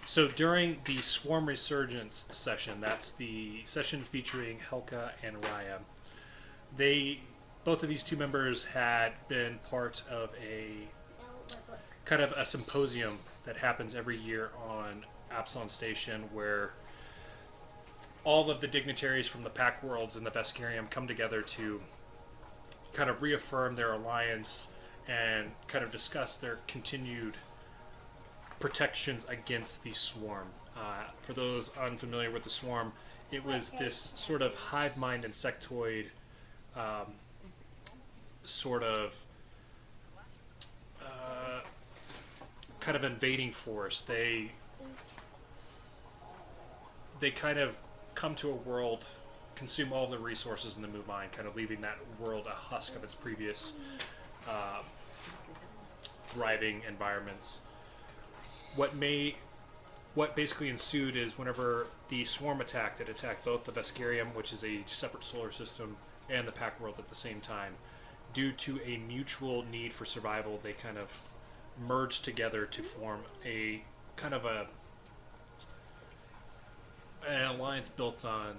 So during the Swarm Resurgence session, that's the session featuring Helka and Raya. They, both of these two members had been part of a kind of a symposium that happens every year on Absalom Station, where all of the dignitaries from the Pact worlds and the Veskarium come together to kind of reaffirm their alliance and kind of discuss their continued protections against the Swarm. For those unfamiliar with the Swarm, it was this sort of hive mind insectoid sort of kind of invading force. They kind of come to a world, consume all of the resources in the Moon Mine, kind of leaving that world a husk of its previous thriving environments. What basically ensued is whenever the Swarm attacked, it attacked both the Veskarium, which is a separate solar system, and the Pact world at the same time. Due to a mutual need for survival, they kind of merged together to form a kind of an alliance built on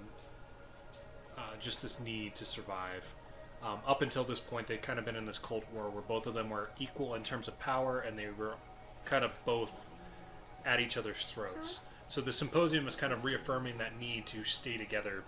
just this need to survive. Up until this point, they'd kind of been in this Cold War where both of them were equal in terms of power, and they were kind of both at each other's throats. So the symposium was kind of reaffirming that need to stay together.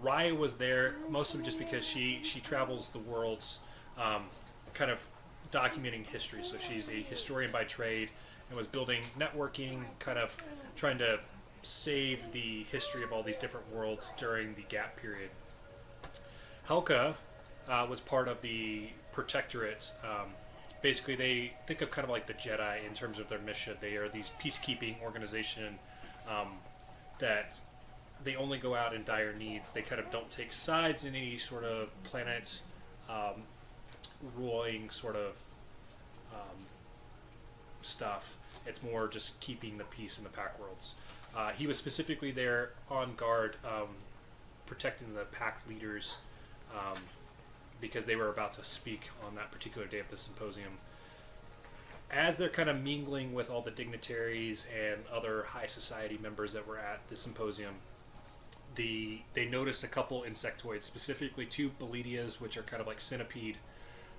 Raya was there mostly just because she travels the worlds, kind of documenting history. So she's a historian by trade and was building networking, kind of trying to save the history of all these different worlds during the gap period. Helka was part of the Protectorate. Basically, they think of kind of like the Jedi in terms of their mission. They are these peacekeeping organization that they only go out in dire needs. They kind of don't take sides in any sort of planet ruling sort of stuff. It's more just keeping the peace in the Pact worlds. He was specifically there on guard, protecting the Pact leaders because they were about to speak on that particular day of the symposium. As they're kind of mingling with all the dignitaries and other high society members that were at the symposium, they noticed a couple insectoids, specifically two Boletias, which are kind of like centipede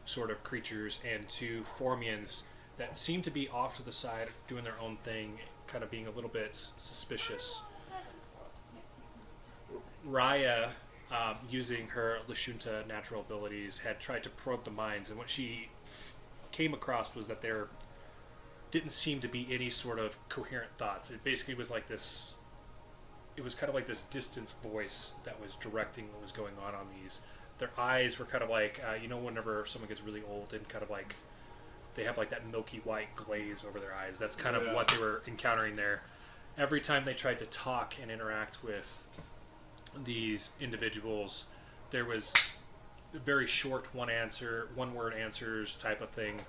sort of creatures, and two Formians that seem to be off to the side doing their own thing, kind of being a little bit suspicious. Raya, using her Lashunta natural abilities, had tried to probe the minds, and what she came across was that there didn't seem to be any sort of coherent thoughts. It basically was like this, it was kind of like this distant voice that was directing what was going on these. Their eyes were kind of like, whenever someone gets really old and kind of like, they have like that milky white glaze over their eyes. That's kind of what they were encountering there. Every time they tried to talk and interact with these individuals, there was very short one word answers type of thing.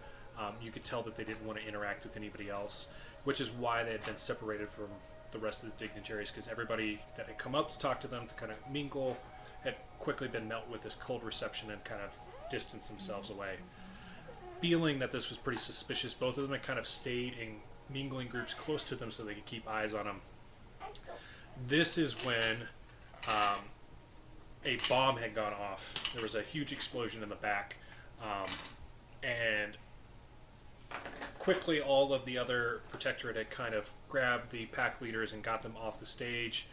You could tell that they didn't want to interact with anybody else, which is why they had been separated from the rest of the dignitaries, because everybody that had come up to talk to them to kind of mingle had quickly been met with this cold reception and kind of distanced themselves away. Feeling that this was pretty suspicious, both of them had kind of stayed in mingling groups close to them so they could keep eyes on them. This is when a bomb had gone off. There was a huge explosion in the back, and quickly all of the other Protectorate had kind of grabbed the Pact leaders and got them off the stage.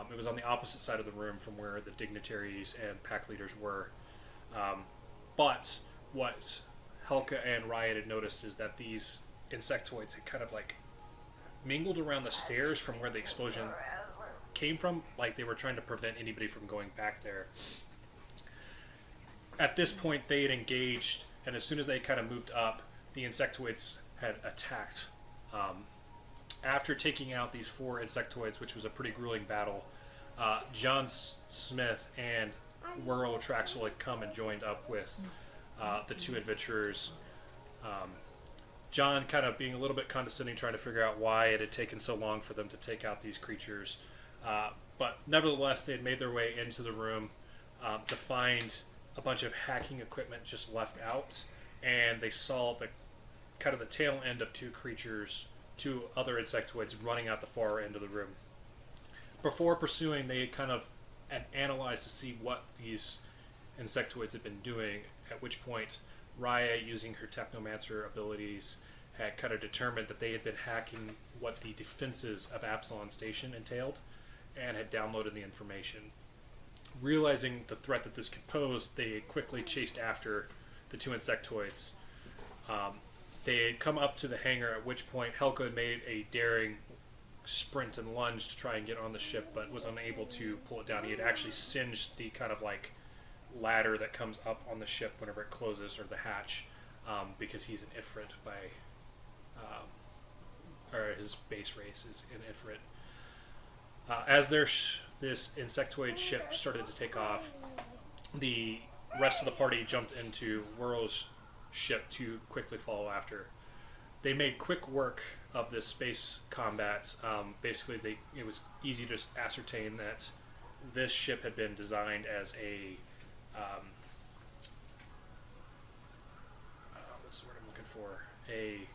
It was on the opposite side of the room from where the dignitaries and Pact leaders were. But what Helka and Riot had noticed is that these insectoids had kind of like mingled around the stairs from where the explosion came from, like they were trying to prevent anybody from going back there. At this point, they had engaged, and as soon as they kind of moved up, the insectoids had attacked. After taking out these 4 insectoids, which was a pretty grueling battle, John Smith and Whirl Traxel had come and joined up with the 2 adventurers. John kind of being a little bit condescending, trying to figure out why it had taken so long for them to take out these creatures. But nevertheless, they had made their way into the room to find a bunch of hacking equipment just left out, and they saw the kind of the tail end of 2 creatures, two other insectoids running out the far end of the room. Before pursuing, they kind of analyzed to see what these insectoids had been doing, at which point Raya, using her technomancer abilities, had kind of determined that they had been hacking what the defenses of Absalom Station entailed and had downloaded the information. Realizing the threat that this could pose, they quickly chased after the two insectoids. They had come up to the hangar, at which point Helka had made a daring sprint and lunge to try and get on the ship, but was unable to pull it down. He had actually singed the kind of like ladder that comes up on the ship whenever it closes, or the hatch, because he's an Ifrit by, or his base race is an Ifrit. As this insectoid ship started to take off, the rest of the party jumped into Wuro's ship to quickly follow after. They made quick work of this space combat. Basically, it was easy to ascertain that this ship had been designed as a what's the word I'm looking for? A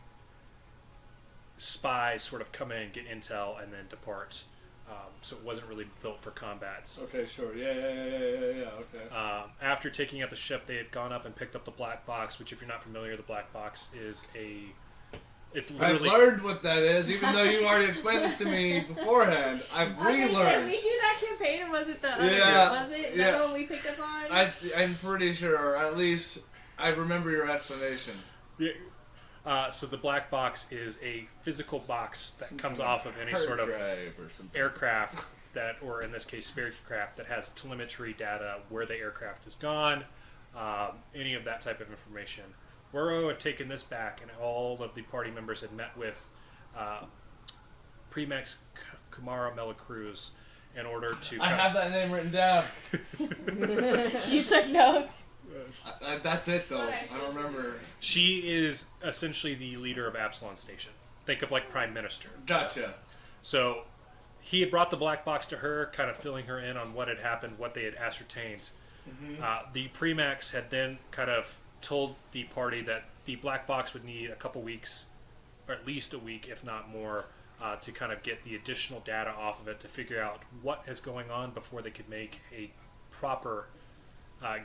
spy sort of come in, get intel, and then depart. So it wasn't really built for combat. Okay, sure. Yeah. Okay. After taking out the ship, they had gone up and picked up the black box, which, if you're not familiar, the black box is it's literally... I've learned what that is, even though you already explained this to me beforehand. I've relearned. Did we do that campaign, or was it the other? Yeah. Was it that one we picked up on? I'm pretty sure, at least I remember your explanation. Yeah. So the black box is a physical box that comes off of any sort of aircraft that, or in this case, spacecraft that has telemetry data, where the aircraft has gone, any of that type of information. Wuro had taken this back, and all of the party members had met with Premex Kumara Melacruz in order to... I have that name written down. You took notes. That's it, though. I don't remember. She is essentially the leader of Absalom Station. Think of like Prime Minister. Gotcha. So he had brought the black box to her, kind of filling her in on what had happened, what they had ascertained. Mm-hmm. The Premax had then kind of told the party that the black box would need a couple weeks, or at least a week, if not more, to kind of get the additional data off of it to figure out what is going on before they could make a proper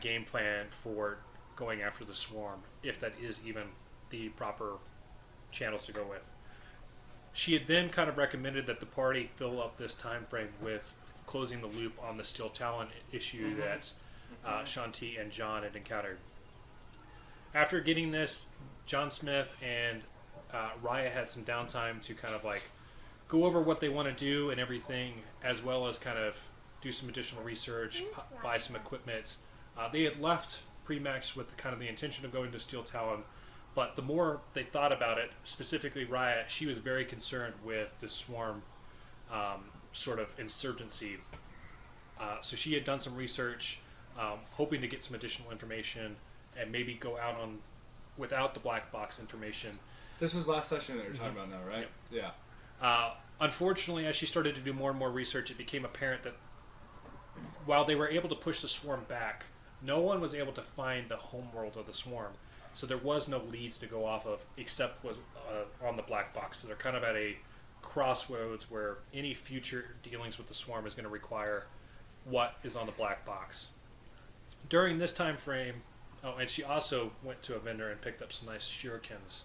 game plan for going after the swarm, if that is even the proper channels to go with. She had then kind of recommended that the party fill up this time frame with closing the loop on the Steel Talon issue that Shanti and John had encountered. After getting this, John Smith and Raya had some downtime to kind of like go over what they want to do and everything, as well as kind of do some additional research, buy some equipment. They had left Premax with kind of the intention of going to Steel Talon, but the more they thought about it, specifically Raya, she was very concerned with the swarm sort of insurgency. So she had done some research, hoping to get some additional information and maybe go out on without the black box information. This was last session that you're talking about now, right? Yep. Yeah. Unfortunately, as she started to do more and more research, it became apparent that while they were able to push the swarm back, no one was able to find the homeworld of the swarm. So there was no leads to go off of except was on the black box. So they're kind of at a crossroads where any future dealings with the swarm is going to require what is on the black box. During this time frame, and she also went to a vendor and picked up some nice shurikens.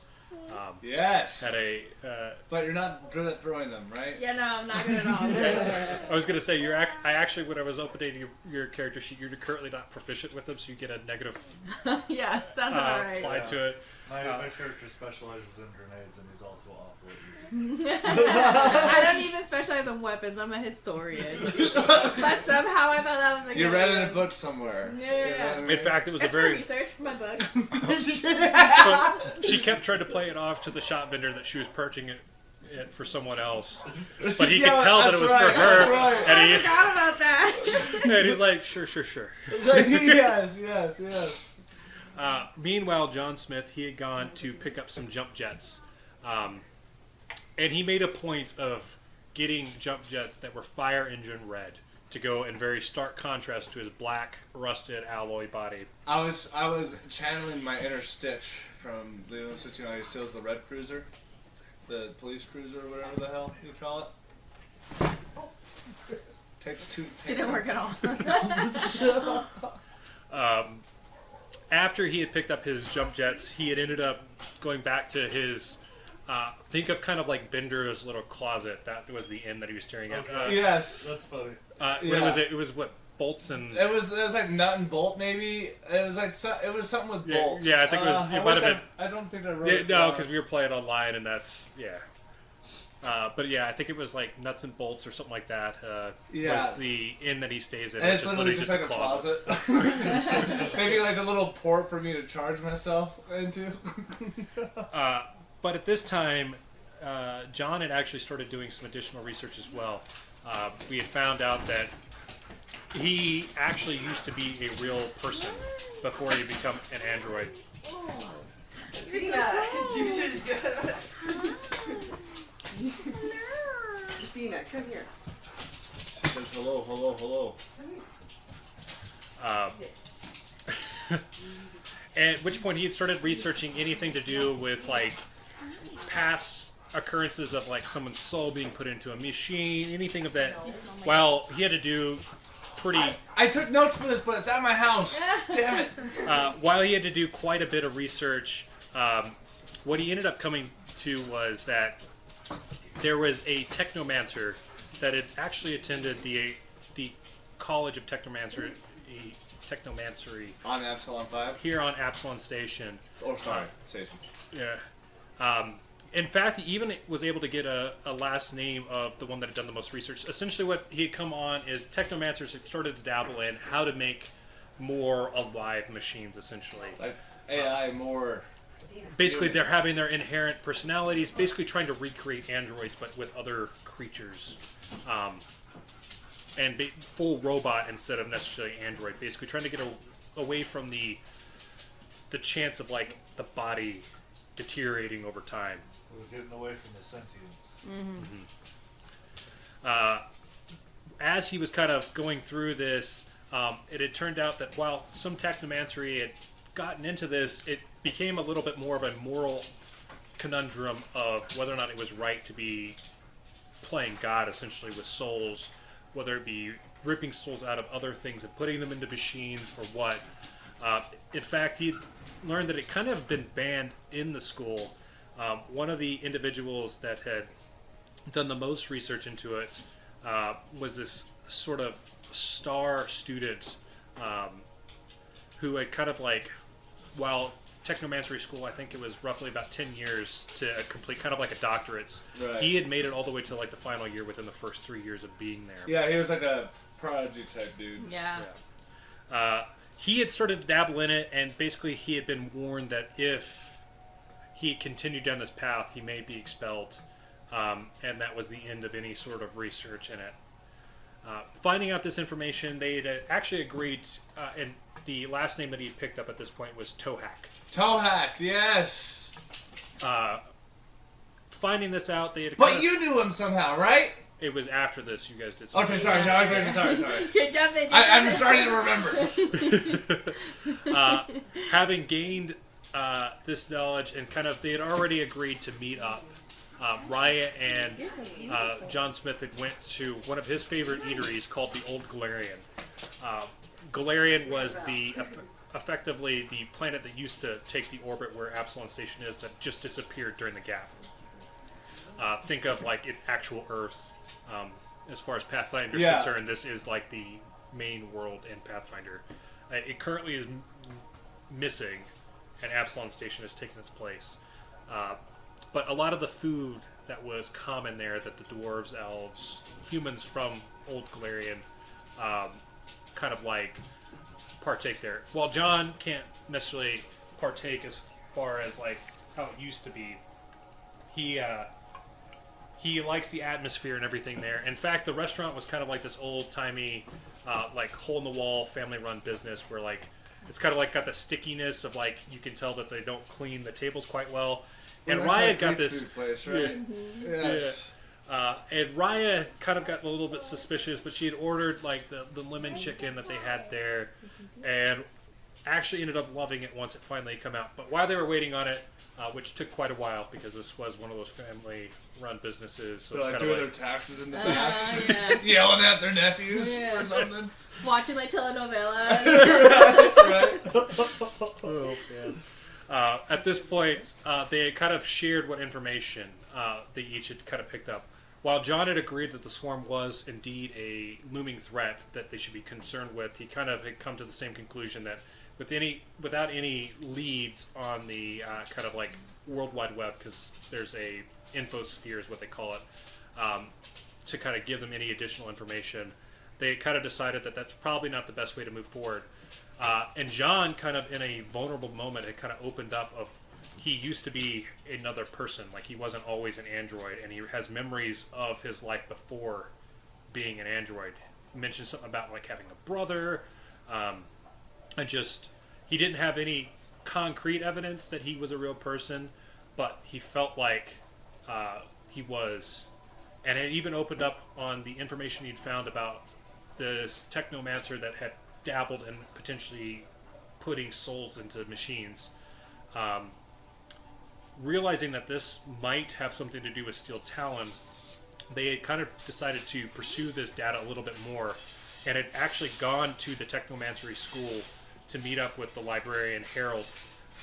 Yes. Had a. But you're not good at throwing them, right? Yeah, no, I'm not good at all. I was gonna say I actually, when I was updating your character sheet, you're currently not proficient with them, so you get a negative. Yeah, sounds about right. Applied to it. My character specializes in grenades, and he's also awful at using them. I don't even specialize in weapons. I'm a historian. But somehow I thought that was a You read it in a book somewhere. Yeah. In fact, it was That's a very... research for my book. But she kept trying to play it off to the shop vendor that she was purchasing it for someone else. But he could tell that it was for her. Right. And I forgot about that. And he's like, sure. Yes. Meanwhile, John Smith, he had gone to pick up some jump jets. And he made a point of getting jump jets that were fire engine red to go in very stark contrast to his black, rusted alloy body. I was channeling my inner Stitch from Lilo and Stitch. You know, he steals the red cruiser. the police cruiser or whatever the hell you call it. Takes two. Didn't work at all. After he had picked up his jump jets, he had ended up going back to his. Think of kind of like Bender's little closet. That was the inn that he was staring at. Okay. Yes. That's funny. What was it? It was what, bolts and. It was like nut and bolt maybe. It was like it was something with bolts. Yeah, I think it was. It might have been. I don't think I wrote Yeah, it no, down. because we were playing online, and that's but yeah, I think it was like nuts and bolts or something like that. Was the inn that he stays in? And which it's is literally just like a closet. Maybe like a little port for me to charge myself into. But at this time, John had actually started doing some additional research as well. We had found out that he actually used to be a real person before he become an android. Dina, you did good. Dina, come here. She says hello, hello, hello. At which point he had started researching anything to do with like past occurrences of like someone's soul being put into a machine, anything of that. Well, he had to do pretty. I took notes for this, but it's at my house. Damn it. While he had to do quite a bit of research, what he ended up coming to was that there was a technomancer that had actually attended the College of Technomancery On Absalom 5? here on Absalom Station. Oh, sorry. Station. Yeah. In fact, he even was able to get a last name of the one that had done the most research. Essentially, what he had come on is technomancers had started to dabble in how to make more alive machines, essentially. Like AI more. Basically, they're having their inherent personalities, basically trying to recreate androids, but with other creatures. And full robot instead of necessarily android. Basically, trying to get away from the chance of, like, the body deteriorating over time. We're getting away from the sentience. As he was kind of going through this, it had turned out that while some technomancery had gotten into this, it became a little bit more of a moral conundrum of whether or not it was right to be playing God, essentially, with souls, whether it be ripping souls out of other things and putting them into machines or what. In fact, he learned that it kind of been banned in the school. One of the individuals that had done the most research into it was this sort of star student who had kind of like, while technomancery school, I think it was roughly about 10 years to complete, kind of like a doctorates. Right. He had made it all the way to like the final year within the first 3 years of being there. Yeah, he was like a prodigy type dude. Yeah. He had started to dabble in it, and basically he had been warned that if he continued down this path, he may be expelled, and that was the end of any sort of research in it. Finding out this information, they had actually agreed, and the last name that he picked up at this point was Tohack. Tohack, yes. Finding this out, they had. But you knew him somehow, right? It was after this. You guys did. Okay, sorry. You're jumping. I'm starting to remember. Having gained this knowledge, and kind of, they had already agreed to meet up. Raya and John Smith had went to one of his favorite eateries called the Old Galarian. Galarian was effectively the planet that used to take the orbit where Absalom Station is, that just disappeared during the gap. Think of like its actual Earth. As far as Pathfinder is concerned, this is like the main world in Pathfinder. It currently is missing, and Absalom Station has taken its place. But a lot of the food that was common there, that the dwarves, elves, humans from Old Galarian kind of like partake there. While John can't necessarily partake as far as like how it used to be, he likes the atmosphere and everything there. In fact, the restaurant was kind of like this old-timey, like hole-in-the-wall, family-run business where like it's kind of like got the stickiness of like you can tell that they don't clean the tables quite well. And Raya got this food place, right? Yes. and Raya kind of got a little bit suspicious, but she had ordered like the lemon chicken that they had there, and actually ended up loving it once it finally came out. But while they were waiting on it, which took quite a while because this was one of those family-run businesses, so They're it's like kind of doing like, their taxes in the back, Yes. yelling at their nephews Yeah. or something. Watching my telenovelas. Right? oh, man. At this point, they had kind of shared what information they each had kind of picked up. While John had agreed that the swarm was indeed a looming threat that they should be concerned with, he kind of had come to the same conclusion that without any leads on the kind of like World Wide Web, because there's a infosphere is what they call it, to kind of give them any additional information, they kind of decided that that's probably not the best way to move forward. And John, kind of in a vulnerable moment, it kind of opened up of he used to be another person. Like, he wasn't always an android, and he has memories of his life before being an android. He mentioned something about, like, having a brother, and just, he didn't have any concrete evidence that he was a real person, but he felt like he was. And it even opened up on the information he'd found about this technomancer that had dabbled in potentially putting souls into machines. Realizing that this might have something to do with Steel Talon, they had kind of decided to pursue this data a little bit more, and had actually gone to the Technomancery school to meet up with the librarian Harold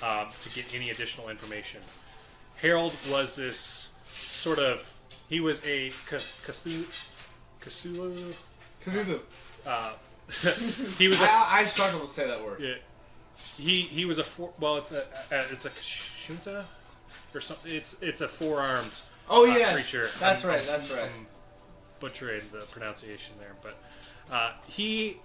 to get any additional information. Harold was this sort of, he was a Cthulhu. He was a, I struggle to say that word. yeah, he was a it's a Kashunta or something. It's a four-armed creature. That's I'm right. butchering the pronunciation there, but he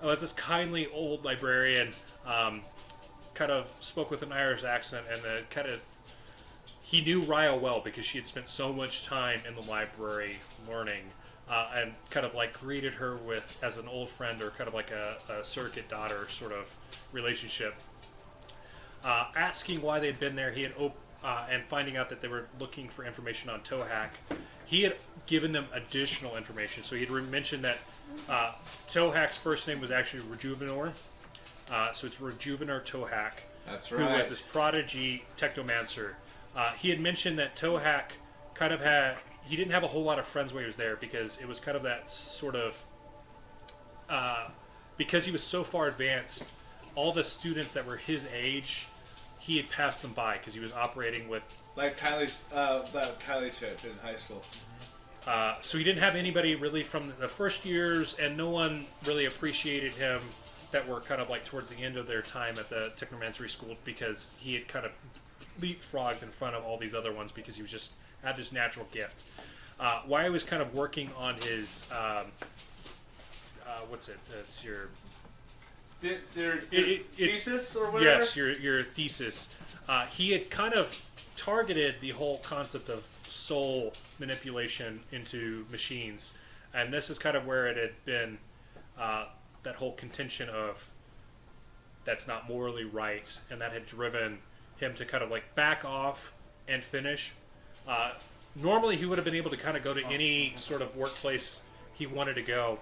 was this kindly old librarian. Kind of spoke with an Irish accent, and he knew Ryo well because she had spent so much time in the library learning, and kind of like greeted her with as an old friend or kind of like a surrogate daughter sort of relationship. Asking why they'd been there, he had and finding out that they were looking for information on Tohac, he had given them additional information. So he'd mentioned that Tohac's first name was actually Rejuvenor. So it's Rejuvenor Tohac. That's Who right. was this prodigy technomancer. He had mentioned that Tohac kind of he didn't have a whole lot of friends while he was there because it was kind of that sort of, because he was so far advanced, all the students that were his age, he had passed them by because he was operating with... Like that Kylie chick in high school. So he didn't have anybody really from the first years, and no one really appreciated him that were kind of like towards the end of their time at the Technomancery school because he had kind of leapfrogged in front of all these other ones because he was just had this natural gift. While he was kind of working on his... what's it? It's your... Thesis or whatever? Yes, your thesis. He had kind of targeted the whole concept of soul manipulation into machines, and this is kind of where it had been that whole contention of that's not morally right, and that had driven him to kind of like back off and finish. Normally he would have been able to kind of go to any sort of workplace he wanted to go,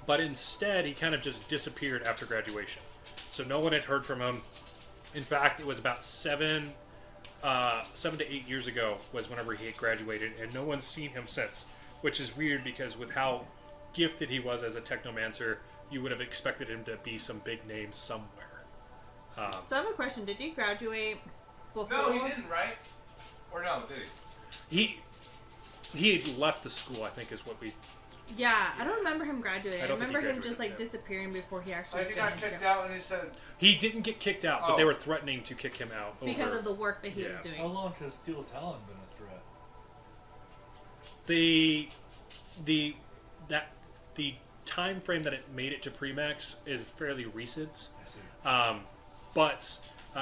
but instead he kind of just disappeared after graduation. So no one had heard from him. In fact, it was about 7 to 8 years ago was whenever he had graduated, and no one's seen him since, which is weird because with how gifted he was as a technomancer, you would have expected him to be some big name somewhere. So I have a question. Did he graduate before? No, he didn't, right? Or no, did he? He had left the school, I think, is what we... Yeah, I don't remember him graduating. I I don't think he remember him just like graduated, disappearing before he actually Like he got finished kicked it. out and he said... He didn't get kicked out, but they were threatening to kick him out Because over... of the work that he was Yeah. doing. How long has Steel Talon been a threat? The time frame that it made it to Premax is fairly recent. I see. But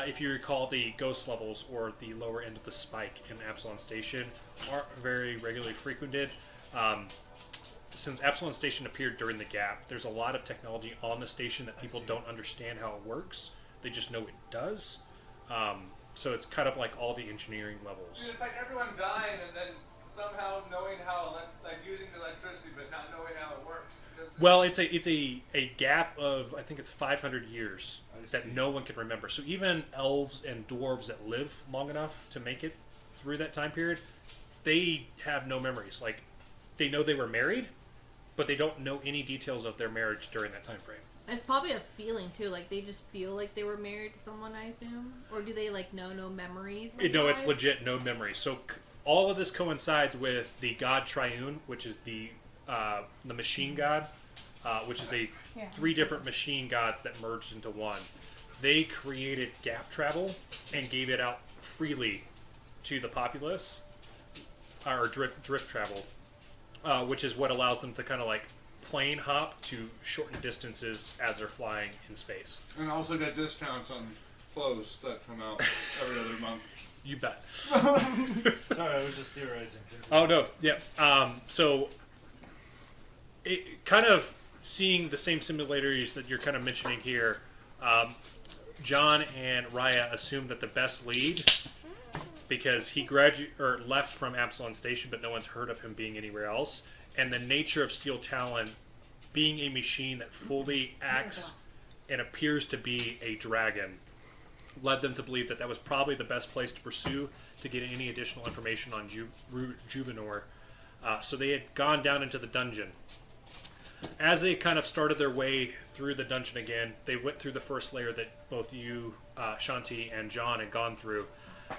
if you recall, the ghost levels or the lower end of the spike in Absalom Station aren't very regularly frequented. Since Absalom Station appeared during the gap, there's a lot of technology on the station that people don't understand how it works. They just know it does. So it's kind of like all the engineering levels. Dude, it's like everyone dying and then somehow knowing how, like using electricity, but not knowing how it works. Well, it's a gap of, I think it's 500 years I that see. no one can remember. So even elves and dwarves that live long enough to make it through that time period, they have no memories. Like, they know they were married, but they don't know any details of their marriage during that time frame. It's probably a feeling too. Like they just feel like they were married to someone, I assume, or do they like know no memories? No, it's legit no memories. So all of this coincides with the god Triune, which is the machine god, which is three different machine gods that merged into one. They created gap travel and gave it out freely to the populace, or drift travel, which is what allows them to kind of like plane hop to shorten distances as they're flying in space. And also get discounts on clothes that come out every other month. You bet. Sorry, I was just theorizing. Oh no, yeah. So it kind of seeing the same similarities that you're kind of mentioning here. John and Raya assumed that the best lead, because he left from Absalom Station, but no one's heard of him being anywhere else. And the nature of Steel Talon being a machine that fully acts and appears to be a dragon led them to believe that that was probably the best place to pursue to get any additional information on Juvenor. So they had gone down into the dungeon. As they kind of started their way through the dungeon again, they went through the first layer that both you, Shanti, and John had gone through.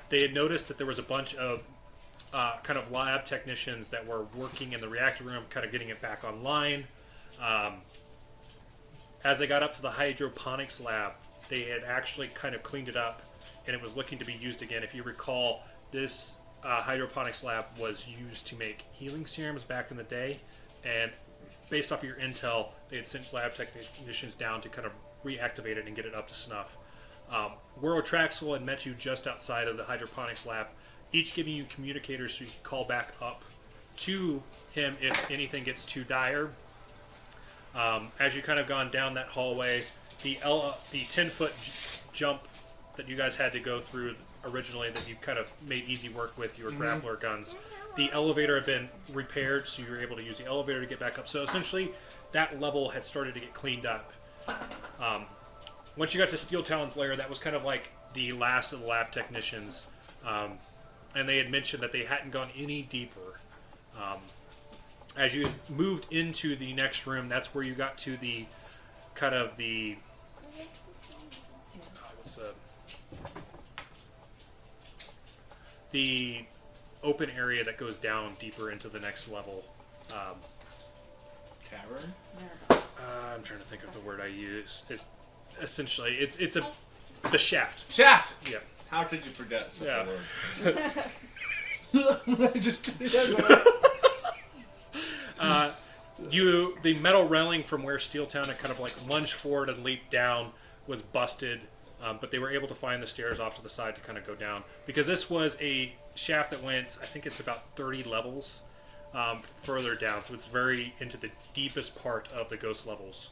They had noticed that there was a bunch of kind of lab technicians that were working in the reactor room, kind of getting it back online. As they got up to the hydroponics lab, they had actually kind of cleaned it up, and it was looking to be used again. If you recall, this hydroponics lab was used to make healing serums back in the day, and based off of your intel, they had sent lab technicians down to kind of reactivate it and get it up to snuff. World Traxel had met you just outside of the hydroponics lab, each giving you communicators so you can call back up to him if anything gets too dire. As you kind of gone down that hallway, the 10-foot jump that you guys had to go through originally that you kind of made easy work with your grappler guns, the elevator had been repaired, so you were able to use the elevator to get back up. So essentially, that level had started to get cleaned up. Once you got to Steel Talon's lair, that was kind of like the last of the lab technicians. And they had mentioned that they hadn't gone any deeper. As you moved into the next room, that's where you got to the kind of the the open area that goes down deeper into the next level. Cavern? I'm trying to think of the word I use. Essentially, it's the shaft. Shaft! Yeah. How could you forget such Yeah. a word? I just The metal railing from where Steel Town had kind of like lunged forward and leaped down was busted, but they were able to find the stairs off to the side to kind of go down, because this was a shaft that went, I think it's about 30 levels further down, so it's very into the deepest part of the ghost levels.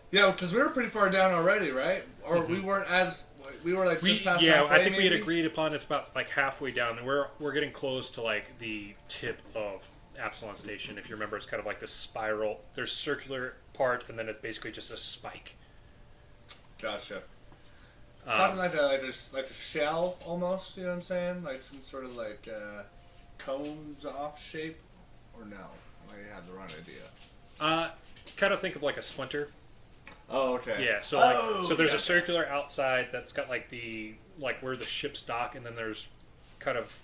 Yeah, because we were pretty far down already, right? Or we weren't as... We were like just past halfway, I think we had maybe? agreed upon it's about like halfway down, and we're getting close to like the tip of Absalom Station. If you remember, it's kind of like this spiral. There's a circular part, and then it's basically just a spike. Gotcha. Talking like a shell almost, you know what I'm saying? Like some sort of like cones off shape, or no? I had the wrong idea. Kind of think of like a splinter. Oh, okay. Yeah, so so there's a circular outside that's got like where the ships dock, and then there's kind of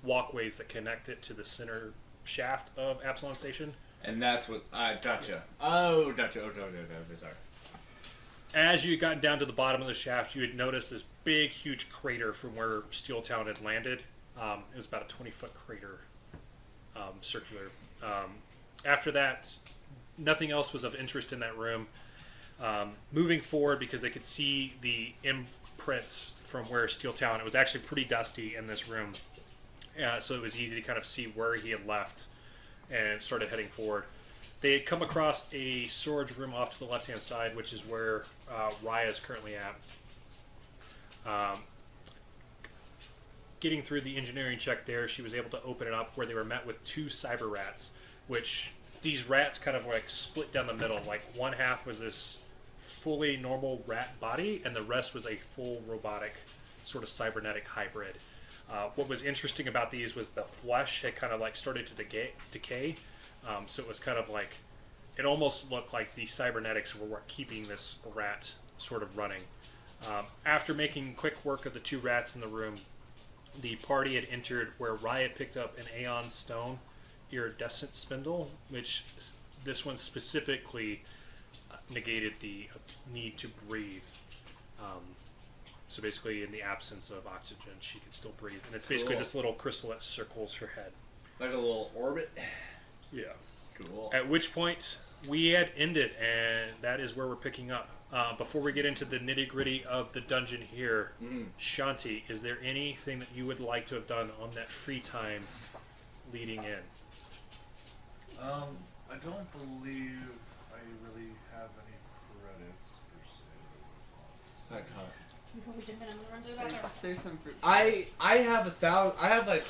walkways that connect it to the center shaft of Absalom Station. And that's what I gotcha. Oh, gotcha. Okay, sorry. As you got down to the bottom of the shaft, you had noticed this big, huge crater from where Steel Town had landed. It was about a 20-foot crater, circular. After that, nothing else was of interest in that room. Moving forward, because they could see the imprints from where Steel Talon, it was actually pretty dusty in this room. So it was easy to kind of see where he had left and started heading forward. They had come across a storage room off to the left-hand side, which is where Raya is currently at. getting through the engineering check there, she was able to open it up where they were met with 2 cyber rats, which these rats kind of like split down the middle. Like one half was this fully normal rat body, and the rest was a full robotic sort of cybernetic hybrid. What was interesting about these was the flesh had kind of like started to decay. So it was kind of like, it almost looked like the cybernetics were keeping this rat sort of running. After making quick work of the 2 rats in the room, the party had entered where Riot picked up an Aeon Stone iridescent spindle, which this one specifically negated the need to breathe. So basically, in the absence of oxygen, she could still breathe. And it's basically this little crystal that circles her head. Like a little orbit. Yeah. Cool. At which point, we had ended, and that is where we're picking up. Before we get into the nitty-gritty of the dungeon here, Shanti, is there anything that you would like to have done on that free time leading in? I don't believe I really have any credits per se. That kind. Before we jump in, I'm gonna run to the bathroom. There's some fruit. I have 1,000. I have like.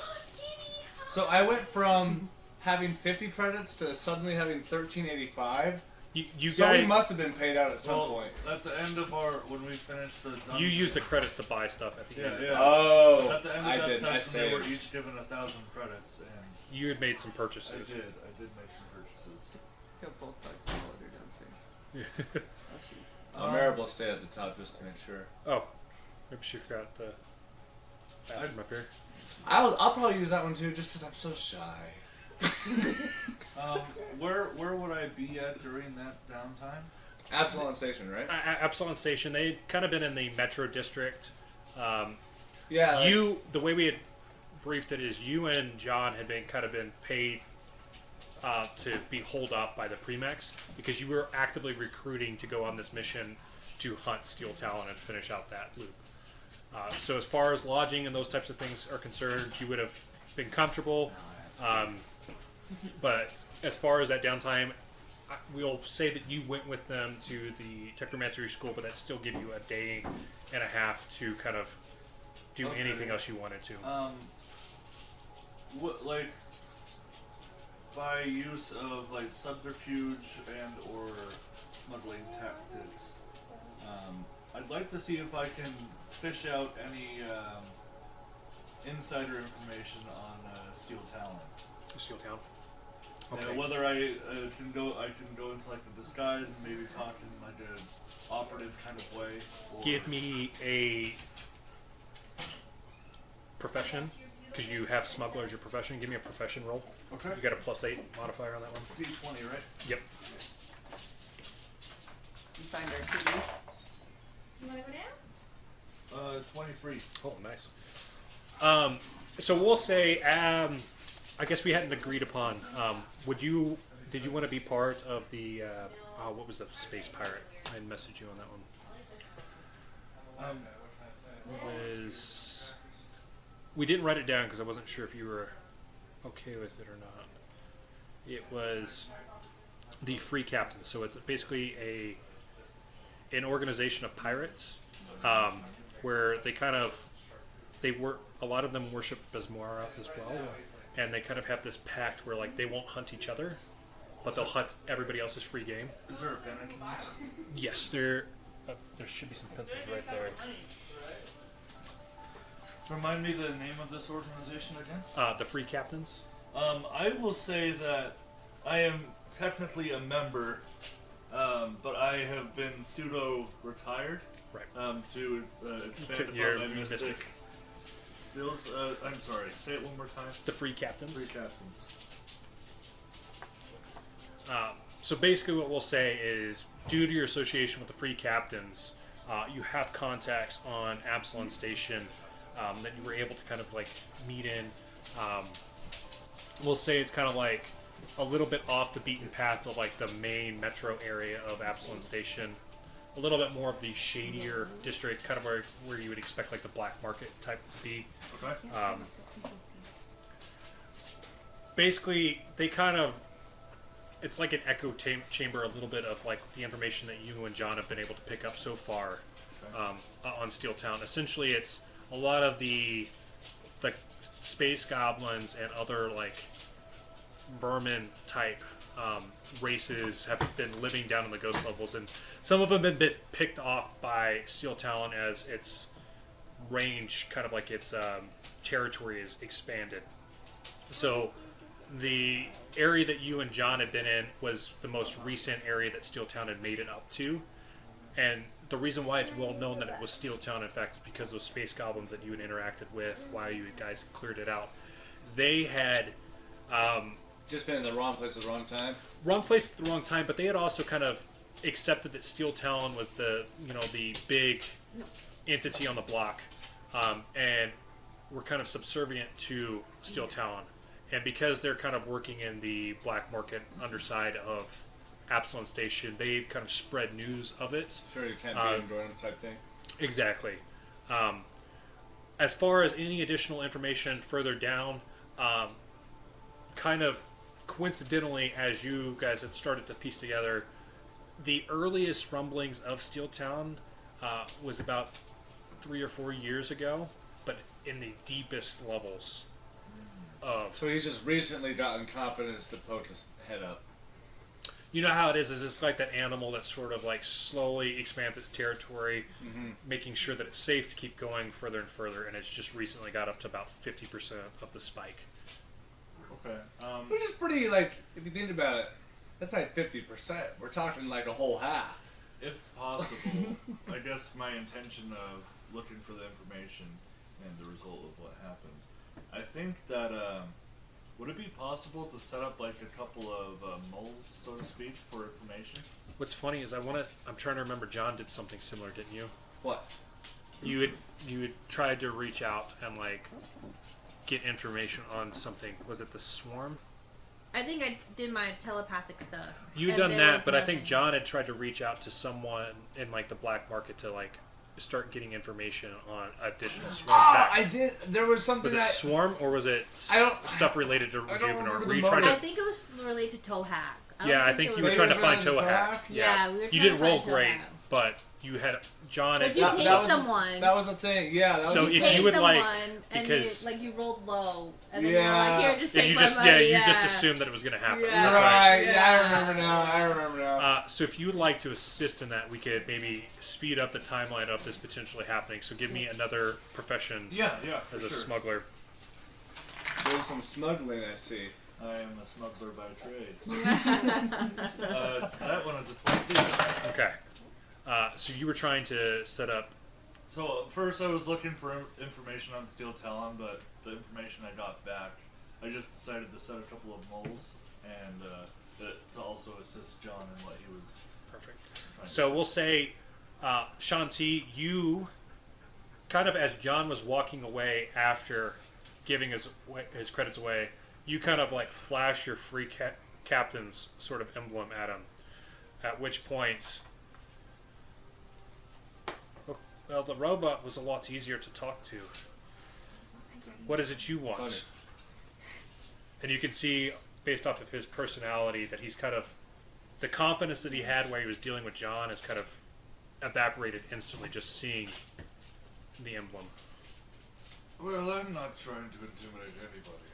So I went from having 50 credits to suddenly having 1385. You So guys, we must have been paid out at some Well, point. at the end of when we finished the dungeon, you use the credits to buy stuff at the Yeah, end. yeah. Oh, At the end of I that did. I session, they were saved. each given 1,000 credits, and You had made some I purchases. did make some purchases. Got both bugs of water downstairs. Mara will stay at the top just to make sure. Oh, maybe she forgot the bathroom up here. I'll probably use that one too, just because I'm so shy. Where would I be at during that downtime? Absalom Station, right? Absalom Station, they'd kind of been in the Metro District. Yeah. Like, The way we had briefed it is you and John had been paid to be holed up by the Premex because you were actively recruiting to go on this mission to hunt Steel Talon and finish out that loop. So as far as lodging and those types of things are concerned, you would have been comfortable. But as far as that downtime, we'll say that you went with them to the Technomancy School, but that still give you a day and a half to kind of do anything else you wanted to. What, like, by use of like subterfuge and or smuggling tactics, I'd like to see if I can fish out any insider information on Steel Talon. Steel Town. Yeah, Okay. whether I can go into like the disguise and maybe talk in like a operative kind of way. Or Give me a profession, because you have smuggler as your profession. Give me a profession roll. Okay. You got a +8 modifier on that one. D20, right? Yep. You find our kitties. You wanna go down? 23. Oh, nice. So we'll say, I guess we hadn't agreed upon. Did you want to be part of the? What was the space pirate? I messaged you on that one. It was. We didn't write it down because I wasn't sure if you were okay with it or not. It was the Free Captain. So it's basically an organization of pirates where a lot of them worship Besmara as well, and they kind of have this pact where like they won't hunt each other, but they'll hunt everybody else's free game. Is there a pen I can use? Yes, there should be some pencils right there. Remind me the name of this organization again? The Free Captains. I will say that I am technically a member, but I have been pseudo-retired. Right. To expand You're upon my mystic mystic. skills. I'm sorry, say it one more time. The Free Captains. Three captains. So basically what we'll say is, due to your association with the Free Captains, you have contacts on Absalom Station that you were able to kind of like meet in. We'll say it's kind of like a little bit off the beaten path of like the main metro area of Absalom Station. A little bit more of the shadier district, kind of where you would expect like the black market type to be. Okay. Basically, they kind of, it's like an echo chamber a little bit of like the information that you and John have been able to pick up so far on Steel Town. Essentially, it's a lot of the like space goblins and other like vermin type races have been living down in the ghost levels, and some of them have been picked off by Steel Talon as its range, kind of like its territory is expanded. So the area that you and John had been in was the most recent area that Steel Talon had made it up to, and the reason why it's well known that it was Steel Talon, in fact, is because those space goblins that you had interacted with while you guys had cleared it out, they had just been in the wrong place at the wrong time. Wrong place at the wrong time, but they had also kind of accepted that Steel Talon was the the big entity on the block, and were kind of subservient to Steel Talon, and because they're kind of working in the black market underside of Absalom Station, they kind of spread news of it. Sure, you can't be enjoying them type thing. Exactly. As far as any additional information further down, kind of coincidentally, as you guys had started to piece together, the earliest rumblings of Steel Town was about 3 or 4 years ago, but in the deepest levels of... So he's just recently gotten confidence to poke his head up. You know how it is it's like that animal that sort of like slowly expands its territory, making sure that it's safe to keep going further and further, and it's just recently got up to about 50% of the spike. Okay. Which is pretty, like, if you think about it, that's like 50%. We're talking like a whole half. If possible, I guess my intention of looking for the information and the result of what happened, I think that, would it be possible to set up like a couple of moles, so to speak, for information? What's funny is I'm trying to remember, John did something similar, didn't you? What? You had tried to reach out and like get information on something. Was it the swarm? I think I did my telepathic stuff. You had and done there that, was but I think nothing. John had tried to reach out to someone in like the black market to like start getting information on additional swarm Oh, attacks. I did. There was something Was it swarm or was it stuff related to I don't Rejuvenor? remember Were the you trying I to? think it was related to Tohack. Yeah, I think you were trying to find Tohack. Yeah, we were You trying didn't to roll find great, Tohack. but you had John had. But you That- paid that was- someone. That was a thing. Yeah. That So was if a thing. you would like- and because- you rolled low, and then you were Yeah. like, here, just Yeah, take you my just money. you just assumed that it was going to happen. Yeah. That's Right. Yeah, I Yeah. remember now. So if you would like to assist in that, we could maybe speed up the timeline of this potentially happening. So give me another profession Yeah, for as a sure. smuggler. Doing some smuggling, I see. I am a smuggler by trade. That one is a 22. Okay. So you were trying to set up. So first I was looking for information on Steel Talon, but the information I got back, I just decided to set a couple of moles and to also assist John in what he was Perfect. trying So to we'll say, Shanti, you kind of as John was walking away after giving his credits away, you kind of like flash your free captain's sort of emblem at him. At which point, well, the robot was a lot easier to talk to. What is it you want? Funny. And you can see, based off of his personality, that he's kind of the confidence that he had while he was dealing with John is kind of evaporated instantly just seeing the emblem. Well, I'm not trying to intimidate anybody.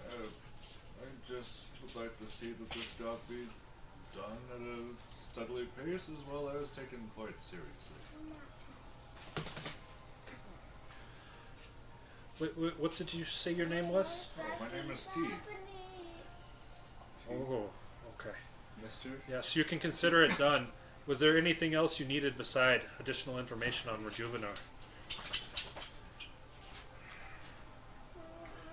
I just would like to see that this job be done at a steadily pace as well as taken quite seriously. What did you say your name was? My name is T. Oh, okay. Mister? Yes, you can consider it done. Was there anything else you needed beside additional information on Rejuvenor?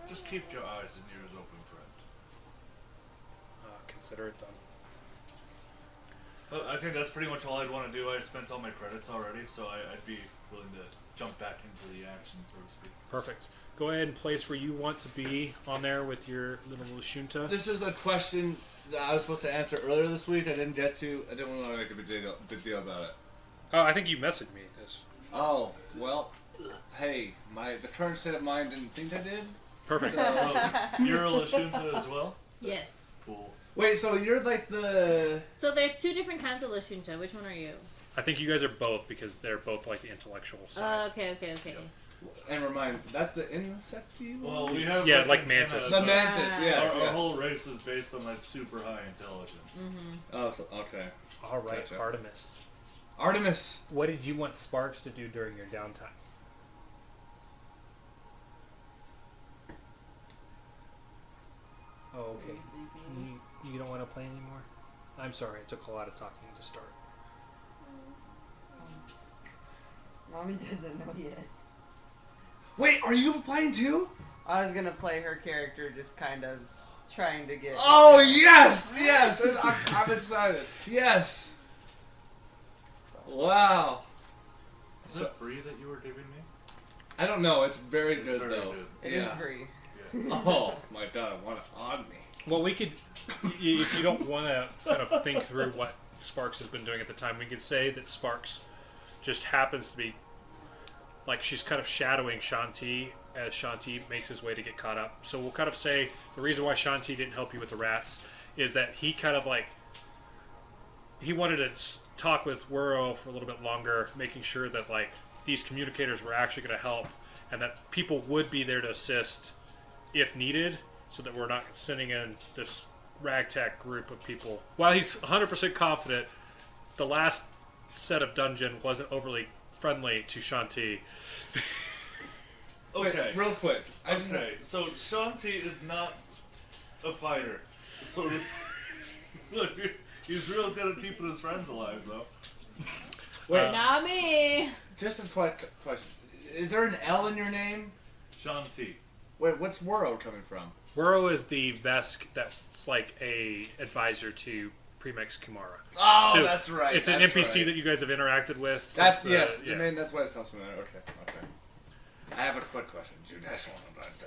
Just keep your eyes and ears open, friend. Consider it done. I think that's pretty much all I'd want to do. I spent all my credits already, so I'd be willing to jump back into the action, so to speak. Perfect. Go ahead and place where you want to be on there with your little Lashunta. This is a question that I was supposed to answer earlier this week. I didn't get to. I didn't want to make a big deal about it. Oh, I think you messaged me this. Oh, well, hey, the current state of mind didn't think I did. Perfect. You're a Lashunta as well? Yes. Cool. Wait, so you're like the... So there's two different kinds of Lashunta. Which one are you? I think you guys are both because they're both like the intellectual side. Okay. And remind, that's the insecty one? Well, we have Yeah, like antennas, mantis. The but mantis, yes. Our whole race is based on like super high intelligence. Oh, so, okay. All right, Gotcha. Artemis. Artemis! What did you want Sparks to do during your downtime? Oh, okay. You don't want to play anymore? I'm sorry, it took a lot of talking to start. Mommy doesn't know yet. Wait, are you playing too? I was gonna play her character, just kind of trying to get. Oh, yes! Yes! I'm excited. Yes! Wow. Is that free that you were giving me? I don't know, it's very It's good very though. good. It is free. Oh my god, I want it on me. Well, we could, if you don't want to kind of think through what Sparks has been doing at the time, we could say that Sparks just happens to be, like, she's kind of shadowing Shanti as Shanti makes his way to get caught up. So we'll kind of say the reason why Shanti didn't help you with the rats is that he kind of like, he wanted to talk with Wuro for a little bit longer, making sure that like these communicators were actually going to help and that people would be there to assist if needed, so that we're not sending in this ragtag group of people. While he's 100% confident, the last set of dungeon wasn't overly friendly to Shanti. Wait, Okay. real quick. Okay, so Shanti is not a fighter. So look, he's real good at keeping his friends alive, though. Wait, Not me. just a quick question. Is there an L in your name? Shanti. Wait, what's Wuro coming from? Wuro is the Vesk that's like a advisor to Premix Kumara. Oh, So that's right. It's an that's NPC right. that you guys have interacted with. That's since, yes. yeah. And then that's why it sounds familiar. Okay, okay. I have a quick question. Do you guys want to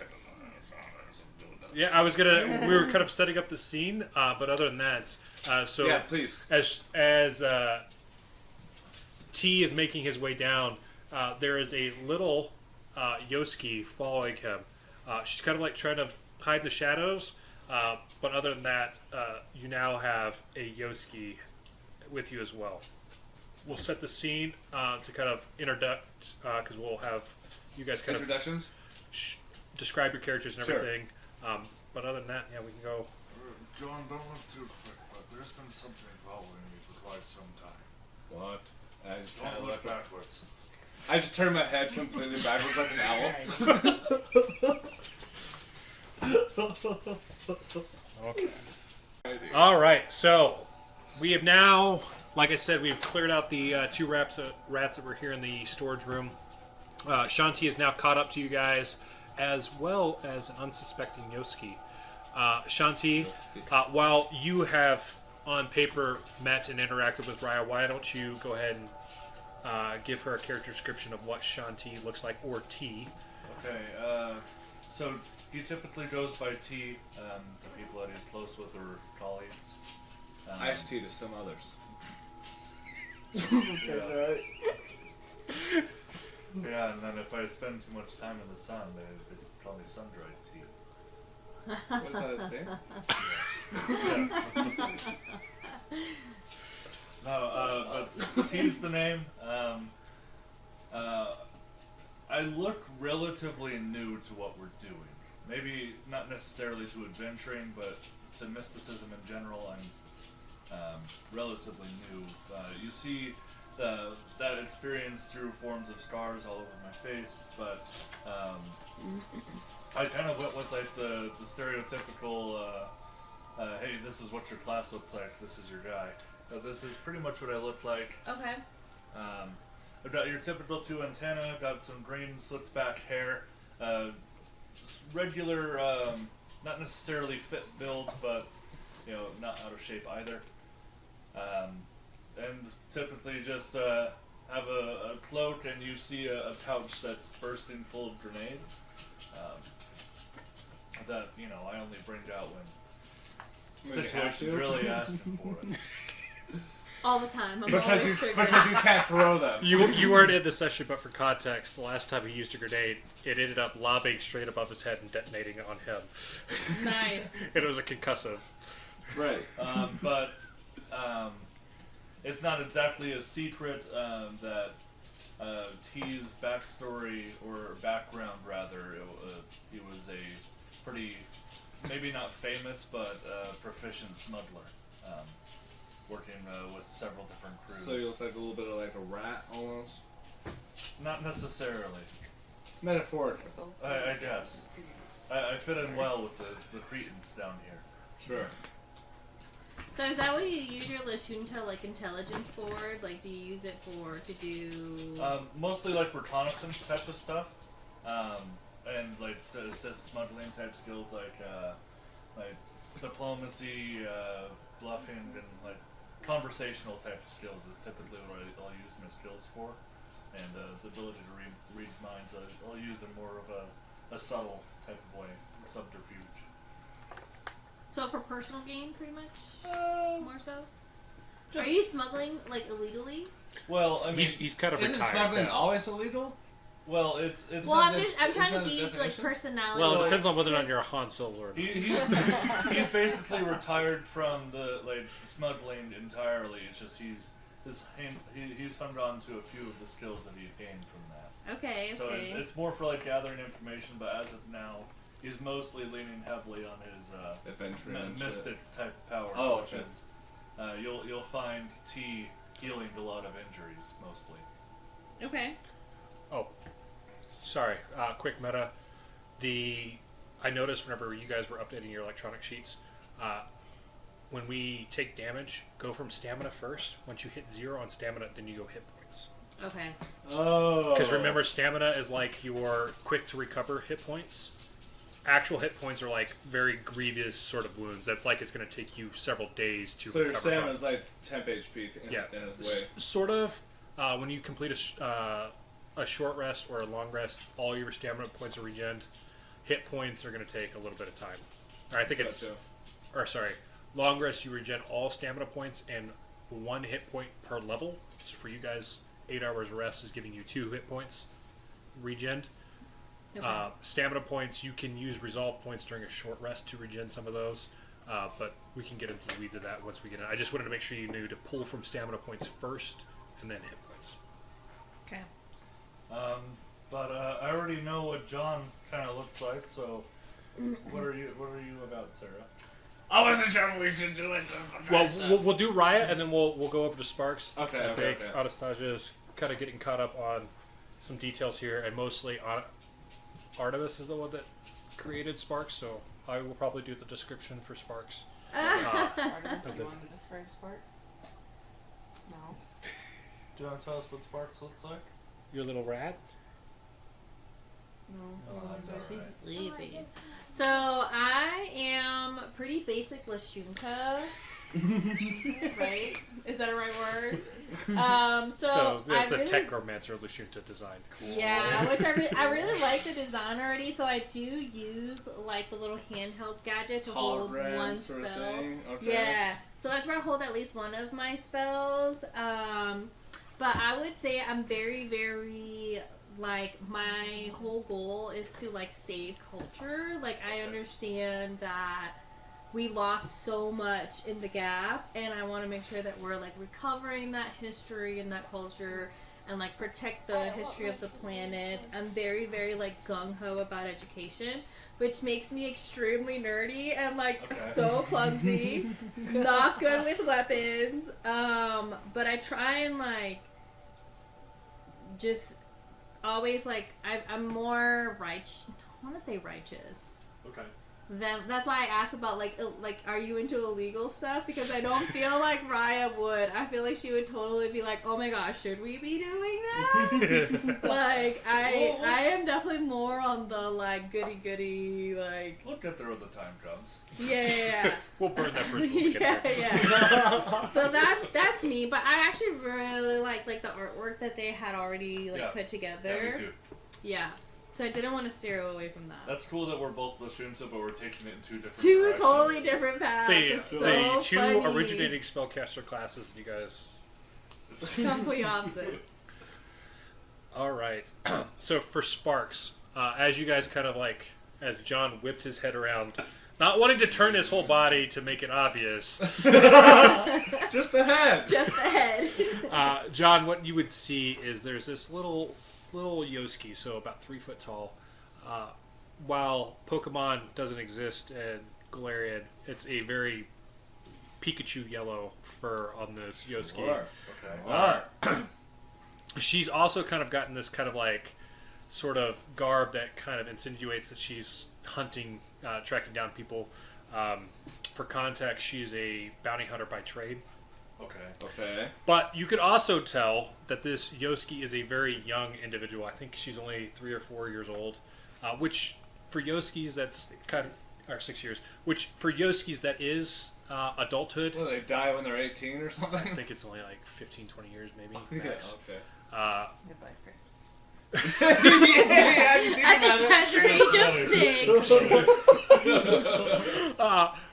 Yeah, I was gonna. We were kind of setting up the scene, but other than that, so yeah, please. as T is making his way down, there is a little Yoski following him. She's kind of like trying to hide in the shadows, but other than that, you now have a Yoski with you as well. We'll set the scene to kind of introduct, because we'll have you guys kind of Introductions? describe your characters and Sure. everything. But other than that, yeah, we can go. John, don't look too quick, but there's been something following me for quite some time. What? I just Don't kinda look look back. backwards. I just turned my head completely backwards like an owl. Okay. All right, so we have now, like I said, we've cleared out the two rats that were here in the storage room. Shanti is now caught up to you guys, as well as an unsuspecting Yoski. Shanti, while you have on paper met and interacted with Raya, why don't you go ahead and give her a character description of what Shanti looks like, or T. Okay, so he typically goes by T. The people that he's close with are colleagues. Iced tea to some others. Yeah. Yeah, and then if I spend too much time in the sun, they call me sun-dried T. What is that a thing? Yes. No, but T's the name. I look relatively new to what we're doing. Maybe not necessarily to adventuring, but to mysticism in general. I'm relatively new. You see that experience through forms of scars all over my face, but I kind of went with like the stereotypical, hey, this is what your class looks like, this is your guy. This is pretty much what I look like. Okay. I've got your typical 2 antenna, got some green slicked back hair, regular, not necessarily fit build, but not out of shape either. And typically just have a cloak, and you see a pouch that's bursting full of grenades. That I only bring out when situations really asking for it. All the time. I'm Because always you triggered. can't throw them. You weren't in the session, but for context, the last time he used a grenade, it ended up lobbing straight above his head and detonating on him. Nice. It was a concussive. Right. But it's not exactly a secret that T's backstory, or background rather, he was a pretty, maybe not famous, but proficient smuggler, working with several different crews. So you look like a little bit of like a rat almost? Not necessarily. Metaphorically. I guess. I fit in well with the Cretans down here. Sure. So is that what you use your Lashunta like intelligence for? Like, do you use it to do? Mostly like reconnaissance type of stuff, and like to assist smuggling type skills like diplomacy, bluffing, and like conversational type of skills is typically what I'll use my skills for, and the ability to read minds I'll use in more of a subtle type of way, subterfuge. So for personal gain, pretty much. More so. Just, Are you smuggling like illegally? well, I mean, He's kind of Isn't retired. smuggling now. always illegal? well, it's Well, not I'm is trying that to a gauge like definition? personality. Well, it So depends on whether or not you're a Han Solo or not. He's basically retired from the like smuggling entirely. It's just he's hung on to a few of the skills that he gained from that. Okay. So Okay. it's more for like gathering information, but as of now, he's mostly leaning heavily on his Adventure and shit. mystic type powers, Oh, which okay. is you'll find T healing a lot of injuries mostly. Okay. Oh, sorry. Quick meta. I noticed whenever you guys were updating your electronic sheets, when we take damage, go from stamina first. Once you hit 0 on stamina, then you go hit points. Okay. Oh. Because remember, stamina is like your quick to recover hit points. Actual hit points are like very grievous sort of wounds. That's like it's going to take you several days to So recover your stamina from. is like temp HP in its way. Sort of. When you complete a short rest or a long rest, all your stamina points are regen. Hit points are going to take a little bit of time. Or I think long rest you regen all stamina points and 1 hit point per level. So for you guys, 8 hours rest is giving you 2 hit points regen. Okay. Stamina points, you can use resolve points during a short rest to regen some of those. But we can get into the weeds of that once we get in. I just wanted to make sure you knew to pull from stamina points first and then hit points. Okay. But I already know what John kind of looks like. So what are you about, Sarah? I wasn't sure if we should do it. Well, we'll do Riot, and then we'll go over to Sparks. Okay, I okay, think okay. Anastasia is kind of getting caught up on some details here, and mostly Artemis is the one that created Sparks, so I will probably do the description for Sparks. Artemis, Okay. you want to describe Sparks? No. Do you want to tell us what Sparks looks like? Your little rat? No. Oh, that's alright. She's sleeping. So I am pretty basic Lashunta. Right? Is that a right word? So that's I a really, technomancer Lashunta design. yeah, which I really like the design already. So I do use like the little handheld gadget to hold Hologram one sort spell. of thing. Okay. Yeah, so that's where I hold at least one of my spells. But I would say I'm very, very like my whole goal is to like save culture. Like I understand that we lost so much in the gap, and I want to make sure that we're like recovering that history and that culture and like protect the history of the planet. I'm very, very like gung-ho about education, which makes me extremely nerdy and like Okay. so clumsy, not good with weapons. But I try and like just always like I'm more righteous. I want to say righteous. Okay. Then that's why I asked about like are you into illegal stuff, because I don't feel like Raya would. I feel like she would totally be like, oh my gosh, should we be doing that? Like I am definitely more on the like goody like We'll get there when the time comes. yeah. We'll burn that bridge when we get Yeah, there. yeah. So that's me, but I actually really like the artwork that they had already like Yeah. put together. Yeah, me too. Yeah. So I didn't want to steer away from that. That's cool that we're both Lashunta, but we're taking it in two different Two directions. totally different paths. It's so The two funny. originating spellcaster classes, you guys. Complete opposites. All right. So for Sparks, as you guys kind of like, as John whipped his head around, Not wanting to turn his whole body to make it obvious. Just the head. Just the head. John, what you would see is there's this little Yoski, so about 3 foot tall. While Pokemon doesn't exist in Galarian, it's a very Pikachu yellow fur on this Yoski. Okay. She's also kind of gotten this kind of like sort of garb that kind of insinuates that she's hunting, tracking down people. For context, she's a bounty hunter by trade. Okay. But you could also tell that this Yoski is a very young individual. I think she's only 3 or 4 years old, which for Yoskis that's kind of, or 6 years, which for Yoskis that is adulthood. Well, they die when they're 18 or something? I think it's only like 15, 20 years maybe. Max. Okay. Midlife crisis. At the tender age of 6.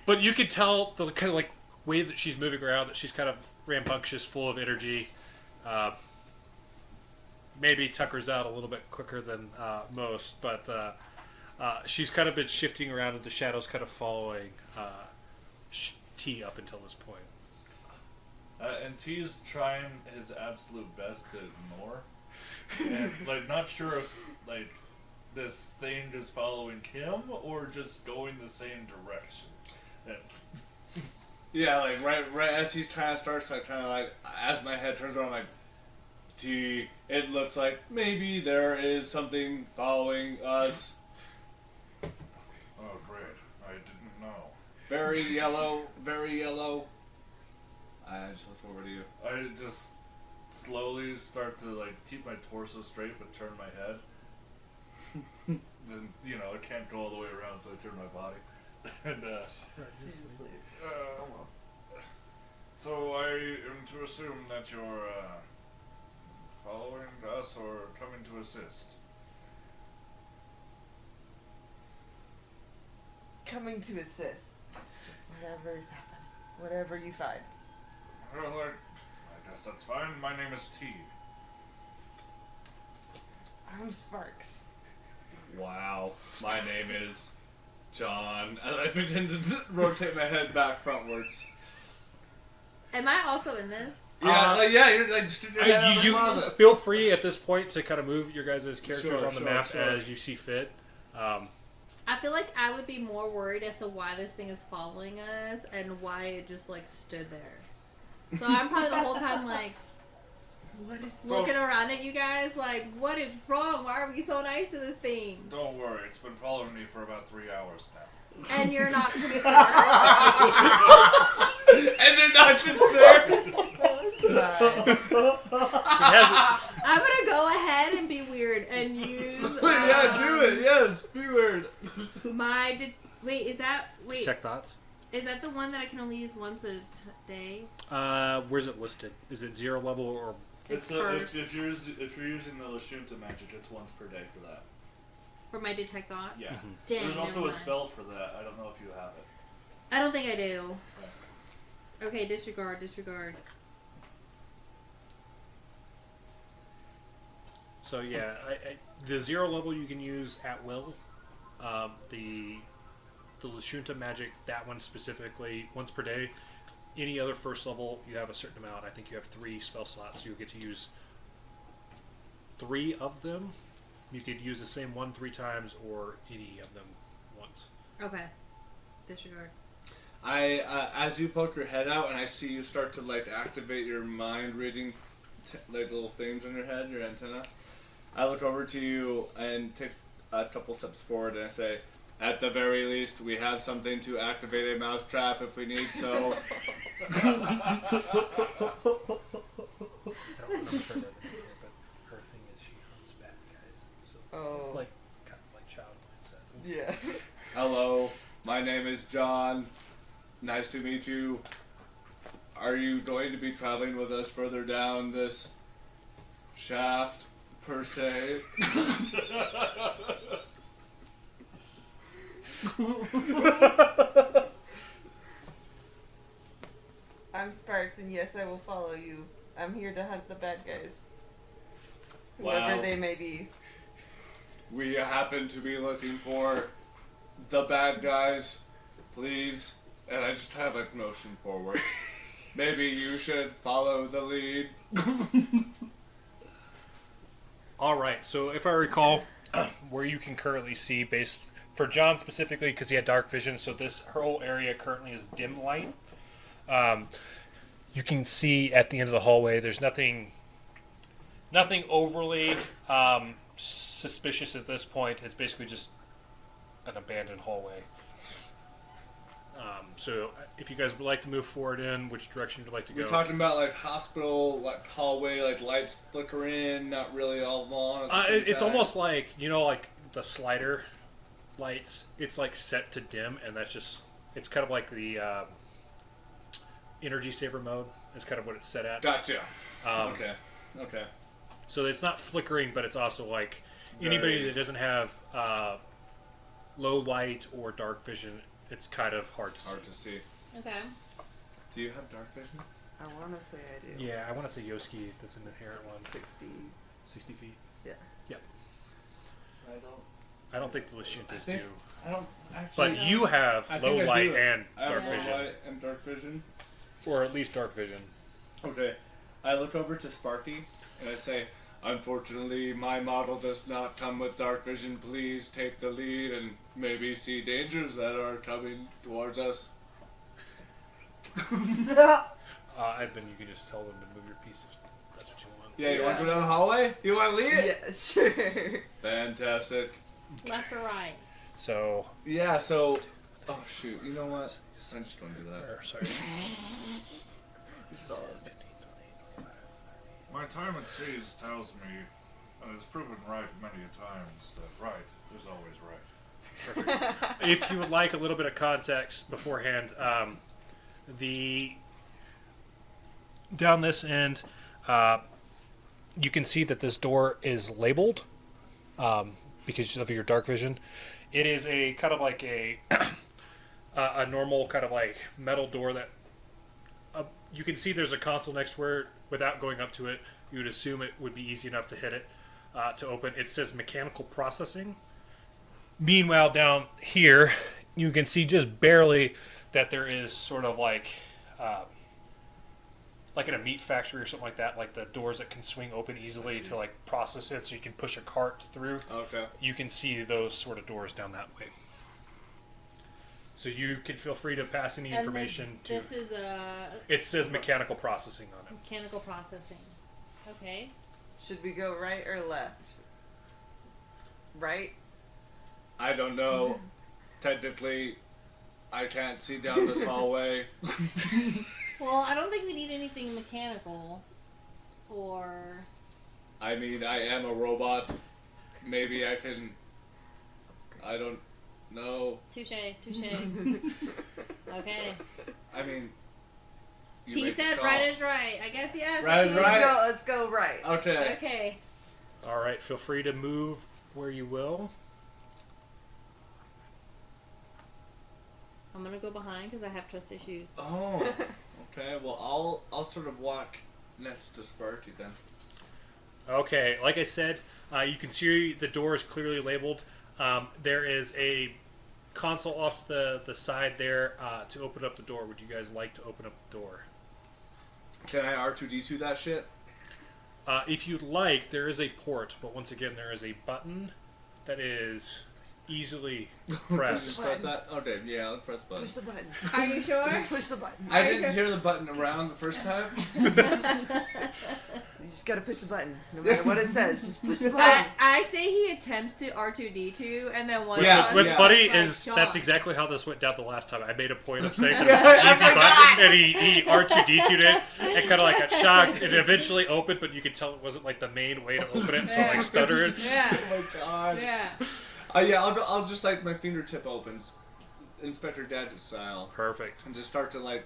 But you could tell the kind of like way that she's moving around that she's kind of rambunctious, full of energy. Maybe Tucker's out a little bit quicker than most, but she's kind of been shifting around in the shadows, kind of following T up until this point. And T's trying his absolute best to ignore, and like not sure if like this thing is following him or just going the same direction. And Yeah, like right as he's trying to start, so I kind of like, as my head turns around, I'm like, T, it looks like maybe there is something following us. oh great, I didn't know. Very yellow, very yellow. I just looked over to you. I just slowly start to like keep my torso straight but turn my head. Then I can't go all the way around, so I turn my body. And so I am to assume that you're following us or coming to assist. Coming to assist. Whatever is happening. Whatever you find. Well, I guess that's fine. My name is T. I'm Sparks. Wow. My name is John. And I begin to rotate my head back frontwards. Am I also in this? Yeah, you're like just stick your head out of the closet. Feel free at this point to kind of move your guys' characters Sure, on the sure, map sure. as you see fit. I feel like I would be more worried as to why this thing is following us and why it just like stood there. So I'm probably the whole time like looking around at you guys like, what is wrong? Why are we so nice to this thing? Don't worry, it's been following me for about 3 hours now. And you're not concerned. And they're not concerned. I'm gonna go ahead and be weird and use. Yeah, do it. Yes, be weird. Check thoughts. Is that the one that I can only use once a day? Where's it listed? Is it 0 level or? It's if first. if you're using the Lashunta magic, it's once per day for that. For my detect thought? Yeah. Dang, There's also never a mind. spell for that. I don't know if you have it. I don't think I do. Okay, disregard. So yeah, the 0 level you can use at will. The Lashunta magic, that one specifically, once per day. Any other first level, you have a certain amount. I think you have 3 spell slots. So you'll get to use 3 of them. You could use the same one 3 times, or any of them once. Okay. Disregard. As you poke your head out and I see you start to like activate your mind reading like little things in your head, your antenna, I look over to you and take a couple steps forward and I say, at the very least, we have something to activate a mousetrap if we need so. I don't remember her name, but her thing is she hunts bad guys. So Oh. like kind of like child mindset. Yeah. Hello, my name is John. Nice to meet you. Are you going to be traveling with us further down this shaft, per se? I'm Sparks, and yes, I will follow you. I'm here to hunt the bad guys. Whoever Wow. they may be. We happen to be looking for the bad guys. please. And I just have a motion forward. Maybe you should follow the lead. All right. So if I recall, where you can currently see, based for John specifically, because he had dark vision, so this whole area currently is dim light. You can see at the end of the hallway. There's nothing overly suspicious at this point. It's basically just an abandoned hallway. So if you guys would like to move forward in, which direction would you like to go? We're talking about like hospital, like hallway, like lights flickering, not really all on. At the same It's time. almost like, like the slider lights. It's like set to dim, and that's just, it's kind of like the energy saver mode. Is kind of what it's set at. Gotcha. Okay. So it's not flickering, but it's also like anybody that doesn't have low light or dark vision, it's kind of hard to see. Hard to see. Okay. Do you have dark vision? I want to say I do. Yeah, I want to say Yoski. That's an inherent one. 60 feet. Yeah. Yep. I I don't think the Lashuntas do. I don't actually. But you have I low think I light do. and I have dark low vision. light and dark vision. Or at least dark vision. Okay. I look over to Sparky and I say, unfortunately, my model does not come with dark vision. Please take the lead and maybe see dangers that are coming towards us. And then you can just tell them to move your piece if that's what you want. Yeah, you want to go down the hallway? You want to lead it? Yeah, sure. Fantastic. Left or right? So, Yeah, so... Oh, shoot. You know what? I just want to do that. sorry. My time at seas tells me, and it's proven right many a times, that right is always right. If you would like a little bit of context beforehand, down this end, you can see that this door is labeled because of your dark vision. It is a kind of like a normal kind of like metal door that you can see there's a console next to it. Without going up to it, you would assume it would be easy enough to hit it to open. It says mechanical processing. Meanwhile, down here, you can see just barely that there is sort of like in a meat factory or something like that, like the doors that can swing open easily to like process it so you can push a cart through. Okay. You can see those sort of doors down that way. So you can feel free to pass any information to... This is a It says mechanical processing on it. mechanical processing. Okay. Should we go right or left? Right? I don't know. Technically, I can't see down this hallway. Well, I don't think we need anything mechanical for... I mean, I am a robot. Maybe I can... I don't know. Touche. Okay. I mean... you T make the said call. right is right. I guess yes. Right is right. Let's go right. Okay. Okay. All right, feel free to move where you will. I'm gonna go behind because I have trust issues. Oh. Okay, well, I'll sort of walk next to Sparky then. Okay, like I said, you can see the door is clearly labeled. There is a console off to the side there to open up the door. Would you guys like to open up the door? Can I R2D2 that shit? If you'd like, there is a port, but once again, there is a button that is easily Just pressed. press that? Okay, yeah, let's press button. Push the button. Are you sure? Push the button. I didn't hear the button around the first time. You just gotta push the button. No matter what it says, just push the button. I say he attempts to R2D2 and then once. Yeah, What's yeah. funny like, is John. that's exactly how this went down the last time. I made a point of saying there was an easy button, and he R2D2'd it, and kind of like got shocked. It eventually opened, but you could tell it wasn't like the main way to open it, so Yeah. like stuttered. Yeah. Oh my god. Yeah. Yeah, I'll just like my fingertip opens, Inspector Gadget style, Perfect. and just start to like,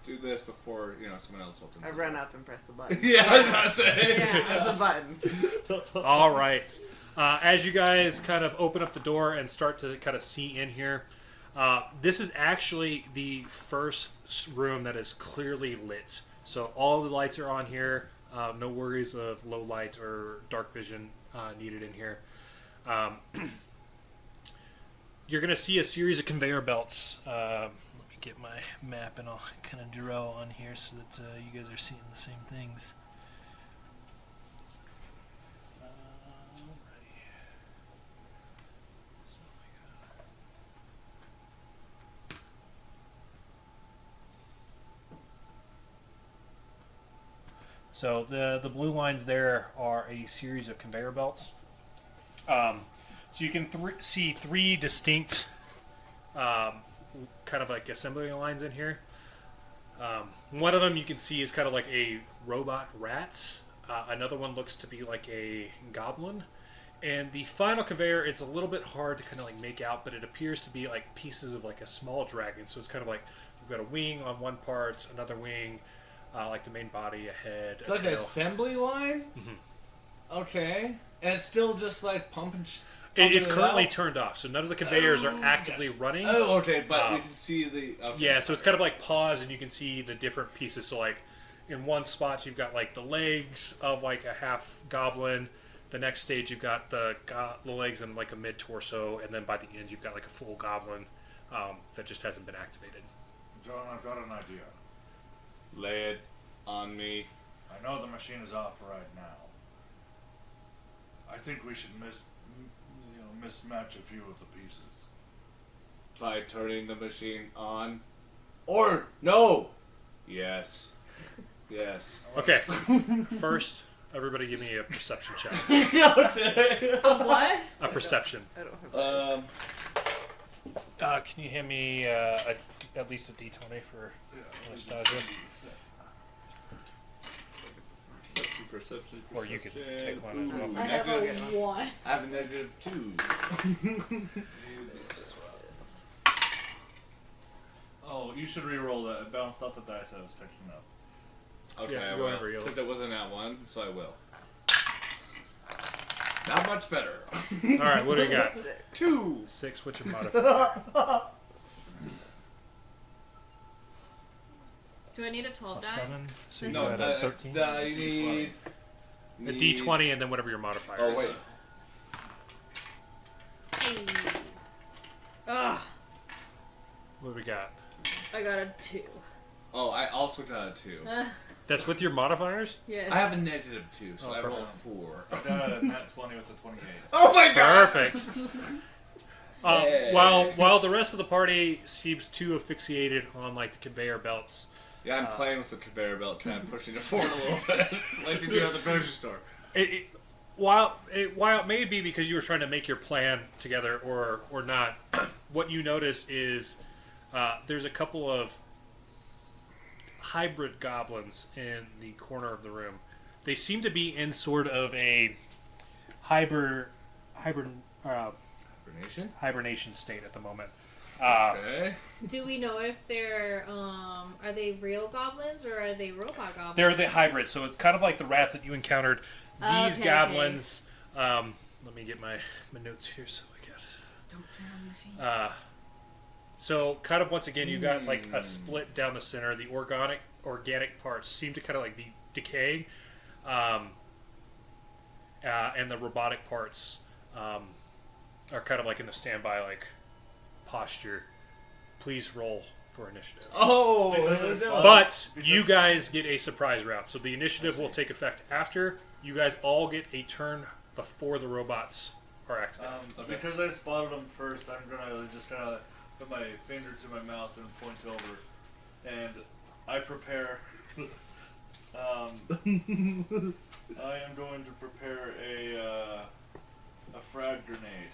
do this before someone else opens. I it. run up and press the button. Yeah, I was about to say. Yeah. Press the button. All right. As you guys kind of open up the door and start to kind of see in here, this is actually the first room that is clearly lit. So all the lights are on here. No worries of low light or dark vision needed in here. you're going to see a series of conveyor belts. Let me get my map and I'll kind of draw on here so that you guys are seeing the same things. So the blue lines there are a series of conveyor belts. So you can see three distinct kind of like assembly lines in here. One of them you can see is kind of like a robot rat. Another one looks to be like a goblin. And the final conveyor is a little bit hard to kind of like make out, but it appears to be like pieces of like a small dragon. So it's kind of like you've got a wing on one part, another wing, like the main body, a head, It's a like tail. an assembly line? Mm-hmm. Okay. And it's still just like pumping It's currently out? turned off, so none of the conveyors are actively running. Oh, okay, but we can see the... Okay. Yeah, so it's kind of like pause, and you can see the different pieces. So like in one spot, you've got like the legs of like a half goblin. The next stage, you've got the legs and like a mid torso, and then by the end, you've got like a full goblin that just hasn't been activated. John, I've got an idea. Lay it on me. I know the machine is off right now. I think we should mismatch a few of the pieces. By turning the machine on. Or, no! Yes. Yes. Okay, first, everybody give me a perception check. What? A perception. I don't have Can you hand me at least a d20 for Anastasia? Perception. Or you could take one as well. I have a 1. I have a negative 2. Oh, you should re-roll that. It bounced off the dice I was picking up. Okay, Yeah, I go will. ahead, Rio. Because it wasn't that one, so I will. Not much better. All right, what do you got? 2. 6. What's your modifier? Do I need a 12 die? 7. So you No, got a 13. you need... A d20 and then whatever your modifier Oh, is. wait. Hey. Ugh. What do we got? I got a 2. Oh, I also got a 2. That's with your modifiers? Yes. I have a negative 2, so Oh, I rolled perfect. 4. I got a nat 20 with a 28. Oh my god! Perfect. Yay. While the rest of the party seems too asphyxiated on like the conveyor belts, Yeah, I'm playing with the conveyor belt, trying to push it forward a little bit. Like you do at the grocery store. while it may be because you were trying to make your plan together or not, what you notice is there's a couple of hybrid goblins in the corner of the room. They seem to be in sort of a hibernation state at the moment. Okay. Do we know if they're are they real goblins or are they robot goblins? They're the hybrid, so it's kind of like the rats that you encountered. These Okay, goblins. Let me get my notes here so I get. Don't turn on the machine. So kind of once again, you got like a split down the center. The organic parts seem to kind of like be decaying, and the robotic parts are kind of like in the standby like posture. Please roll for initiative. Oh! But you guys get a surprise round, so the initiative will take effect after. You guys all get a turn before the robots are activated. Because I spotted them first, I'm gonna just kind of put my finger to my mouth and point over, and I prepare. I am going to prepare a frag grenade.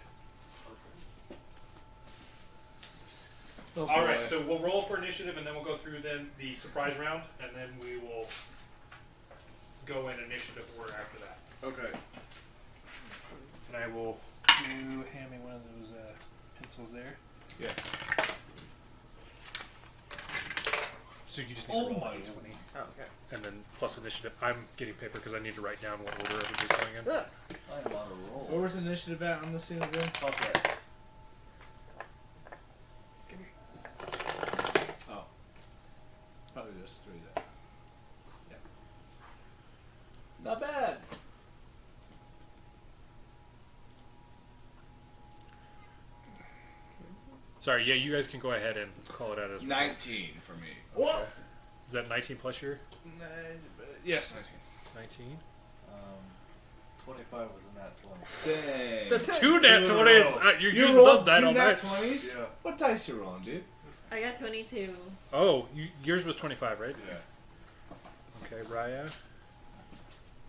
Oh, All right, so we'll roll for initiative, and then we'll go through then the surprise round, and then we will go in initiative order after that. Okay. And I will hand me one of those pencils there. Yes. So you just need to roll my a d20, Oh, okay. and then plus initiative. I'm getting paper because I need to write down what order everybody's going in. Ugh. I am on a roll. Where was initiative at on the scene again? Okay. Oh. Probably just 3 then. Yeah. Not bad. Sorry, yeah, you guys can go ahead and call it out as 19 for me. Okay. Is that 19 plus your? Yes, 19. 19. 25 was a nat 20. Dang. That's 2 nat 20s. You're You using rolled those die 2 all nat night. 20s? Yeah. What dice you rolling, dude? I got 22. Oh, yours was 25, right? Yeah. Okay, Raya.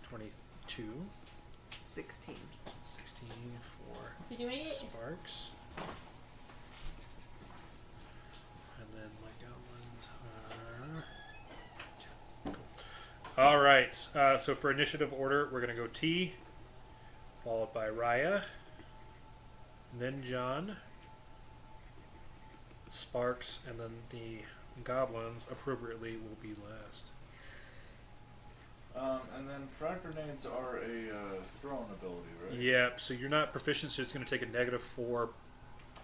22. 16. 16 for Did you make it? Sparks. And then my goblins are... Cool. Alright, so for initiative order, we're going to go T, followed by Raya, and then John, Sparks, and then the goblins, appropriately, will be last. And then frag grenades are a thrown ability, right? Yep, so you're not proficient, so it's going to take a -4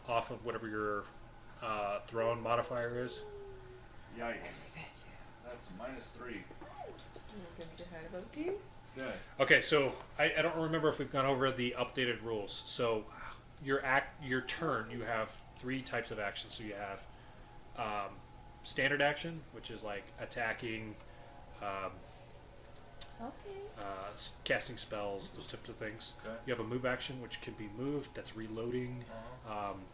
off of whatever your thrown modifier is. Yikes. That's -3. Yeah. Okay, so I don't remember if we've gone over the updated rules. So your turn, you have 3 types of actions. So you have standard action, which is like attacking, casting spells, those types of things. Okay. You have a move action, which can be moved, that's reloading,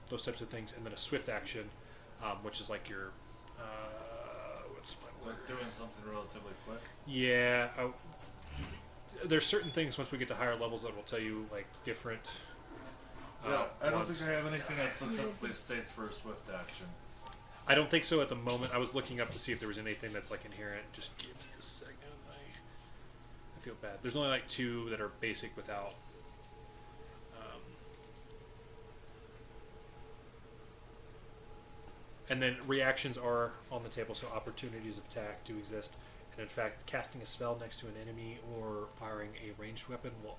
those types of things, and then a swift action, which is like your what's my word? Like doing something relatively quick. Yeah, there's certain things once we get to higher levels that will tell you like different. Yeah, I don't ones. think I have anything that specifically states for a swift action. I don't think so at the moment. I was looking up to see if there was anything that's like inherent. Just give me a second. I feel bad. There's only like 2 that are basic without. And then reactions are on the table, so opportunities of attack do exist. And in fact, casting a spell next to an enemy or firing a ranged weapon will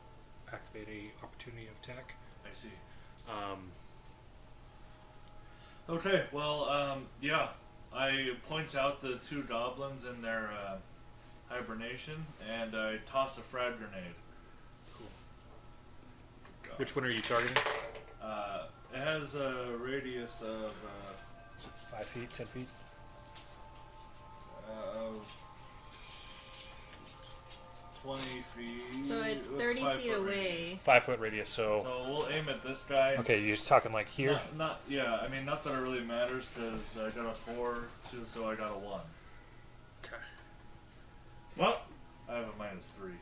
activate a opportunity of attack. I see. Okay, well, yeah. I point out the 2 goblins in their hibernation, and I toss a frag grenade. Cool. Which one are you targeting? It has a radius of 5 feet, 10 feet? 20 feet. So it's 30 5 feet foot away. radius. 5 foot radius, so. So we'll aim at this guy. Okay, you're just talking like here? Yeah, I mean, not that it really matters, because I got a 4, too, so I got a 1. Okay. Well, I have a -3.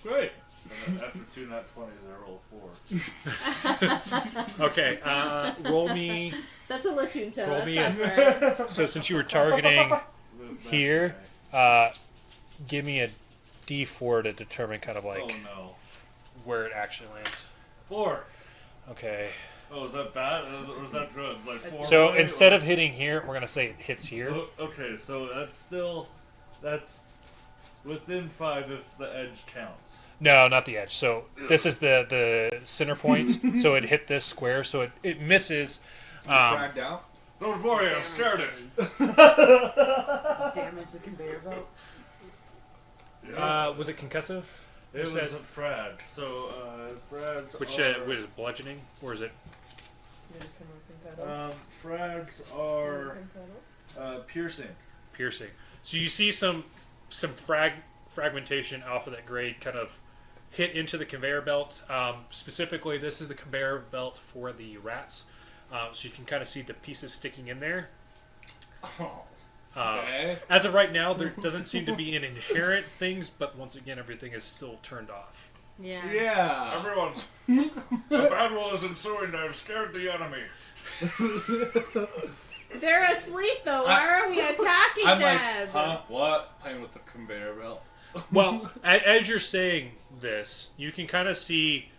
great. And then after 2 nat 20s, I roll a 4. Okay, roll me. That's a Lashunta. Roll That me sounds a- right. So since you were targeting Move back here, away. give me a D4 to determine kind of like Oh no. where it actually lands. 4. Okay. Oh, is that bad? Or is that good? Like 4. So away, instead or- of hitting here, we're gonna say it hits here. Oh, okay, so that's within 5 if the edge counts. No, not the edge. So this is the center point. So it hit this square. So it misses. Fragged out. Don't worry, I scared it. Damage the conveyor belt. Was it concussive? It was a frag. So frags Which are what is it, bludgeoning, or is it? frags are piercing. Piercing. So you see some fragmentation off of that grade kind of hit into the conveyor belt. Specifically, this is the conveyor belt for the rats. So you can kind of see the pieces sticking in there. Oh, okay. As of right now, there doesn't seem to be an inherent things, but once again, everything is still turned off. Yeah. Yeah. Everyone, the battle is ensuing. I've scared the enemy. They're asleep though. Why are we attacking I'm them? like, huh? What? Playing with the conveyor belt. Well, as you're saying this, you can kind of see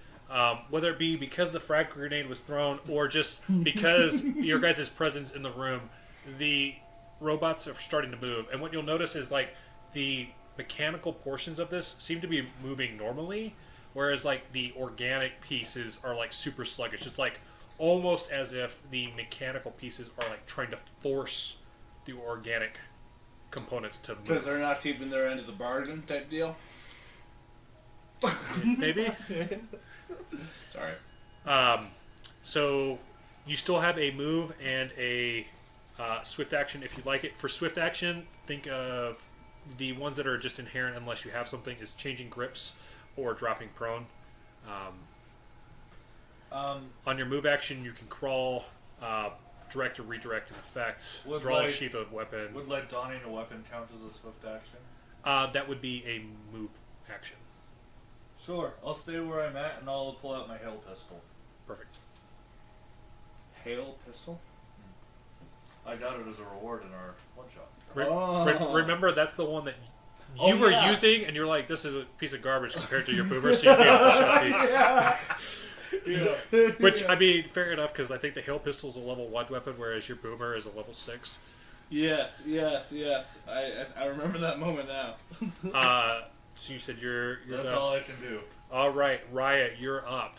whether it be because the frag grenade was thrown or just because your guys' presence in the room, the robots are starting to move. And what you'll notice is like the mechanical portions of this seem to be moving normally, whereas like the organic pieces are like super sluggish. It's like almost as if the mechanical pieces are like trying to force the organic components to Because move. they're not keeping their end of the bargain type deal. Maybe. Sorry. So You still have a move and a swift action if you'd like it. For swift action, think of the ones that are just inherent unless you have something is changing grips or dropping prone. On your move action, you can crawl, direct or redirect an effect, draw a sheath of weapon. Would like donning a weapon count as a swift action? That would be a move action. Sure, I'll stay where I'm at and I'll pull out my hail pistol. Perfect. Hail pistol? I got it as a reward in our one shot. Remember, that's the one that you Oh, were yeah. using, and you're like, this is a piece of garbage compared to your boomer, so you gave it the shot to Yeah. Which, I mean, fair enough, because I think the hail pistol is a level 1 weapon, whereas your boomer is a level 6. Yes. I remember that moment now. So you said you're That's done. all I can do. All right, Riot, you're up.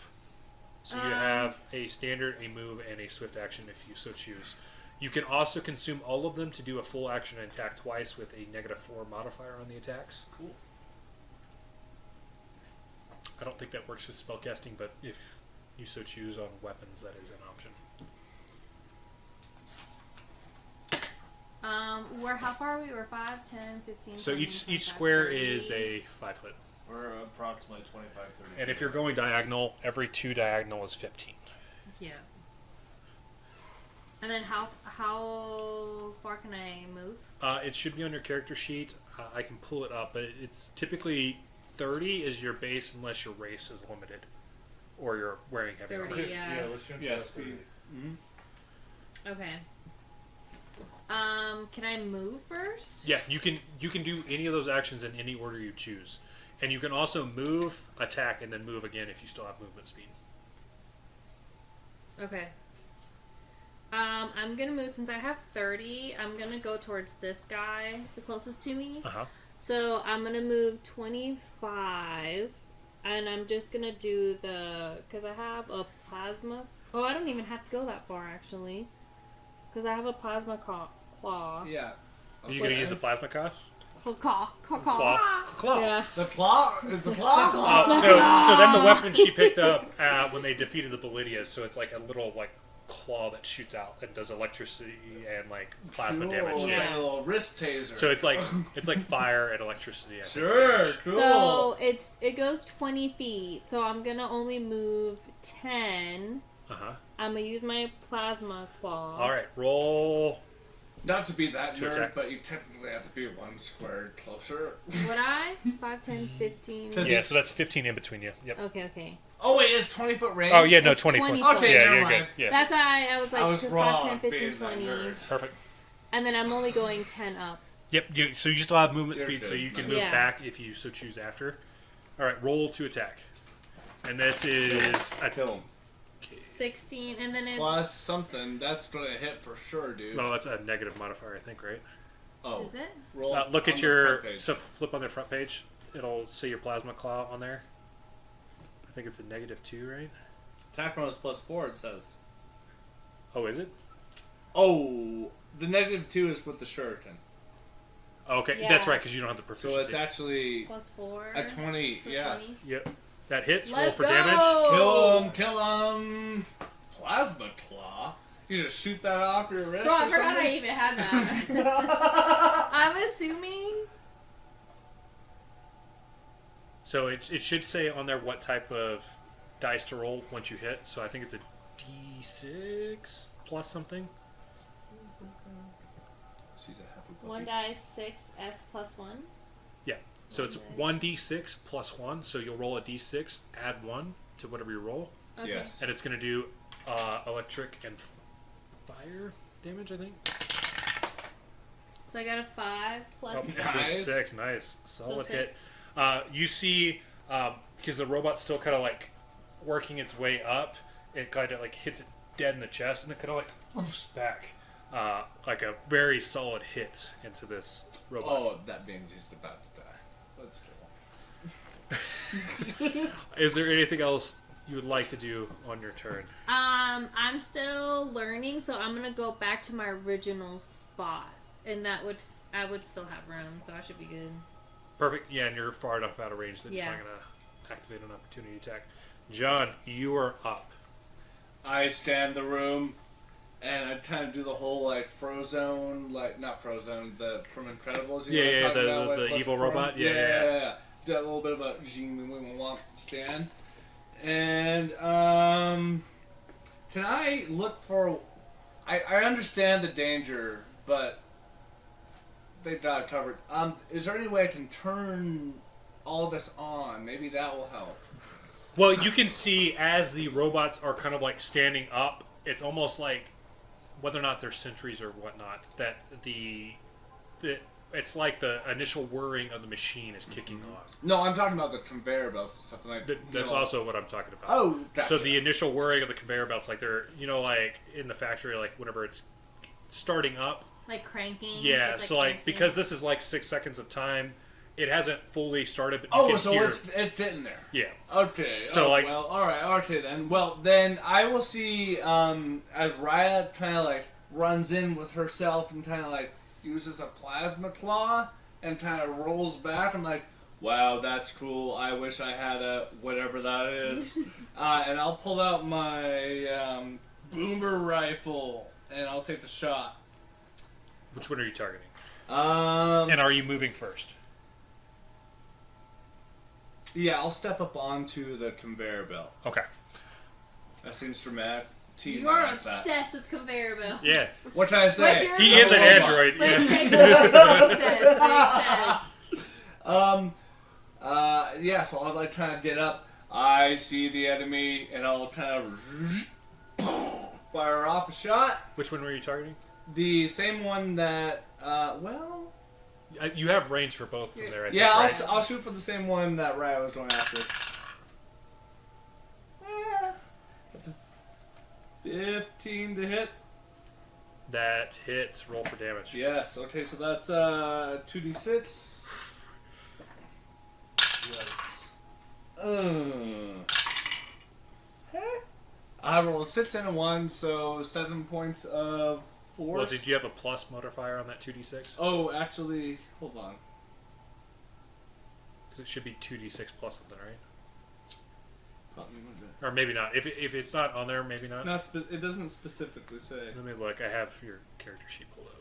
So you have a standard, a move, and a swift action if you so choose. You can also consume all of them to do a full action and attack twice with a -4 modifier on the attacks. Cool. I don't think that works with spellcasting, but if you so choose on weapons, that is an option. How far are we? We're 5, 10, 15. So 20, each 25, square 30. is a 5 foot. We're approximately 25, 30. And if you're going diagonal, every 2 diagonal is 15. Yeah. And then how far can I move? It should be on your character sheet. I can pull it up, but it's typically 30 is your base unless your race is limited. Or you're wearing heavy 30, armor. yeah. let's shoot Yeah, for speed. 30. Okay. Can I move first? Yeah, you can do any of those actions in any order you choose. And you can also move, attack, and then move again if you still have movement speed. Okay. I'm gonna move since I have 30. I'm gonna go towards this guy, the closest to me. Uh-huh. So I'm gonna move 25, and I'm just gonna do because I have a plasma. Oh, I don't even have to go that far actually, because I have a plasma claw. Yeah. Are you going to use the plasma cost? Claw. Claw. Yeah. The claw? The claw? So that's a weapon she picked up when they defeated the Bolidias. So it's like a little claw that shoots out and does electricity and plasma damage. It's Yeah. like a little wrist taser. So it's like fire and electricity. I think. Sure, cool. So it goes 20 feet. So I'm gonna only move 10. Uh-huh. I'm gonna use my plasma claw. All right, roll. Not to be that To nerd, attack. but you technically have to be one square closer. Would I? 5, 10, 15. Yeah, so that's 15 in between you. Yep. Okay. Oh wait, it's 20-foot range? Oh yeah, no, It's 20 20 foot. foot. Okay, Yeah, never you're mind. good. Yeah, That's why I was like, I was just wrong 5, 10, 15, being that 20. nerd. perfect. And then I'm only going 10 up. Yep. So you still have movement You're speed, so good, you can man. move Yeah. back if you so choose after. All right, roll to attack. And this is Kill him. 16, and then it's... Plus something, that's gonna hit for sure, dude. well, that's a negative modifier, I think, right? Oh, Is it? roll. Look on at the your front page. flip on their front page. It'll say your plasma claw on there. I think it's a -2, right? Attack bonus +4, it says. Oh, is it? Oh, the -2 is with the shuriken. Okay, Yeah. that's right, because you don't have the So proficiency. it's actually Plus 4. a 20, So yeah. 20. Yep, that hits. Roll Let's for go! damage. Kill him! Plasma claw? You just shoot that off your wrist Bro, I or forgot I something? even had that. I'm assuming... So it should say on there what type of dice to roll once you hit. So I think it's a D6 plus something. She's a happy puppy. 1 dice, 6, S plus 1. So it's 1d6 plus 1. So you'll roll a d6, add 1 to whatever you roll, Okay. Yes. and it's going to do electric and fire damage, I think. So I got a 5 plus... Oh, Nice. 6, nice, solid So hit. 6. You see, because the robot's still kind of working its way up, it kind of hits it dead in the chest, and it kind of moves back, like a very solid hit into this robot. Oh, that means he's about to die. Let's kill him. Is there anything else you would like to do on your turn? I'm still learning, so I'm gonna go back to my original spot, and I would still have room, so I should be good. Perfect. Yeah, and you're far enough out of range that it's Yeah. not going to activate an opportunity attack. John, you are up. I scan the room, and I kind of do the whole like Frozone, like not Frozone, the from Incredibles. You know what I'm talking about, when it's the like evil from- robot. Yeah. Do a little bit of a scan, and can I look for? I understand the danger, but they got it covered. Is there any way I can turn all this on? Maybe that will help. Well, you can see as the robots are kind of like standing up, it's almost like whether or not they're sentries or whatnot, that it's like the initial whirring of the machine is kicking on. No, I'm talking about the conveyor belts and stuff like That's also what I'm talking about. Oh, gotcha. So the initial whirring of the conveyor belts, like they're, like in the factory, like whenever it's starting up. Like cranking. Yeah, It's so like cranking. because this is like 6 seconds of time, it hasn't fully started. But you can so hear, it's getting there. yeah. Okay. So, like- well, all right. Okay then. Well, then I will see as Raya kind of like runs in with herself and kind of like uses a plasma claw and kind of rolls back. I'm like, wow, that's cool. I wish I had a whatever that is. And I'll pull out my boomer rifle and I'll take the shot. Which one are you targeting? And And are you moving first? yeah, I'll step up onto the conveyor belt. Okay. That seems dramatic. You are obsessed with conveyor belt. Yeah. What can I say? What's your- He is an Robot. android. Which Yeah. makes sense. Yeah, so I'll like kind of get up. I see the enemy, and I'll kind of fire off a shot. Which one were you targeting? The same one that, well, You have range for both from there. I think, yeah, right? I'll shoot for the same one that Raya was going after. That's a 15 to hit. That hits. Roll for damage. Yes. Okay, so that's 2d6. I rolled a 6 and a 1, so 7 points of force. Well, did you have a plus modifier on that 2d6? Oh, actually, hold on. Because it should be 2d6 plus something, right? Probably would be. Or maybe not. If it's not on there, maybe not. It doesn't specifically say. Let me look. I have your character sheet pulled up.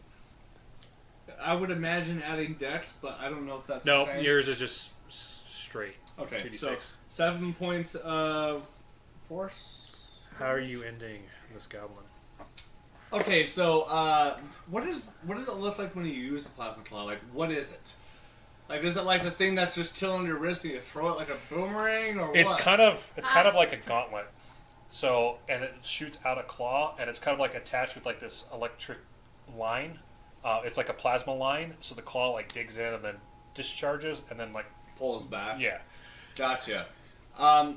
I would imagine adding dex, but I don't know if that's No, the same. yours is just straight. Okay, 2d6. so 7 points of force. How are you ending this goblin? Okay, so what does it look like when you use the plasma claw? Like, what is it? Like, is it like the thing that's just chilling on your wrist and you throw it like a boomerang, or It's what? kind of like a gauntlet. So, and it shoots out a claw, and it's kind of like attached with like this electric line. It's like a plasma line, so the claw like digs in and then discharges, and then like Pulls back. yeah. Gotcha.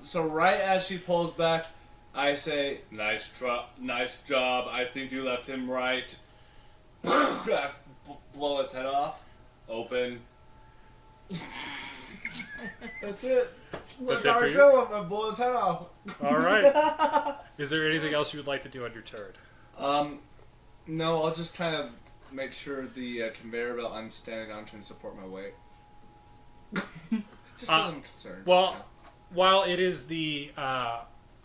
So right as she pulls back, I say, nice job. I think you left him right. Blow his head off. Open. That's it. That's it for you? Kill him and blow his head off. All right. Is there anything else you would like to do on your turn? No, I'll just kind of make sure the conveyor belt I'm standing on can support my weight. Just because I'm concerned. Well, while it is the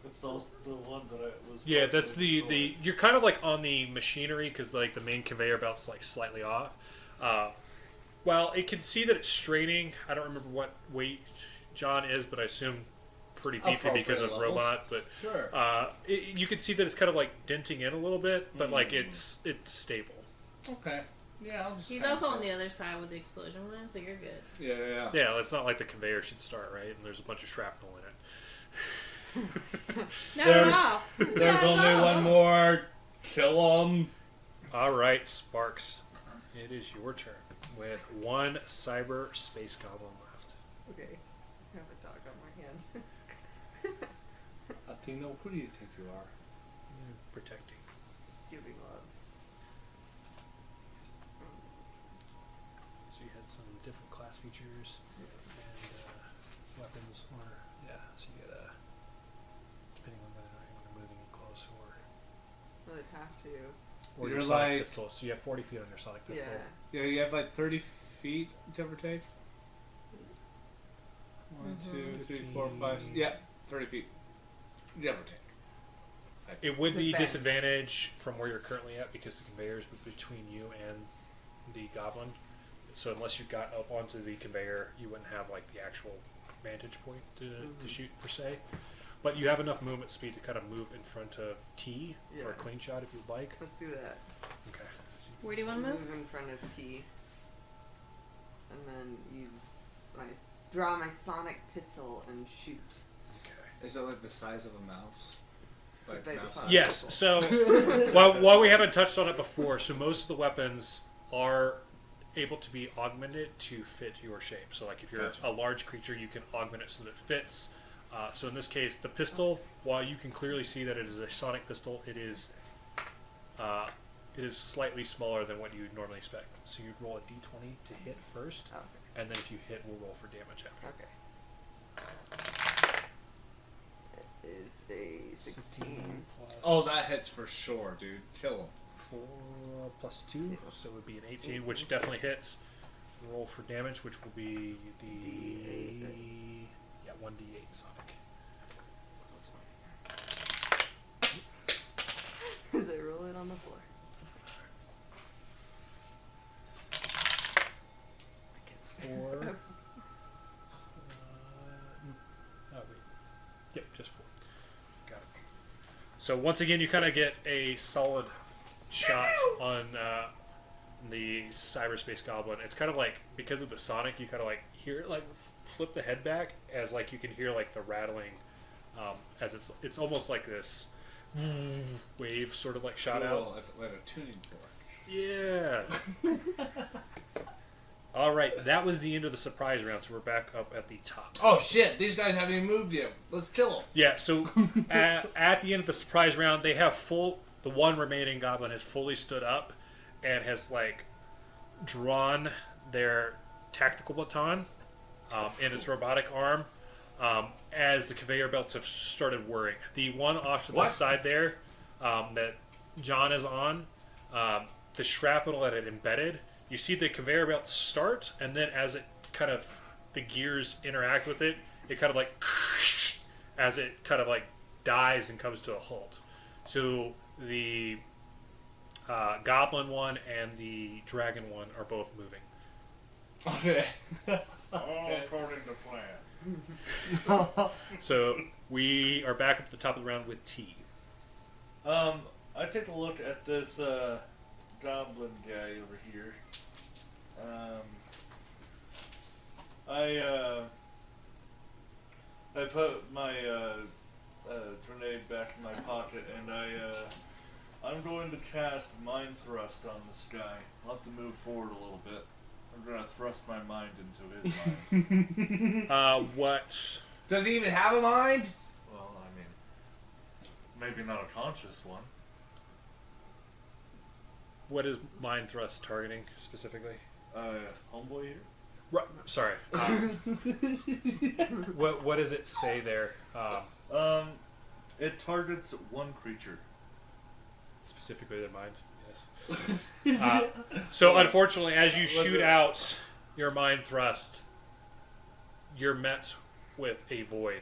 It's the one that I was. yeah, that's the you're kind of like on the machinery because like the main conveyor belt's like slightly off. Well, it can see that it's straining. I don't remember what weight John is, but I assume pretty beefy because of Appropriate robot. But sure. you can see that it's kind of like denting in a little bit, but like it's stable. Okay. Yeah, I'll just. He's kinda also on say- the other side with the explosion one, so you're good. Yeah. Yeah, it's not like the conveyor should start right, and there's a bunch of shrapnel in it. No, There- no. There's No, only no. one more. Kill him. All right, Sparks, it is your turn with one cyber space goblin left. Okay. I have a dog on my hand. Athena, who do you think you are? Protecting. Giving loves. So you had some different class features and weapons, or so you get depending on whether or not you want to move in close or Well, I'd have to. your You're sonic like- pistol. So you have 40 feet on your sonic pistol. Yeah. Yeah, you have like 30 feet, give or take. 1, 2, 3, 4, 5. 15. Yeah, 30 feet. Give or take. It would be The bend. disadvantage from where you're currently at because the conveyor is between you and the goblin. So unless you got up onto the conveyor, you wouldn't have like the actual vantage point to shoot per se. But you have enough movement speed to kind of move in front of T for a Yeah. clean shot if you'd like. Let's do that. Okay. Where do you want to move? Move in front of P. And then draw my sonic pistol and shoot. Okay. Is it like the size of a mouse? Like big mouse size. Yes. So while we haven't touched on it before, so most of the weapons are able to be augmented to fit your shape. So like if you're Gotcha. a large creature, you can augment it so that it fits. So in this case, the pistol, while you can clearly see that it is a sonic pistol, it is slightly smaller than what you would normally expect. So you'd roll a d20 to hit first, Okay. and then if you hit, we'll roll for damage after. Okay. It is a 16. Oh, that hits for sure, dude. Kill him. 4 plus 2, so it would be an 18, which definitely hits. Roll for damage, which will be the 1d8 sonic. As I roll it on the floor. Four. Oh wait. Yep, just 4. Got it. So once again, you kind of get a solid shot on the cyberspace goblin. It's kind of like, because of the sonic, you kind of like hear it like flip the head back as like you can hear like the rattling as it's almost like this wave sort of like shot out. Like a tuning fork. Yeah. All right, that was the end of the surprise round, so we're back up at the top. Oh shit! These guys haven't even moved yet. Let's kill them. Yeah, so at the end of the surprise round, they have the one remaining goblin has fully stood up and has like drawn their tactical baton in its robotic arm as the conveyor belts have started whirring. The one off to the side there that John is on, the shrapnel that it embedded, you see the conveyor belt start, and then as it kind of, the gears interact with it, it kind of like, as it kind of like dies and comes to a halt. So the goblin one and the dragon one are both moving. Okay. All according to plan. So we are back up at the top of the round with T. I take a look at this goblin guy over here. I put my grenade back in my pocket, and I'm going to cast Mind Thrust on this guy. I'll have to move forward a little bit. I'm going to thrust my mind into his mind. What? Does he even have a mind? Well, I mean, maybe not a conscious one. What is mind thrust targeting specifically? Homeboy here? Right, sorry. What does it say there? It targets one creature. Specifically their mind, yes. So unfortunately, as you shoot out your mind thrust, you're met with a void.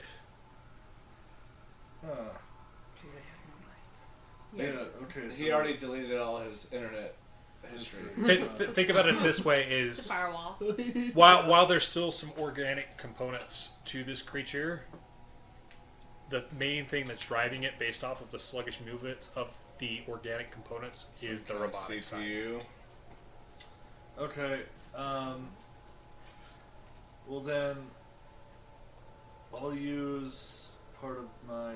Yeah, okay. So He already deleted all his internet history. Think about it this way: is Firewall. while there's still some organic components to this creature, the main thing that's driving it, based off of the sluggish movements of the organic components, is the robotic side. CPU. Okay. Well then, I'll use part of my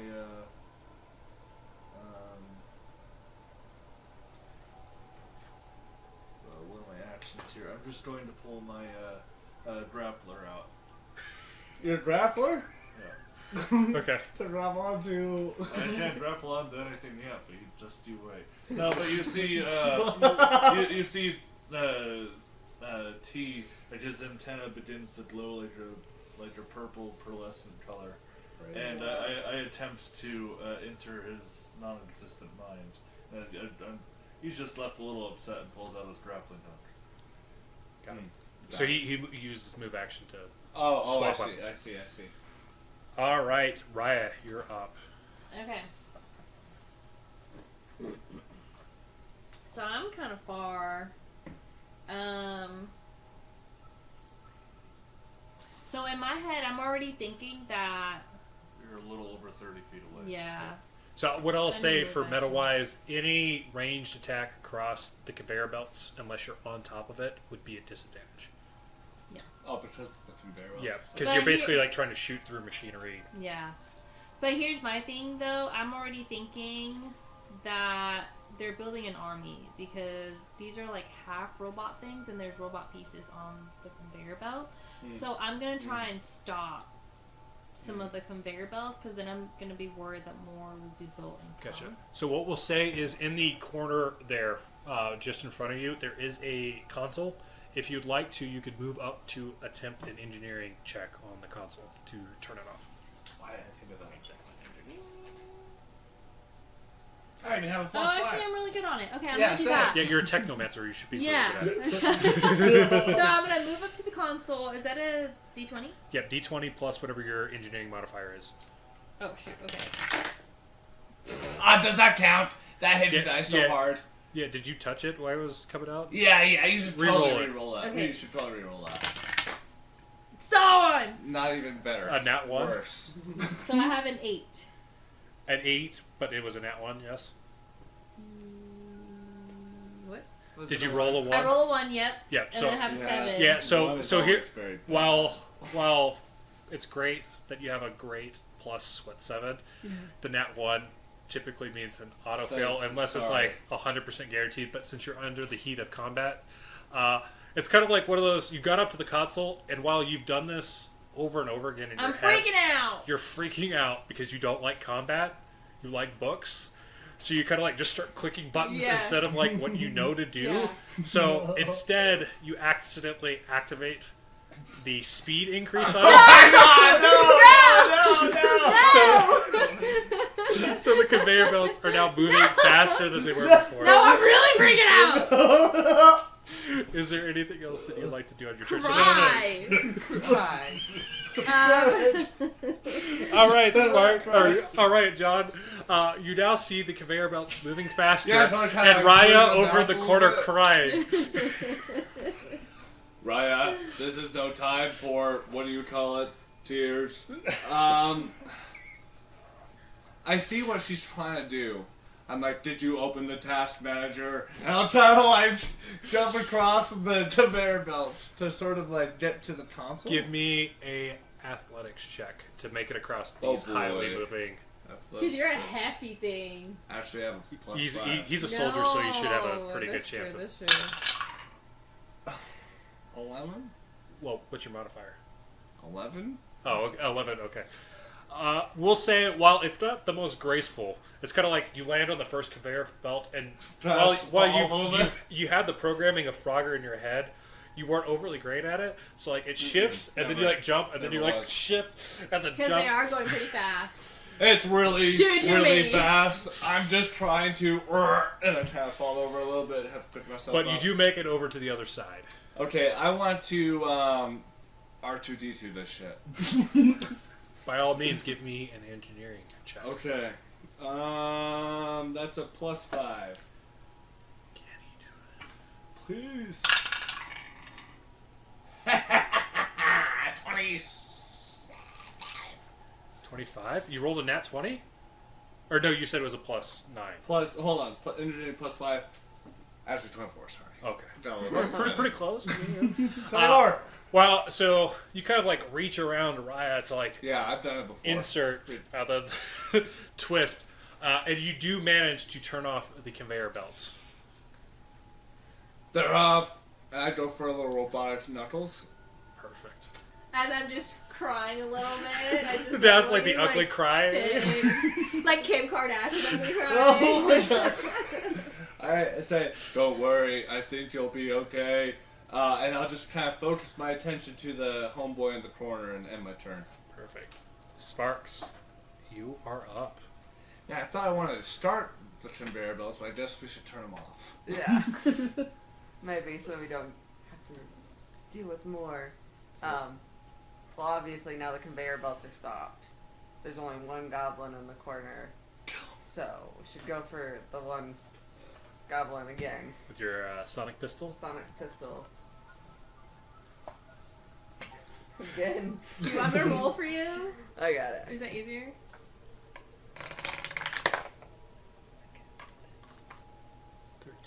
one of my actions here. I'm just going to pull my grappler out. Your grappler? Yeah. Okay. To grab onto. I can't grapple onto anything yet, but you wait. No, but you see, you see T, like his antenna begins to glow like a purple pearlescent color, and I attempt to enter his non-existent mind. He's just left a little upset and pulls out his grappling hook. Got him. So he used his move action to. Oh, I Swap see, weapons. I see. All right, Raya, you're up. Okay. kind of far. So in my head, I'm already thinking that. You're a little over 30 feet away. Yeah. So what I'll say knew for that. meta-wise, any ranged attack across the conveyor belts, unless you're on top of it, would be a disadvantage. Oh, because of the conveyor belt. Yeah, because But you're basically here- like trying to shoot through machinery. Yeah. But here's my thing, though. I'm already thinking that they're building an army because these are like half robot things and there's robot pieces on the conveyor belt. So I'm going to try and stop some of the conveyor belts because then I'm going to be worried that more will be built in Gotcha. time. So what we'll say is in the corner there, just in front of you, there is a console. If you'd like to, you could move up to attempt an engineering check on the console to turn it off. Why did I think of that? I didn't even have a Oh, plus actually, five. I'm really good on it. Okay, I'm Yeah, going to do same. that. Yeah, you're a technomancer. You should be pretty Yeah. good at it. So I'm going to move up to the console. Is that a D20? Yeah, D20 plus whatever your engineering modifier is. Oh, shoot. Okay. Does that count? That hit your Yeah, dice so yeah. hard. Yeah, did you touch it while it was coming out? Yeah, you should Re-roll totally it. re-roll that. Okay. You should totally re-roll that. Stone! Not even better. A nat 1? Worse. So I have an 8. An 8, but it was a nat 1, yes? What? Was Did it you a roll a one? 1? I roll a 1, yep. Yeah, And so then I have a 7. yeah, One so is so here always very bad. while it's great that you have a great plus 7, the nat 1 typically means an auto fail Says, unless it's sorry. like 100% guaranteed. But since you're under the heat of combat, it's kind of like one of those. You got up to the console, and while you've done this over and over again in I'm your head, freaking out! you're freaking out because you don't like combat. You like books. So you kind of like just start clicking buttons Yeah. instead of like what you know to do. Yeah. So instead, you accidentally activate the speed increase on No! So the conveyor belts are now moving faster than they were before. No, I'm really freaking out! Is there anything else that you'd like to do on your turn? So Cry! Cry. All right, Spark. All right, John. You now see the conveyor belts moving faster, Yeah, so I kinda and like Raya cruise them over out the a little corner bit. crying. Raya, this is no time for, what do you call it? Tears. I see what she's trying to do. I'm like, did you open the task manager? And I'll try to like jump across the conveyor belts to sort of like get to the console. Give me a athletics check to make it across Oh, these boy. highly moving. Because you're a hefty thing. Actually, I have a plus He's 5. he's a soldier, so you should have a No, pretty good that's chance true, of. that's true. 11? Well, what's your modifier? 11? Oh, okay, 11. Okay. We'll say while it's not the most graceful, it's kind of like you land on the first conveyor belt, and while Fall a little bit. you had the programming of Frogger in your head, you weren't overly great at it. So like it shifts, and then you Never. like jump, and then you Never like was. shift, and then Because jump. they are going pretty fast. It's really, Do it to really me. fast. I'm just trying to, and I kind of fall over a little bit. Have to pick myself up. But you do make it over to the other side. Okay, I want to R2D2 this shit. By all means, give me an engineering check. Okay. That's a plus 5. Can he do it? Please. 20. 25? You rolled a nat 20? Or no, you said it was a plus 9. Plus, hold on. Engineering plus 5. Actually, 24, sorry. Okay. Got a little Pretty close. 24! Well, so you kind of like reach around Raya to like Yeah, I've done it before. insert the twist, and you do manage to turn off the conveyor belts. They're off. I go for a little robotic knuckles. Perfect. As I'm just crying a little bit. I just That's like the really, ugly cry. thing. Like Kim Kardashian ugly crying. Oh my god. I say, don't worry, I think you'll be okay. And I'll just kind of focus my attention to the homeboy in the corner and end my turn. Perfect. Sparks, you are up. Yeah, I thought I wanted to start the conveyor belts, but I guess we should turn them off. Yeah. Maybe so we don't have to deal with more. Well, obviously now the conveyor belts are stopped. There's only one goblin in the corner, so we should go for the one goblin again. With your sonic pistol. Sonic pistol. Again. Do you want me to roll for you? I got it. Is that easier?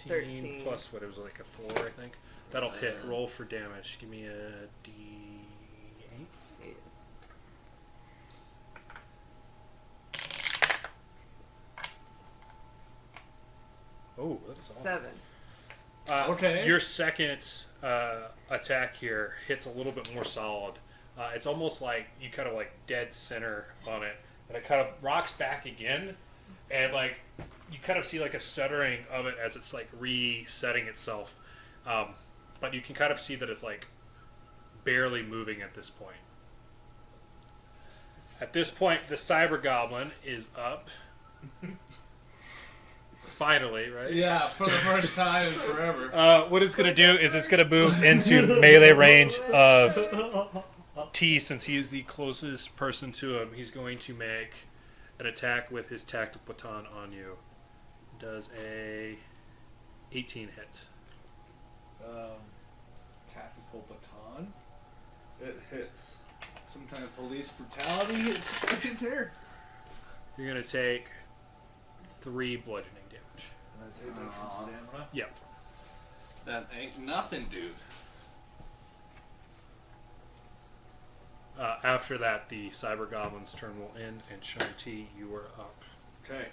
13 plus what it was like a 4, I think. That'll hit. Roll for damage. Give me a D8. Oh, that's solid. 7. Okay. Your second attack here hits a little bit more solid. It's almost like you kind of like dead center on it, and it kind of rocks back again, and like you kind of see like a stuttering of it as it's like resetting itself, but you can kind of see that it's like barely moving at this point. At this point, the cyber goblin is up. Finally, right? Yeah, for the first time in forever. What it's going to do is it's going to move into melee range of T, since he is the closest person to him. He's going to make an attack with his tactical baton on you. Does a 18 hit. Tactical baton. It hits. Some kind of police brutality expected there. You're going to take 3 bludgeoning damage. And I take that from stamina. Yep. That ain't nothing, dude. After that, the cyber goblin's turn will end, and Shanti, you are up. Okay.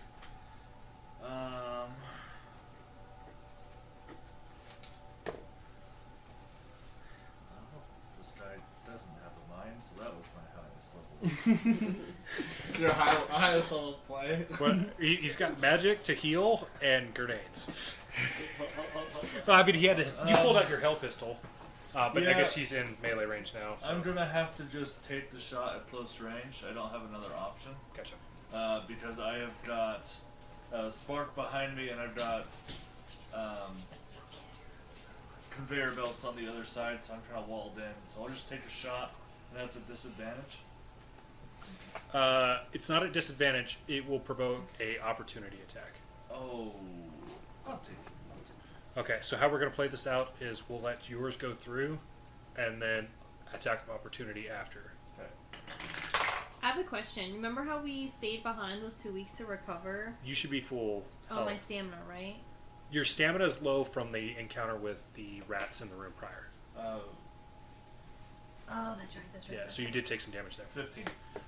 This guy doesn't have a mind, so that was my highest level. Your highest level play. But he's got magic to heal and grenades. I mean, you pulled out your hell pistol, but I Yeah. guess he's in melee range now. So. I'm gonna have to just take the shot at close range. I don't have another option. Gotcha. Because I have got Spark behind me, and I've got conveyor belts on the other side, so I'm kind of walled in. So I'll just take a shot, and that's a disadvantage. It's not a disadvantage. It will provoke a opportunity attack. Oh, I'll take it. Okay, so how we're going to play this out is we'll let yours go through, and then attack of opportunity after. Okay. I have a question. Remember how we stayed behind those 2 weeks to recover? You should be full Oh, health. my stamina, right? Your stamina is low from the encounter with the rats in the room prior. Oh, that's right. Yeah, That's so you did take some damage there. 15.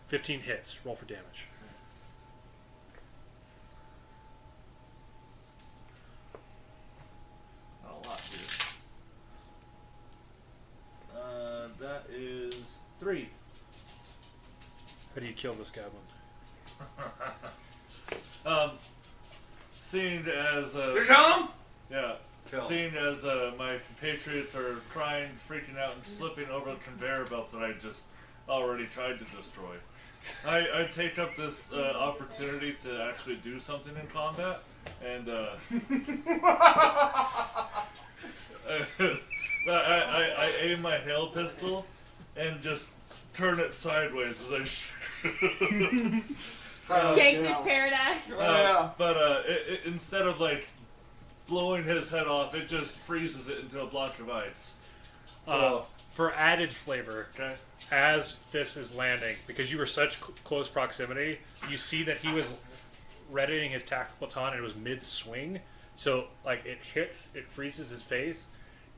15 hits. Roll for damage. Not a lot, dude. That is 3. How do you kill this goblin? Seeing as You kill him? yeah, Kill. seeing as my compatriots are crying, freaking out, and slipping over the conveyor belts that I just already tried to destroy, I take up this opportunity to actually do something in combat, and I aim my hail pistol and just turn it sideways as I shoot. Gangster's Paradise. But instead of like blowing his head off, it just freezes it into a block of ice. For added flavor, Okay. as this is landing, because you were such close proximity, you see that he was readying his tactical baton and it was mid-swing. So, like, it hits, it freezes his face,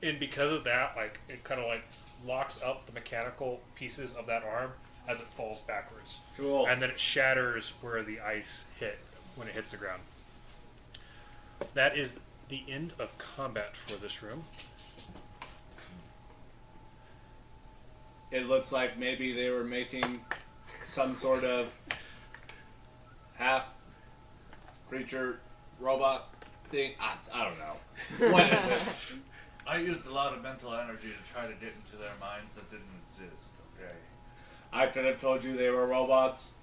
and because of that, like, it kind of, like, locks up the mechanical pieces of that arm as it falls backwards. Cool. And then it shatters where the ice hit when it hits the ground. That is the end of combat for this room. It looks like maybe they were making some sort of half creature robot thing. I don't know. What is it? I used a lot of mental energy to try to get into their minds that didn't exist. Okay. I could have told you they were robots.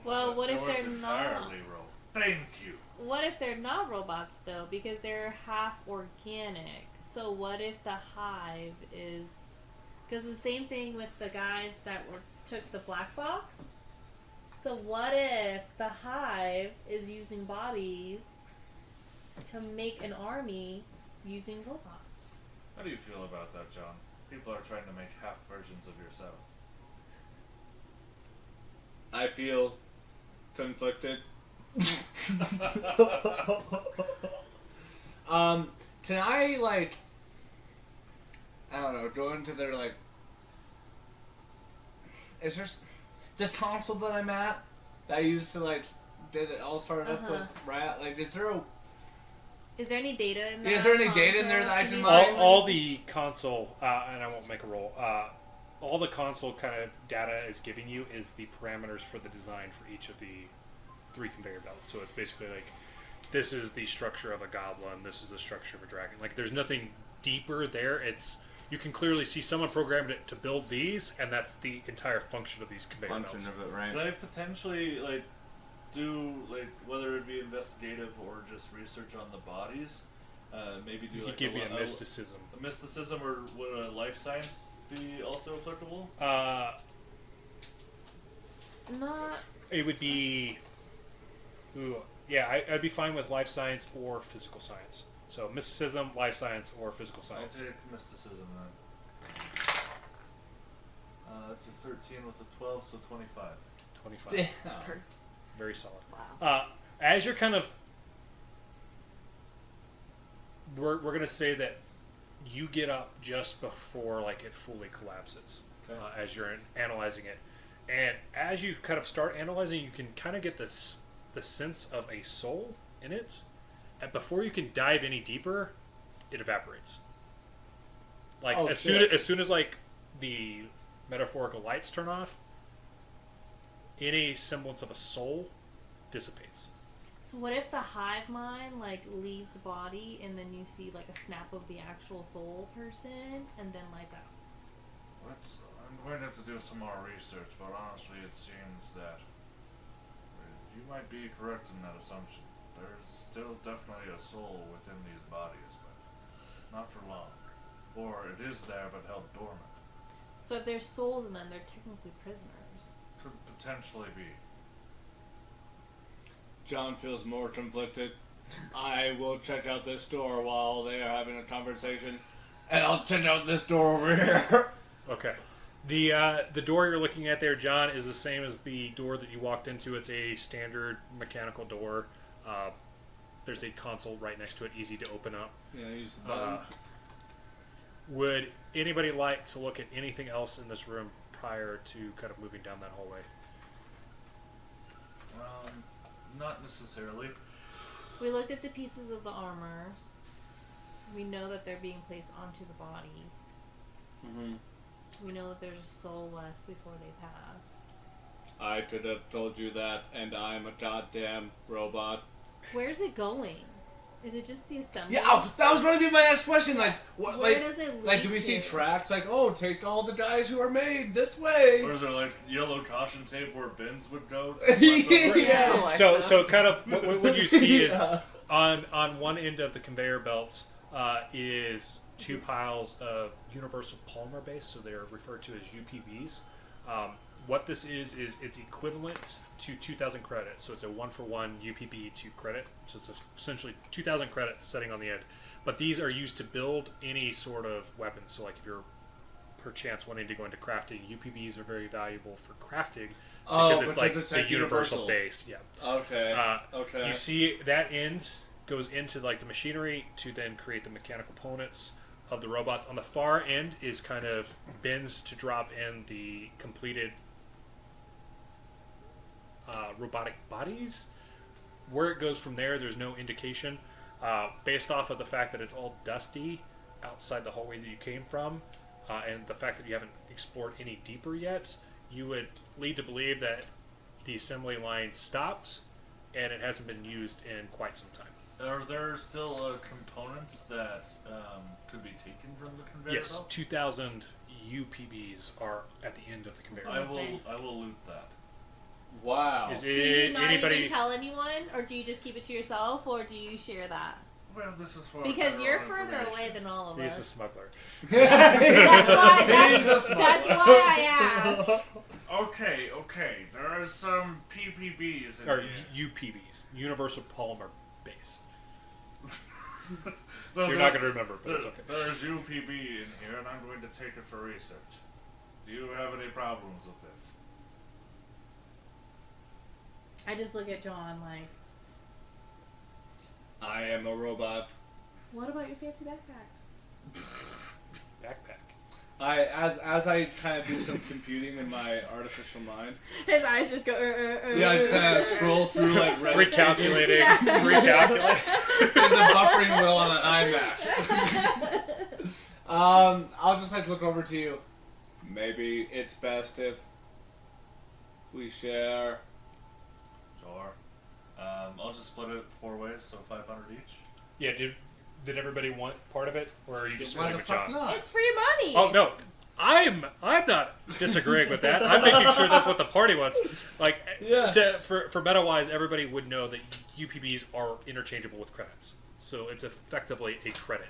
Well, what if Or they're it's not? entirely wrong. Thank you. What if they're not robots though? Because they're half organic. So what if the hive is? Because the same thing with the guys that took the black box. So what if the hive is using bodies to make an army using robots. How do you feel about that, John? People are trying to make half versions of yourself. I feel conflicted. Can I, like, I don't know, go into their, like, is there, this console that I'm at, that I used to, like, did it all started up with Rat, like, is there any data in there? is there any data in there that I can mine? All the console, and I won't make a roll, all the console kind of data is giving you is the parameters for the design for each of the 3 conveyor belts. So it's basically like, this is the structure of a goblin, this is the structure of a dragon. Like, there's nothing deeper there. It's, you can clearly see someone programmed it to build these, and that's the entire function of these conveyor belts. Function of it, right? Could I potentially, like, do, like, whether it be investigative or just research on the bodies? Maybe do, You like, could give me a mysticism. A mysticism, or would a life science be also applicable? Not. It would be, I'd be fine with life science or physical science. So mysticism, life science, or physical science. I'll take mysticism then. That's a 13 with a 12, so 25. 25. Damn. Very solid. Wow. As you're kind of, we're gonna say that you get up just before like it fully collapses, as you're analyzing it, and as you kind of start analyzing, you can kind of get the sense of a soul in it, and before you can dive any deeper, it evaporates. Like as soon as like the metaphorical lights turn off, any semblance of a soul dissipates. So what if the hive mind like leaves the body and then you see like a snap of the actual soul person and then lights out? I'm going to have to do some more research, but honestly it seems that you might be correct in that assumption. There's still definitely a soul within these bodies, but not for long. Or it is there but held dormant. So if there's souls in them, they're technically prisoners. Could potentially be. John feels more conflicted. I will check out this door while they are having a conversation, and I'll check out this door over here. Okay. The door you're looking at there, John, is the same as the door that you walked into. It's a standard mechanical door. There's a console right next to it, easy to open up. Yeah, use the button. Would anybody like to look at anything else in this room prior to kind of moving down that hallway? Not necessarily. We looked at the pieces of the armor. We know that they're being placed onto the bodies. Mm-hmm. We know that there's a soul left before they pass. I could have told you that, and I'm a goddamn robot. Where's it going? Is it just the assembly? Yeah, that was going to be my next question. Like, what? Where does it lead like, do we see to? tracks? Like, oh, take all the guys who are made this way. Or is there like yellow caution tape where bins would go? Yeah. I like So that. so kind of what you see is Yeah. on one end of the conveyor belts is 2 piles of universal polymer base, so they're referred to as UPBs. What this is it's equivalent to 2,000 credits, so it's a 1-for-1 UPB to credit, so it's essentially 2,000 credits sitting on the end. But these are used to build any sort of weapon, so like if you're perchance wanting to go into crafting, UPBs are very valuable for crafting because it's like the universal base. Yeah. Okay. Okay. You see that end goes into like the machinery to then create the mechanical components of the robots. On the far end is kind of bins to drop in the completed robotic bodies. Where it goes from there, there's no indication. Based off of the fact that it's all dusty outside the hallway that you came from, and the fact that you haven't explored any deeper yet, you would lead to believe that the assembly line stopped and it hasn't been used in quite some time. Are there still components that could be taken from the conveyor Yes, belt? 2,000 UPBs are at the end of the conveyor I belt. will loot that. Wow. Is Do you not anybody? even tell anyone, or do you just keep it to yourself, or do you share that? Well, this is for Because federal you're further information. away than all of He's the us. smuggler. That's why. He's a smuggler. That's why I asked. Okay. There are some PPBs in Or here. UPBs, Universal Polymer Base. You're not going to remember, but it's okay. There's UPB in here, and I'm going to take it for research. Do you have any problems with this? I just look at John like, I am a robot. what about your fancy backpack? Backpack. As I kind of do some computing in my artificial mind. His eyes just go. Yeah, I just kind of scroll through like Reddit Recalculating. Yeah. Recalculating. the buffering wheel on an iMac. I'll just like look over to you. Maybe it's best if we share. Sure. I'll just split it 4 ways, so 500 each. Yeah, did everybody want part of it, or are you just Why splitting the with fuck John? not? It's free money. Oh no, I'm not disagreeing with that. I'm making sure that's what the party wants. Like, Yes. for meta wise, everybody would know that UPBs are interchangeable with credits, so it's effectively a credit.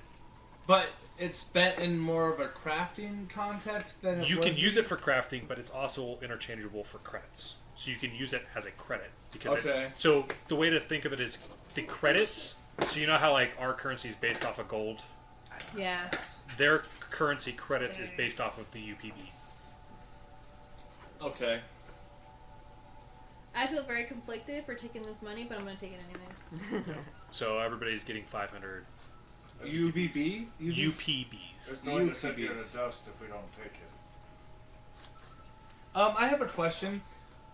But it's spent in more of a crafting context than it You would can be? use it for crafting, but it's also interchangeable for credits. So you can use it as a credit because Okay. so the way to think of it is the credits. So you know how like our currency is based off of gold. Yeah. Their currency credits is based off of the UPB. Okay. I feel very conflicted for taking this money, but I'm gonna take it anyways. So everybody's getting 500 UBB? It's UPBs. going to send you in the UPBs. dust if we don't take it. I have a question.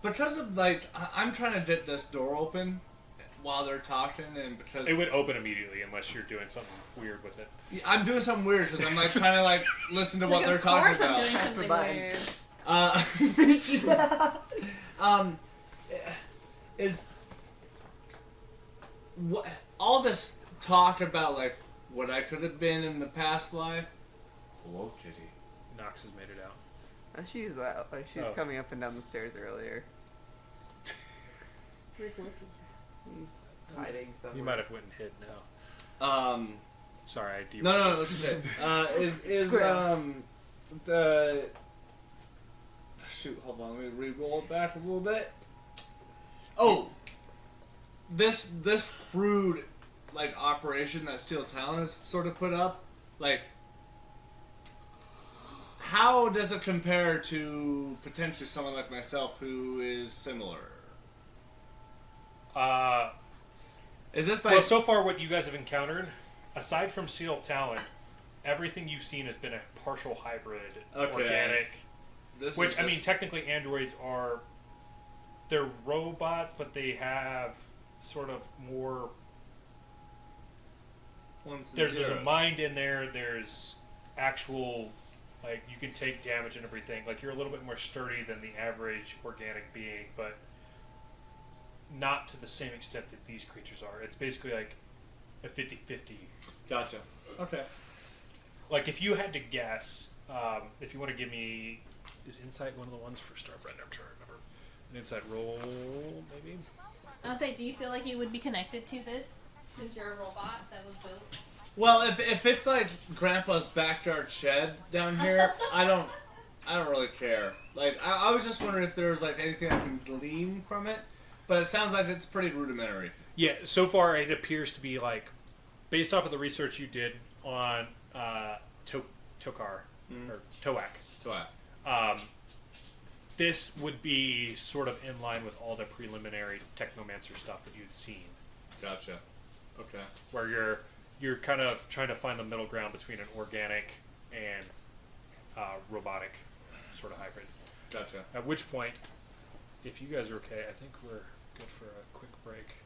Because of like, I'm trying to get this door open while they're talking, and because It would open immediately unless you're doing something weird with it. I'm doing something weird because I'm like trying to like listen to what Like, they're of talking course I'm about. doing something Button. weird. Is what all this talk about like what I could have been in the past life? Hello, Kitty. Nox has made it out. Oh, she's out. She was Oh. coming up and down the stairs earlier. Where's Loki? He's hiding somewhere. You might have went and hid now. Sorry, I derailed. No, it's okay. Is the shoot? Hold on, let me re-roll it back a little bit. Oh, this crude like operation that Steel Talon has sort of put up, like, how does it compare to potentially someone like myself who is similar? Is this like Well, so far what you guys have encountered, aside from Steel Talon, everything you've seen has been a partial hybrid, organic. this? Which is I mean, just- technically, androids they're robots, but they have sort of more. ones and There's a zeros. mind in there. There's actual, like, you can take damage and everything. Like, you're a little bit more sturdy than the average organic being, but not to the same extent that these creatures are. It's basically like a 50-50. Gotcha. Okay. Like, if you had to guess, if you want to give me, is Insight one of the ones for Starfinder? I'm trying to remember. An Insight roll, maybe? I'll say, do you feel like you would be connected to this? Since you're a robot that was built? Well, if it's like Grandpa's backyard shed down here, I don't really care. Like, I was just wondering if there was like anything I can glean from it, but it sounds like it's pretty rudimentary. Yeah, so far it appears to be like, based off of the research you did on Tokar, or Toak, So I. this would be sort of in line with all the preliminary Technomancer stuff that you'd seen, Gotcha. Okay. where you're kind of trying to find the middle ground between an organic and robotic sort of hybrid. Gotcha. At which point, if you guys are okay, I think we're good for a quick break.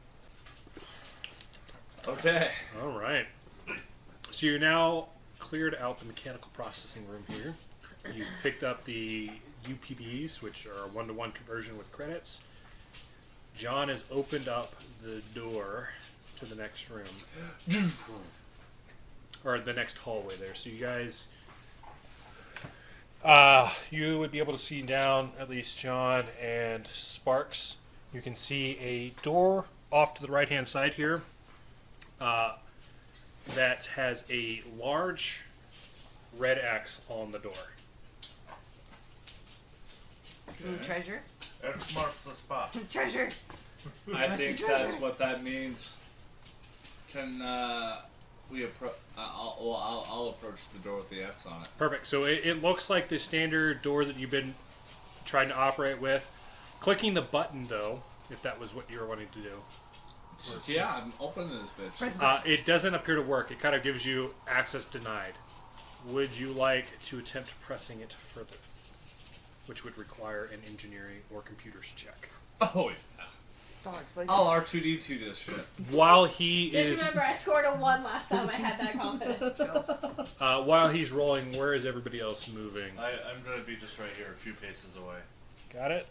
Okay. All right. So you're now cleared out the mechanical processing room here. You've picked up the UPBs, which are a one-to-one conversion with credits. John has opened up the door to the next room. Or the next hallway there. So you guys... you would be able to see down, at least John and Sparks. You can see a door off to the right-hand side here. That has a large red X on the door. Treasure? X marks the spot. Treasure! I think that's what that means. Can I'll approach the door with the F's on it. Perfect. So it looks like the standard door that you've been trying to operate with. Clicking the button, though, if that was what you were wanting to do. Yeah, I'm opening this bitch. It doesn't appear to work. It kind of gives you access denied. Would you like to attempt pressing it further? Which would require an engineering or computers check. Oh, yeah. I'll R2D2 this shit. While he Just is... remember, I scored a 1 last time I had that confidence. while he's rolling, where is everybody else moving? I'm going to be just right here, a few paces away. Got it?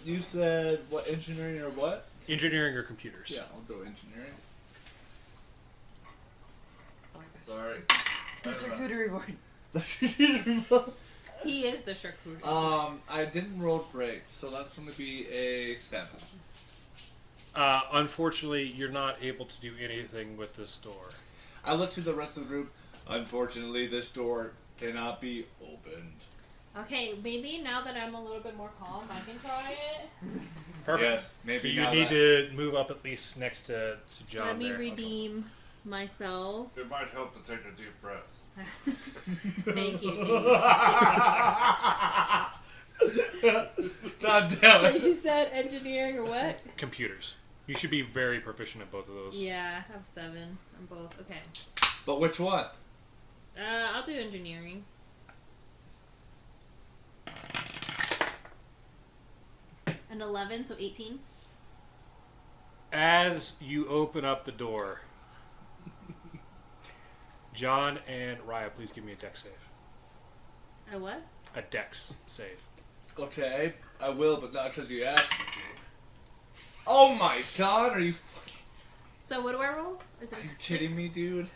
You said what, engineering or what? Engineering or computers. Yeah, I'll go engineering. Sorry. The charcuterie board. He is the charcuterie. I didn't roll great, so that's going to be a 7. Unfortunately, you're not able to do anything with this door. I look to the rest of the group. Unfortunately, this door cannot be opened. Okay, maybe now that I'm a little bit more calm, I can try it. Perfect. Yes, maybe so you now need that- to move up at least next to John. Let me there. redeem myself. It might help to take a deep breath. Thank you, Dee. God damn So it. you said engineering or what? Computers. You should be very proficient at both of those. Yeah, I have 7 on both. Okay. But which one? I'll do engineering. An 11, so 18. As you open up the door, John and Raya, please give me a dex save. A what? A dex save. Okay, I will, but not because you asked me to. Oh my god, are you fucking... So what do I roll? Is it Are a you 6? kidding me, dude?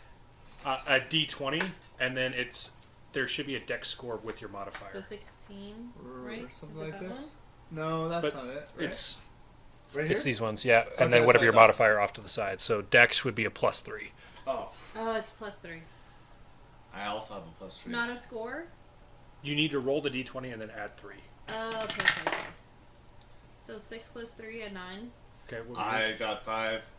A d20, and then there should be a dex score with your So modifier. 16, Or right? something Is it like that this? one? No, that's But not it. Right? It's right here? it's these ones, yeah, and Okay, then that's whatever what your I thought. modifier off to the side. So dex would be a +3. Oh, Oh, it's +3. I also have a +3. Not a score? You need to roll the d20 and then add 3. Oh, okay. So 6 + 3 at 9. Okay. What was I yours? got 5.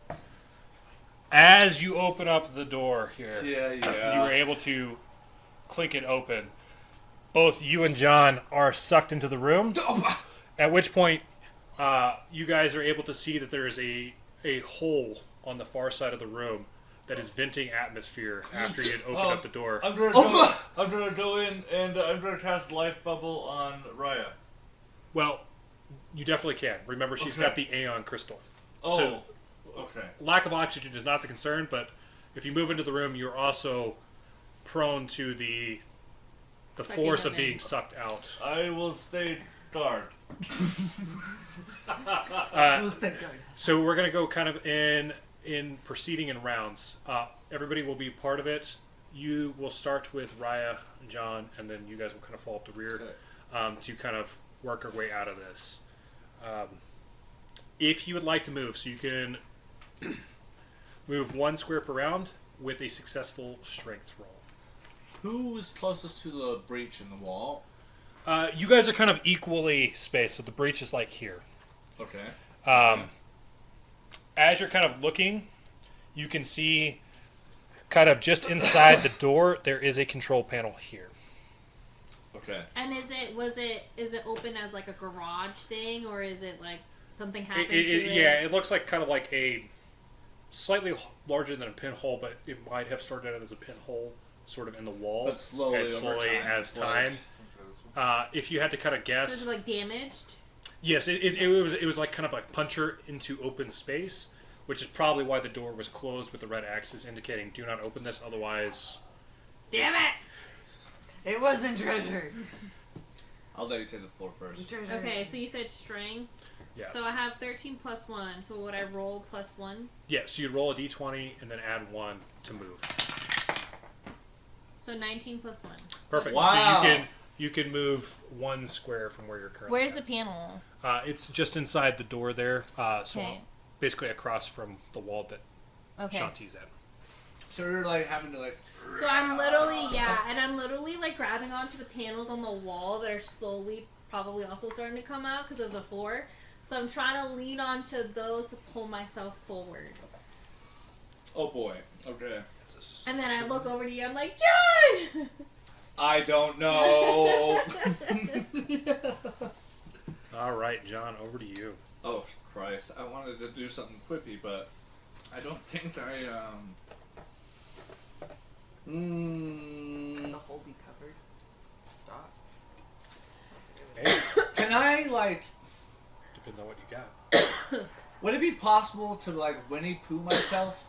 As you open up the door here, Yeah, yeah. you were able to clink it open. Both you and John are sucked into the room. At which point, you guys are able to see that there is a hole on the far side of the room that is venting atmosphere after you had opened up the door. I'm gonna go in and I'm gonna cast Life Bubble on Raya. Well, you definitely can. Remember, she's Okay. got the Aeon crystal. Oh, So, okay. lack of oxygen is not the concern, but if you move into the room, you're also prone to the Sucking force them of being in. sucked out. I will stay guard. So we're gonna go kind of in proceeding in rounds. Everybody will be part of it. You will start with Raya, John, and then you guys will kind of fall up the rear to kind of work our way out of this. If you would like to move, so you can move 1 square per round with a successful strength roll. Who's closest to the breach in the wall? You guys are kind of equally spaced, so the breach is like here. Okay. As you're kind of looking, you can see kind of just inside the door, there is a control panel here. Okay. And is it open as like a garage thing, or is it like something happened to it? Yeah, it looks like kind of like a slightly larger than a pinhole, but it might have started out as a pinhole sort of in the wall. But slowly and over slowly time, as it's time. If you had to kind of So guess, is it like damaged? yes, it was like kind of like puncher into open space, which is probably why the door was closed with the red axis indicating do not open this, otherwise. Damn it! It wasn't treasure. I'll let you take the floor first. Treasure. Okay, so you said strength. Yeah. So I have 13 + 1. So would I roll +1? Yeah, so you roll a d20 and then add 1 to move. So 19 + 1. Perfect. Wow. So you can move 1 square from where you're currently. Where's the at. panel? It's just inside the door there. So Okay. basically across from the wall that Okay. Shanti's at. So you're like having to like. So I'm literally like grabbing onto the panels on the wall that are slowly probably also starting to come out because of the floor. So I'm trying to lean onto those to pull myself forward. Oh boy. Okay. And then I look over to you. I'm like, John. I don't know. All right, John, over to you. Oh Christ! I wanted to do something quippy, but I don't think I The hole be covered. Stop. Hey, Can I like? depends on what you got. Would it be possible to like Winnie Pooh myself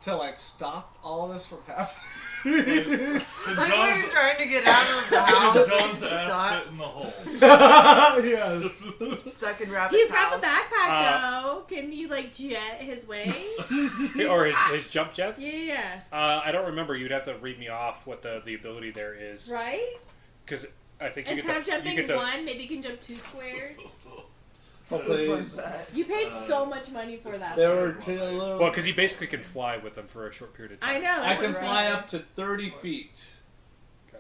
to like stop all this from happening? Can Like when he's John's, trying to get out of the can house. John's he's ass got- fit in the hole? Yes. Stuck in rabbit He's got house. the backpack though. Can he like jet his way? Or his jump jets? Yeah. I don't remember. You'd have to read me off what the ability there is. Right? Because I think you Instead of get the... You jumping get the one, maybe you can jump 2 squares. Oh, please. You paid so much money for that. There though. were two little. well, because he basically can fly with them for a short period of time. I know. I that's can what fly right. up to 30 feet.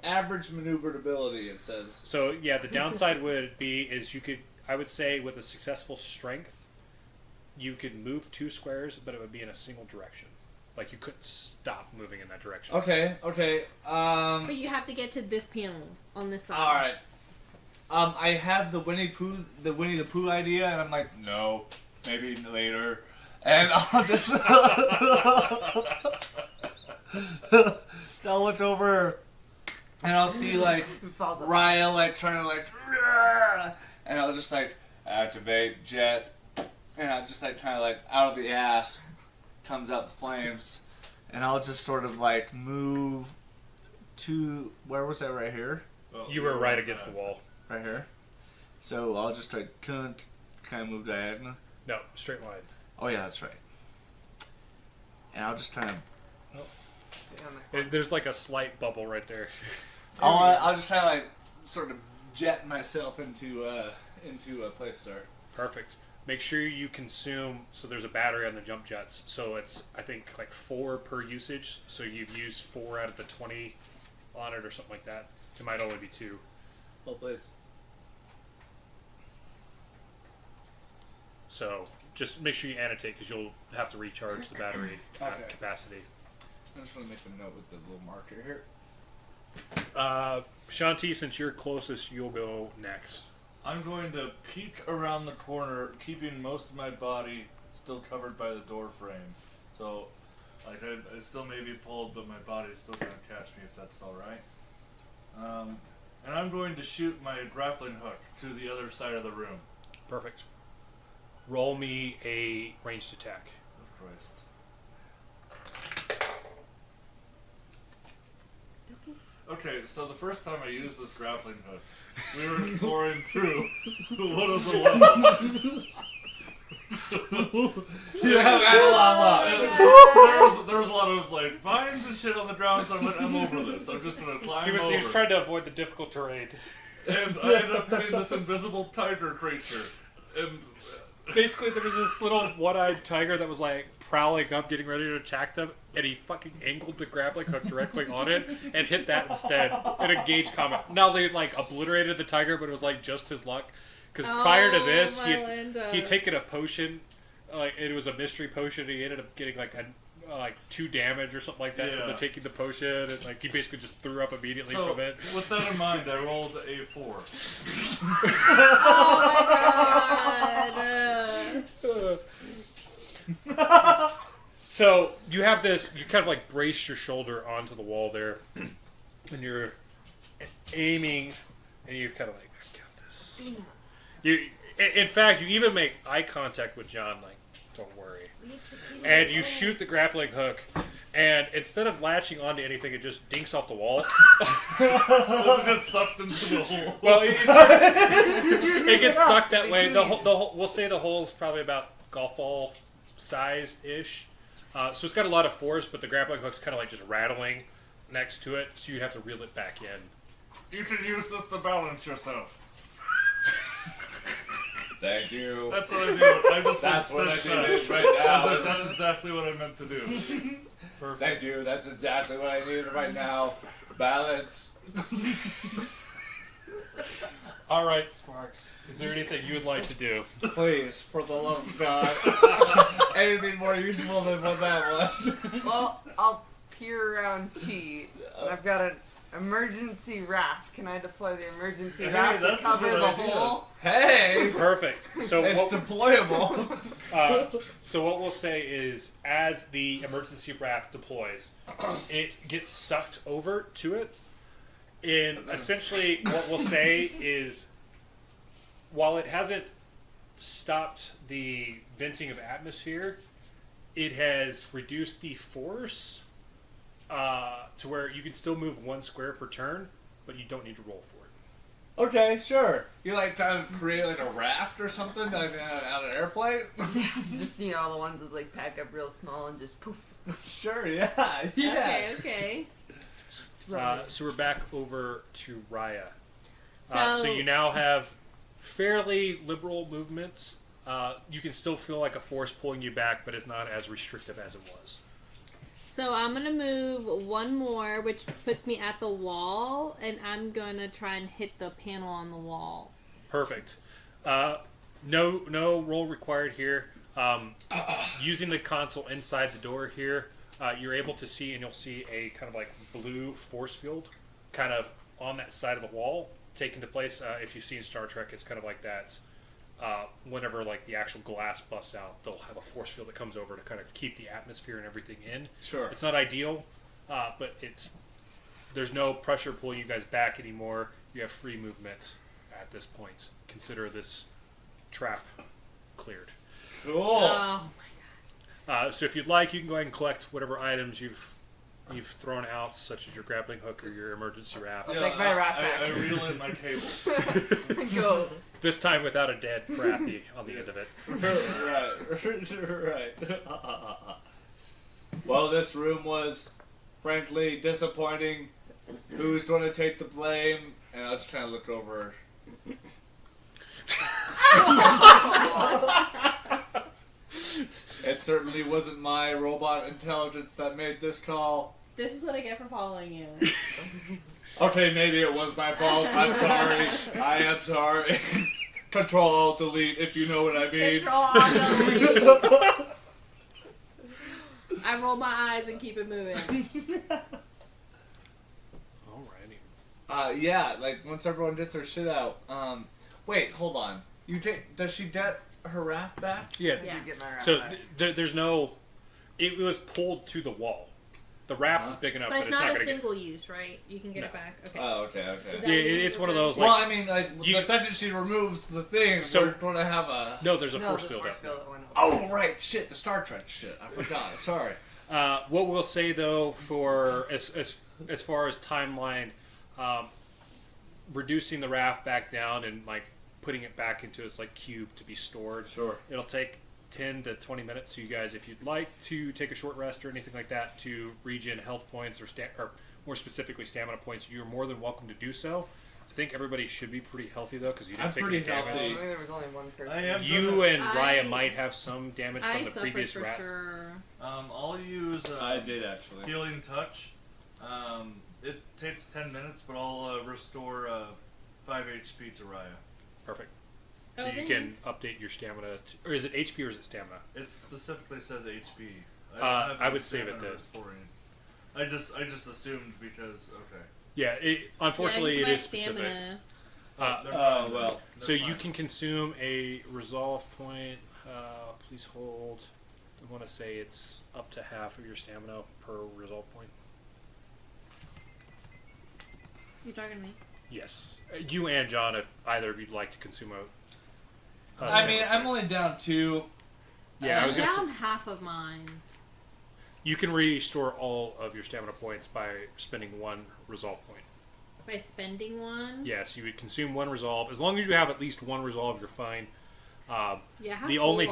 Average maneuverability, it says. So, yeah, the downside would be is you could... I would say with a successful strength, you could move 2 squares, but it would be in a single direction. Like, you couldn't stop moving in that direction. Okay. But you have to get to this panel on this side. All right. I have the Winnie the Pooh idea, and I'm like, no, maybe later, and I'll just I'll look over, and I'll see like Raya like trying to like, and I'll just like activate jet, and I'll just like trying to like out of the ass comes out the flames, and I'll just sort of like move to where was that right here? Well, You were right against the wall. Right here. So I'll just like kind of move diagonal. No, straight line. Oh yeah, that's right. And I'll just kind of. There's like a slight bubble right there. I'll just kind of like sort of jet myself into a place there. Perfect. Make sure you consume... So there's a battery on the jump jets. So it's, I think, like 4 per usage. So you've used 4 out of the 20 on it or something like that. It might only be 2. Oh please. So just make sure you annotate because you'll have to recharge the battery Okay. capacity. I just want to make a note with the little marker here. Shanti, since you're closest, you'll go next. I'm going to peek around the corner, keeping most of my body still covered by the door frame. So, like, I still may be pulled, but my body is still going to catch me if that's alright. And I'm going to shoot my grappling hook to the other side of the room. Perfect. Roll me a ranged attack. Oh, Christ. Okay, so the first time I used this grappling hook, we were exploring through one of the levels. You have Absalom. There was a lot of like vines and shit on the ground, so I'm over this. I'm just gonna climb He was over. trying to avoid the difficult terrain. And I ended up hitting this invisible tiger creature. And Basically, there was this little one-eyed tiger that was like prowling up, getting ready to attack them, and he fucking angled the grappling hook directly on it and hit that instead in a gauge combat. Now they like obliterated the tiger, but it was like just his luck. Because prior to this, he'd taken a potion, like it was a mystery potion. And he ended up getting like 2 damage or something like that from taking the potion, and like he basically just threw up immediately so, from it. with that in mind, I rolled a 4. Oh my god. So you have this. You kind of like brace your shoulder onto the wall there, and you're aiming, and you're kind of like, I got this. In fact, you even make eye contact with John, like, don't worry. And you shoot the grappling hook, and instead of latching onto anything, it just dinks off the wall. It gets sucked into the hole. Well, it gets sucked that way. The hole, we'll say the hole's probably about golf ball size-ish. So it's got a lot of force, but the grappling hook's kind of like just rattling next to it, so you'd have to reel it back in. You can use this to balance yourself. Thank you. That's what I do. I just That's what I spit did that. right now. That's exactly what I meant to do. Perfect. Thank you. That's exactly what I need right now. Balance. All right, Sparks. Is there anything you would like to do? Please, for the love of God, anything more useful than what that was. Well, I'll peer around Key. I've got an emergency raft. Can I deploy the emergency raft to that's a cover good the idea. hole? Hey, Perfect. So it's what, deployable. so what we'll say is, as the emergency raft deploys, it gets sucked over to it. And essentially, what we'll say is, while it hasn't stopped the venting of atmosphere, it has reduced the force to where you can still move 1 square per turn, but you don't need to roll for it. Okay, sure. You like to create like a raft or something like on an airplane? Just, all the ones that like pack up real small and just poof. Sure, yeah. Yes. Okay. So we're back over to Raya. So, So you now have fairly liberal movements. You can still feel like a force pulling you back, but it's not as restrictive as it was. So I'm gonna move 1 more, which puts me at the wall, and I'm gonna try and hit the panel on the wall. Perfect. No roll required here. Using the console inside the door here, you're able to see, and you'll see a kind of like blue force field kind of on that side of the wall taking to place. If you've seen Star Trek, it's kind of like that. Whenever like the actual glass busts out, they'll have a force field that comes over to kind of keep the atmosphere and everything in. Sure. It's not ideal, but there's no pressure pulling you guys back anymore. You have free movement at this point. Consider this trap cleared. Cool. Oh So if you'd like, you can go ahead and collect whatever items you've thrown out, such as your grappling hook or your emergency raft. I'll take my raft I back. reel in my cable. Go. This time without a dead Prathi on the end of it. right. Well, this room was frankly disappointing. Who's going to take the blame? And I'll just kind of look over. It certainly wasn't my robot intelligence that made this call. This is what I get for following you. Okay, maybe it was my fault. I'm sorry. I am sorry. Control Alt Delete, if you know what I mean. Control Alt I roll my eyes and keep it moving. Alrighty. Yeah, like once everyone gets their shit out. Wait, hold on. Does she get her raft back? Yeah. You get my raft So back. there's no. It was pulled to the wall. The raft is big enough, But but it's it's not not a going to single use, right? You can get it back. Okay. Oh, okay. Is get. that Yeah, what you it's one of those Well, like. I mean, like you- the second she removes the thing, So- we're going to have a. No, there's a No, force the field force out there. field that went over. Oh right, shit, the Star Trek shit. I forgot. Sorry. What we'll say though, for as far as timeline, reducing the raft back down and like putting it back into its like cube to be stored. Sure. It'll take 10 to 20 minutes. So you guys, if you'd like to take a short rest or anything like that to regen health points or more specifically stamina points, you're more than welcome to do so. I think everybody should be pretty healthy though, because you didn't I'm take pretty any damage. healthy. I think there was only one person. I am You and I- Raya might have some damage I from the suffered previous for rat. sure. I'll use I did actually. healing touch. It takes 10 minutes, but I'll restore 5 HP to Raya. Perfect. So Oh, you can update your stamina, or is it HP or is it stamina? It specifically says HP. don't have I any would save it stamina then. restoring. I just assumed because okay. Yeah, unfortunately yeah, it my is specific. stamina. Well. So you can consume a resolve point. Please hold. I want to say it's up to half of your stamina per resolve point. You talking to me? Yes. You and John, if either of you'd like to consume a I mean, stamina I'm point. only down 2. Yeah, I I'm was gonna down say, half of mine. you can restore all of your stamina points by spending 1 resolve point. By spending one? Yes, you would consume 1 resolve. As long as you have at least 1 resolve, you're fine. Yeah, I have The 4. only-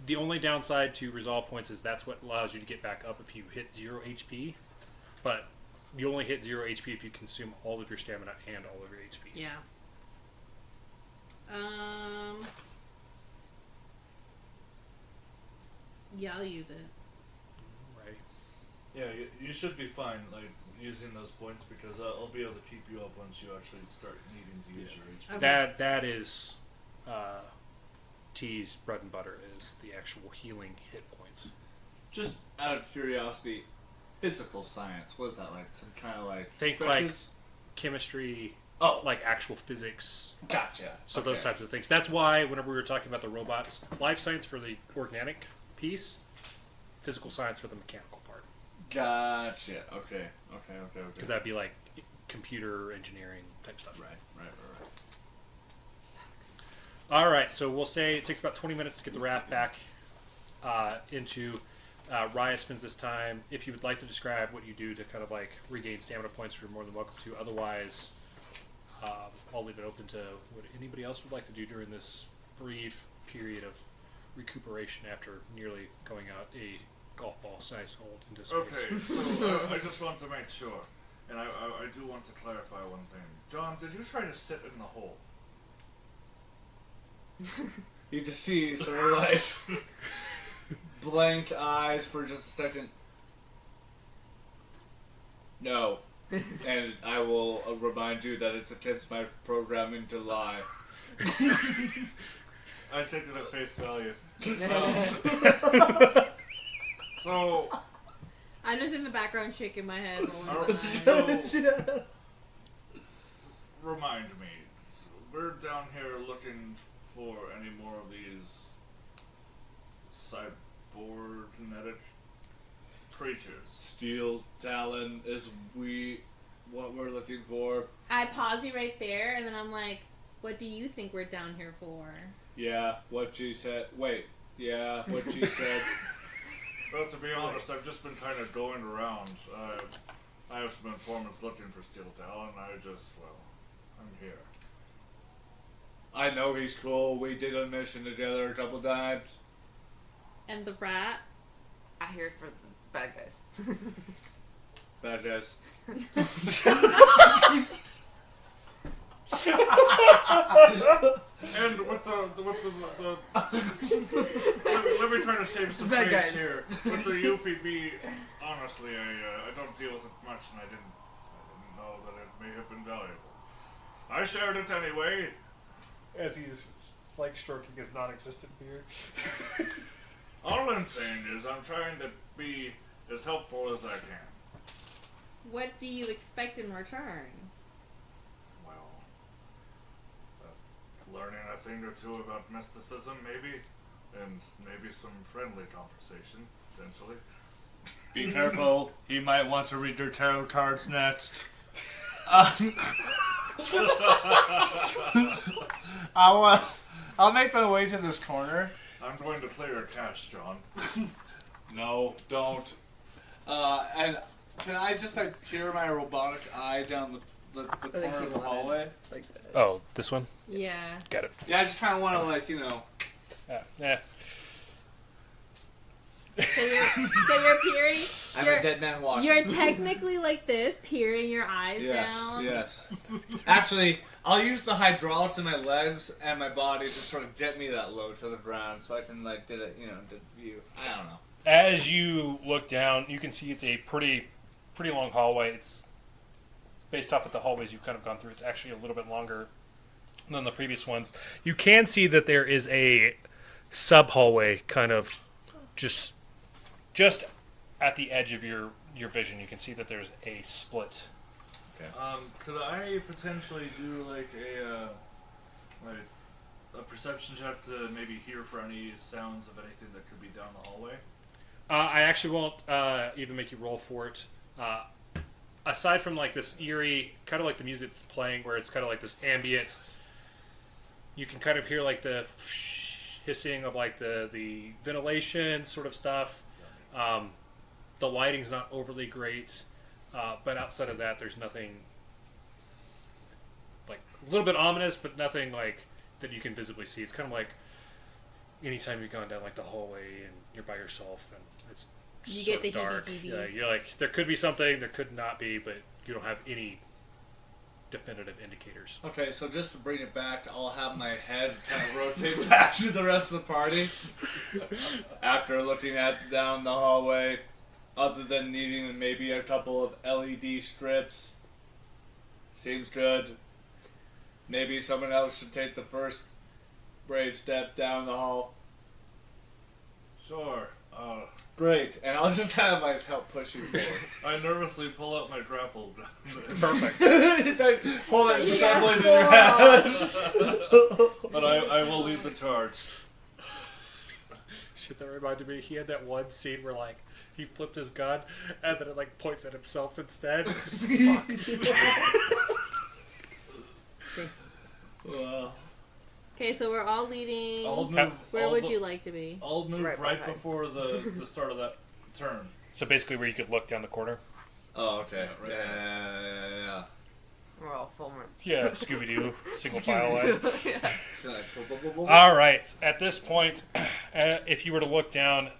The only downside to resolve points is that's what allows you to get back up if you hit 0 HP. But you only hit 0 HP if you consume all of your stamina and all of your HP. Yeah. Yeah, I'll use it. Right. Yeah, you should be fine, like, using those points, because I'll be able to keep you up once you actually start needing to use your HP. Okay. That is T's bread and butter is the actual healing hit points. Just out of curiosity, physical science, what is that like? Some kind of like Think stretches? Chemistry, Oh, like actual physics. gotcha. So Okay. those types of things. That's why whenever we were talking about the robots, life science for the organic piece, physical science for the mechanical part. Gotcha. Okay. Because that'd be like computer engineering type stuff. Right. All right, so we'll say it takes about 20 minutes to get the raft back into. Raya spends this time. If you would like to describe what you do to kind of like regain stamina points, you're more than welcome to. Otherwise, I'll leave it open to what anybody else would like to do during this brief period of recuperation after nearly going out a golf ball sized hole into space. Okay, so I just want to make sure, and I do want to clarify one thing. John, did you try to sit in the hole? You just see sort of like blank eyes for just a second. No. And I will remind you that it's against my programming to lie. I take it at face value. So, I'm just in the background shaking my head. Alright, rolling my eyes. so remind me, we're down here looking for any more of these cybernetic creatures. Steel Talon is what we're looking for. I pause you right there, and then I'm like, "What do you think we're down here for?" Yeah, what she said. Wait. Yeah, what she said. Well, to be honest, I've just been kind of going around. I have some informants looking for Steel Talon, and I'm here. I know he's cool. We did a mission together a couple times. And the rat. I hear it for the bad guys. That is. And with the let me try to save some Bad face guys. here. With the UPB, honestly, I don't deal with it much, and I didn't know that it may have been valuable. I shared it anyway. As he's like stroking his non-existent beard. All I'm saying is I'm trying to be as helpful as I can. What do you expect in return? Well, learning a thing or two about mysticism, maybe, and maybe some friendly conversation, potentially. Be careful. He might want to read your tarot cards next. I'll make my way to this corner. I'm going to clear a cache, John. No, don't. And can I just like peer my robotic eye down the corner of the hallway? Like that. Oh, this one? Yeah. Got it. Yeah, I just kind of want to like Yeah. So you're peering. I'm You're, a dead man walking. you're technically like this, peering your eyes yes, down. yes. Actually, I'll use the hydraulics in my legs and my body to sort of get me that low to the ground, so I can like did view. I don't know. As you look down, you can see it's a pretty long hallway. It's based off of the hallways you've kind of gone through. It's actually a little bit longer than the previous ones. You can see that there is a sub hallway kind of just at the edge of your vision. You can see that there's a split. Could I potentially do like a perception check to maybe hear for any sounds of anything that could be down the hallway? I actually won't even make you roll for it. Aside from like this eerie, kind of like the music that's playing, where it's kind of like this ambient, you can kind of hear like the hissing of like the ventilation sort of stuff. The lighting's not overly great, but outside of that, there's nothing like a little bit ominous, but nothing like that you can visibly see. It's kind of like anytime you've gone down like the hallway and you're by yourself and it's You sort get the of dark. heebie-jeebies. Yeah, you're like there could be something, there could not be, but you don't have any definitive indicators. Okay, so just to bring it back, I'll have my head kind of rotate back to the rest of the party after looking down the hallway. other than needing maybe a couple of LED strips. Seems good. Maybe someone else should take the first brave step down the hall. Sure. Great, and I'll just kind of like help push you forward. I nervously pull out my grapple gun. Perfect. Hold it, You assembly got in your hand. But I will lead the charge. Shit, that reminded me. He had that one scene where like he flipped his gun and then it like points at himself instead. Fuck. Well, Okay, so we're all leading. I'll move. Where would you like to be? I'll move Right right behind. before the start of that turn. So basically, where you could look down the corner. oh, okay. Yeah, right Yeah. We're all full months. Yeah, Scooby Doo, single file line. Yeah. All right. At this point, if you were to look down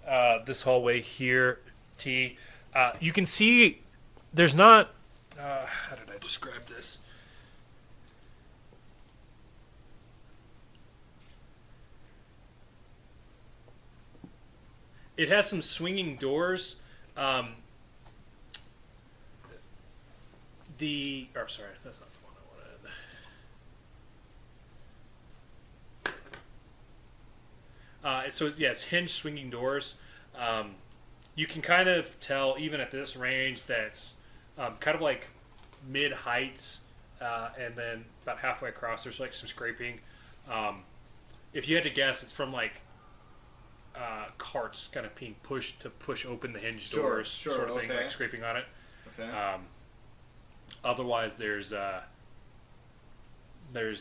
this hallway here, T, you can see there's not. How did I describe this? It has some swinging doors. Sorry, that's not the one I wanted. So yeah, it's hinged swinging doors. You can kind of tell even at this range that's kind of like mid heights, and then about halfway across there's like some scraping. If you had to guess, it's from like carts kind of being pushed to push open the hinge doors, sort of thing, okay. like scraping on it. Okay. Otherwise, there's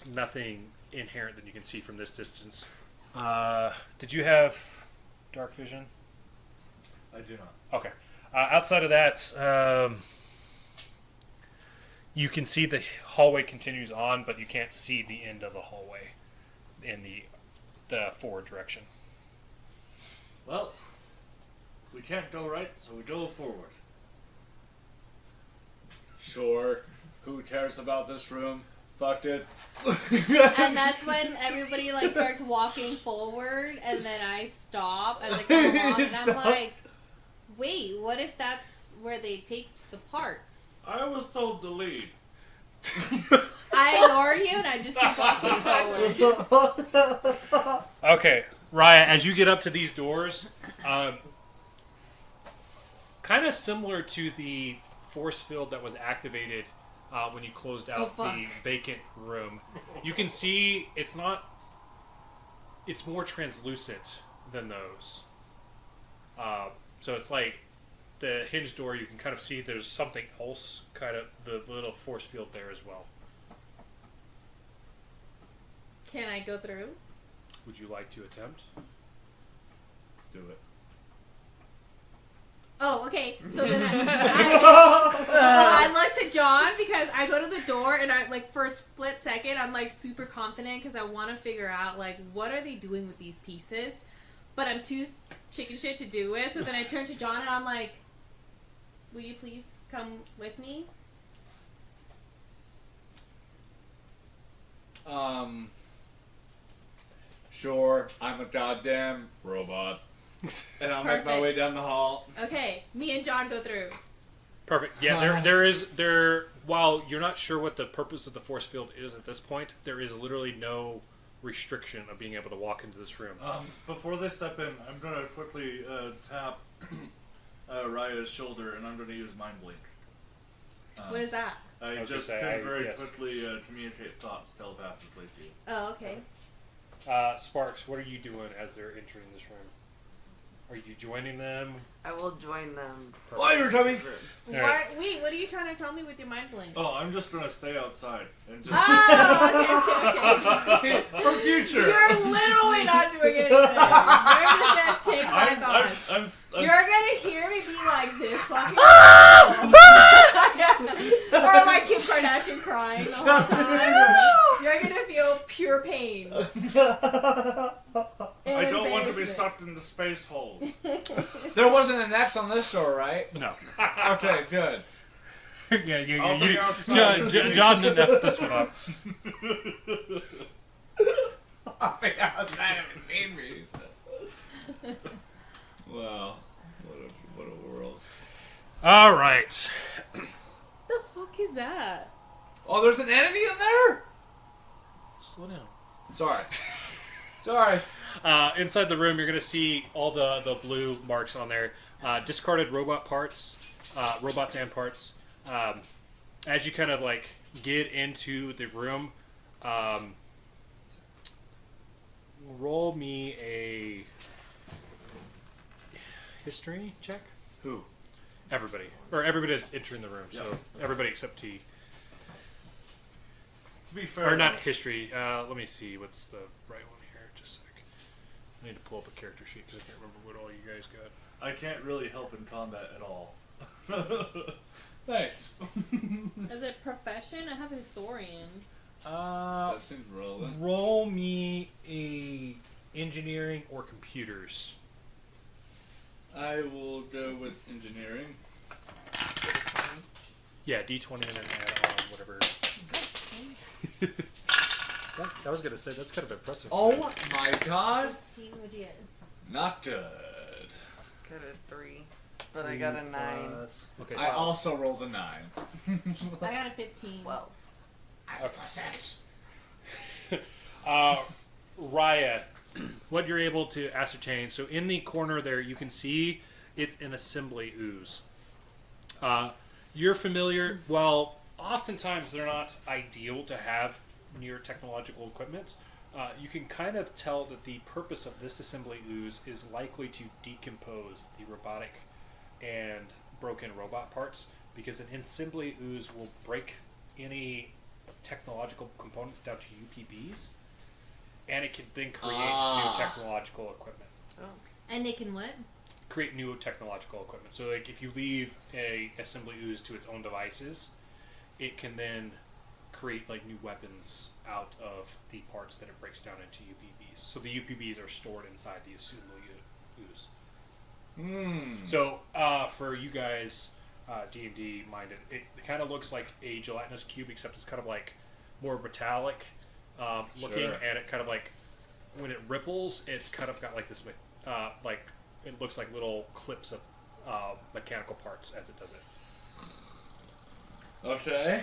nothing inherent that you can see from this distance. Did you have dark vision? I do not. Okay. Outside of that, you can see the hallway continues on, but you can't see the end of the hallway in the forward direction. Well, we can't go right, so we go forward. Sure. Who cares about this room? Fuck it. And that's when everybody like starts walking forward, and then I stop as I come along, and I'm like, "Wait, what if that's where they take the parts?" I was told to lead. I ignore you, and I just keep walking forward. Okay, Raya, as you get up to these doors, kind of similar to the force field that was activated when you closed out the vacant room, you can see it's more translucent than those. So it's like the hinge door, you can kind of see there's something else, kind of the little force field there as well. Can I go through? Would you like to attempt? Do it. Oh, okay. So then I look to John because I go to the door and I like for a split second I'm like super confident because I want to figure out like what are they doing with these pieces, but I'm too chicken shit to do it. So then I turn to John and I'm like, "Will you please come with me?" Sure. I'm a goddamn robot. And I'll make my way down the hall. Okay, me and John go through. Perfect. Yeah, there. While you're not sure what the purpose of the force field is at this point, there is literally no restriction of being able to walk into this room. Before they step in, I'm gonna quickly tap Raya's shoulder, and I'm gonna use Mind Blink. What is that? I was just gonna can say, very yes. quickly communicate thoughts telepathically to you. Oh, okay. Sparks, what are you doing as they're entering this room? Are you joining them? I will join them. Why you're coming? Alright. Wait, what are you trying to tell me with your mind blink? Oh, I'm just gonna stay outside and just. Oh, okay. For future. You're literally not doing anything. You're just gonna take my thoughts. I'm You're gonna hear me be like this fucking or like Kim Kardashian crying the whole time. You're gonna feel pure pain. I don't want to be sucked into space holes. There wasn't an X on this door, right? No. Okay, good. Yeah, I'll be outside. John didn't F this one up. I'll be outside of a game recess. Wow. What a world. All right. The fuck is that? Oh, there's an enemy in there? Slow down. Sorry. Sorry. Inside the room, you're going to see all the blue marks on there. Discarded robot parts, robots and parts. As you kind of like get into the room, roll me a history check. Who? Everybody. Or everybody that's entering the room. So everybody except T. To be fair, Or not history. Let me see. What's the right one here? Just a sec. I need to pull up a character sheet because I can't remember what all you guys got. I can't really help in combat at all. Thanks. Is it profession? I have a historian. That seems relevant. Roll me a engineering or computers. I will go with engineering. Yeah, D20 and then add on whatever. I was gonna say that's kind of impressive. Oh my god. 15, what'd you get? Not good. Got a 3, but I got a 9. Okay. I also rolled a 9. I got a 15. Well, I have a +6. Raya, what you're able to ascertain. So in the corner there, you can see it's an assembly ooze. You're familiar. Well, oftentimes they're not ideal to have near technological equipment. You can kind of tell that the purpose of this assembly ooze is likely to decompose the robotic and broken robot parts, because an assembly ooze will break any technological components down to UPBs, and it can then create new technological equipment. And it can what? Create new technological equipment. So, like, if you leave a assembly ooze to its own devices, it can then create like new weapons out of the parts that it breaks down into UPBs. So the UPBs are stored inside the assembly ooze. So for you guys, D&D minded, it kind of looks like a gelatinous cube, except it's kind of like more metallic looking, and it kind of like when it ripples, it's kind of got like this like it looks like little clips of mechanical parts as it does it. Okay.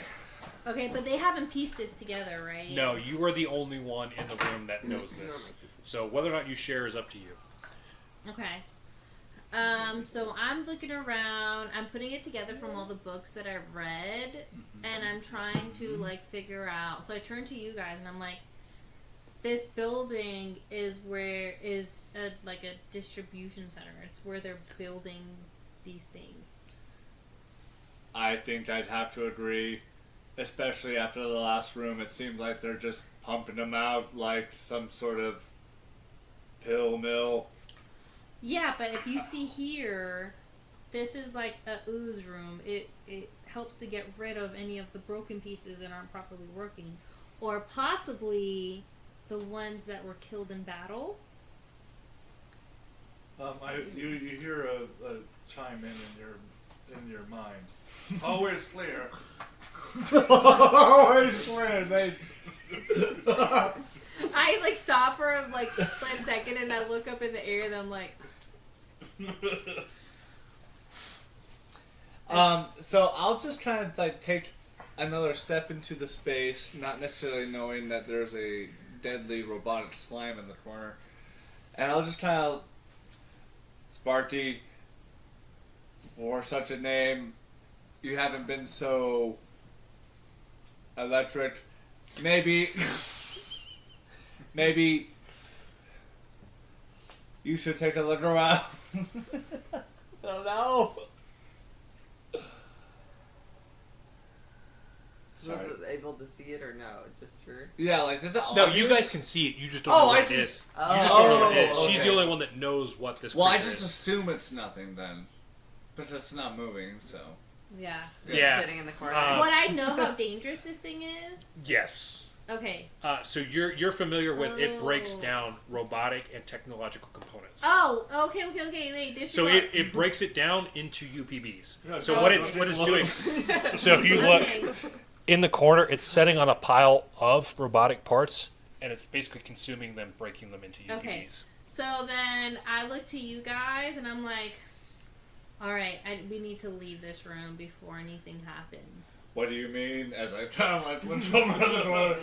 Okay, but they haven't pieced this together, right? No, you are the only one in the room that knows this. So whether or not you share is up to you. Okay. So I'm looking around. I'm putting it together from all the books that I've read, and I'm trying to like figure out. So I turn to you guys, and I'm like, "This building is like a distribution center. It's where they're building these things." I think I'd have to agree, especially after the last room. It seemed like they're just pumping them out like some sort of pill mill. Yeah, but if you see here, this is like a ooze room. It helps to get rid of any of the broken pieces that aren't properly working, or possibly the ones that were killed in battle. You hear a chime in your mind. Always clear. Always clear, thanks. I like stop for like a split second, and I look up in the air, and I'm like, So I'll just kind of like take another step into the space, not necessarily knowing that there's a deadly robotic slime in the corner, and I'll just kind of, Sparky, for such a name, you haven't been so electric. Maybe you should take a look around. I don't know. Sorry. was it able to see it or no? Just for Yeah, like is it No, obvious? you guys can see it. You just don't know what it is. You just don't know what it is. She's the okay. only one that knows what this Well, I creature just is. assume it's nothing then, but it's not moving. So yeah. Yeah. sitting in the corner. Would I know how dangerous this thing is? Yes. Okay. So you're familiar with it breaks Oh. down robotic and technological components. Oh, okay. Wait, this. So it breaks it down into UPBs. Yeah, So go what on, it's go what it's on. doing. So if you look Okay. in the corner, it's setting on a pile of robotic parts, and it's basically consuming them, breaking them into UPBs. Okay. So then I look to you guys, and I'm like, Alright, we need to leave this room before anything happens. What do you mean? As I kind of like look over the corner.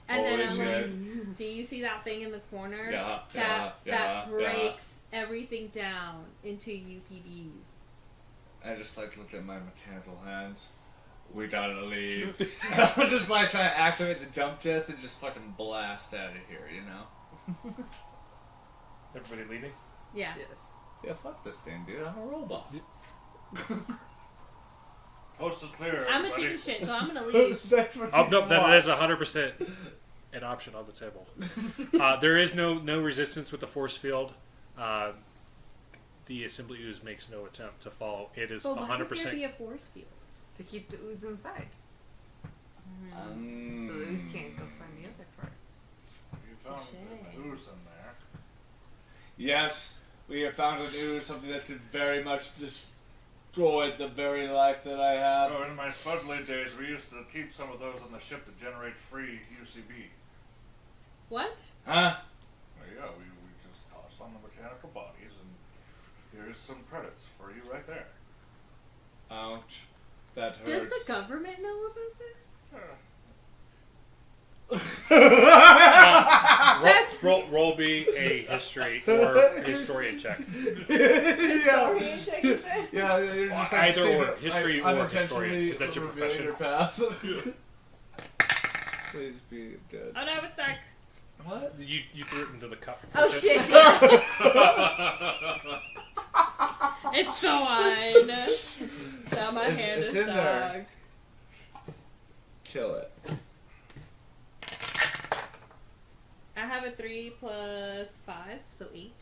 And then I'm Holy like, do you see that thing in the corner? Yeah, that breaks everything down into UPDs. I just like look at my mechanical hands. We gotta leave. I'm just like trying to activate the jump jets and just fucking blast out of here, you know? Everybody leaving? Yeah. Yes. Yeah, fuck this thing, dude. I'm a robot. Coast is clear. I'm a everybody. chicken shit, so I'm gonna leave. That's what Oh, no, that is 100% an option on the table. There is no resistance with the force field. The assembly ooze makes no attempt to follow. It is But why would 100%. there be a force field? To keep the ooze inside. So the Mm. ooze can't go find the other part. You found an ooze in there. Yes, we have found an ooze, something that could very much destroy the very life that I have. Oh, in my Spudley days, we used to keep some of those on the ship to generate free UCB. What? Huh? Well, yeah, we just tossed on the mechanical bodies, and here's some credits for you right there. Ouch. That hurts. Does the government know about this? Roll me a history or historian check. Historian check, you said? Yeah, you're just like Either seeing or, it, history like, or historian, unintentionally 'cause that's your revealing profession. your past. Please be good. Oh no, it's stuck. What? You threw it into the cup. Oh shit! It's gone. Now my hand It's is in stuck. there. Kill it. I have a 3 plus 5, so 8.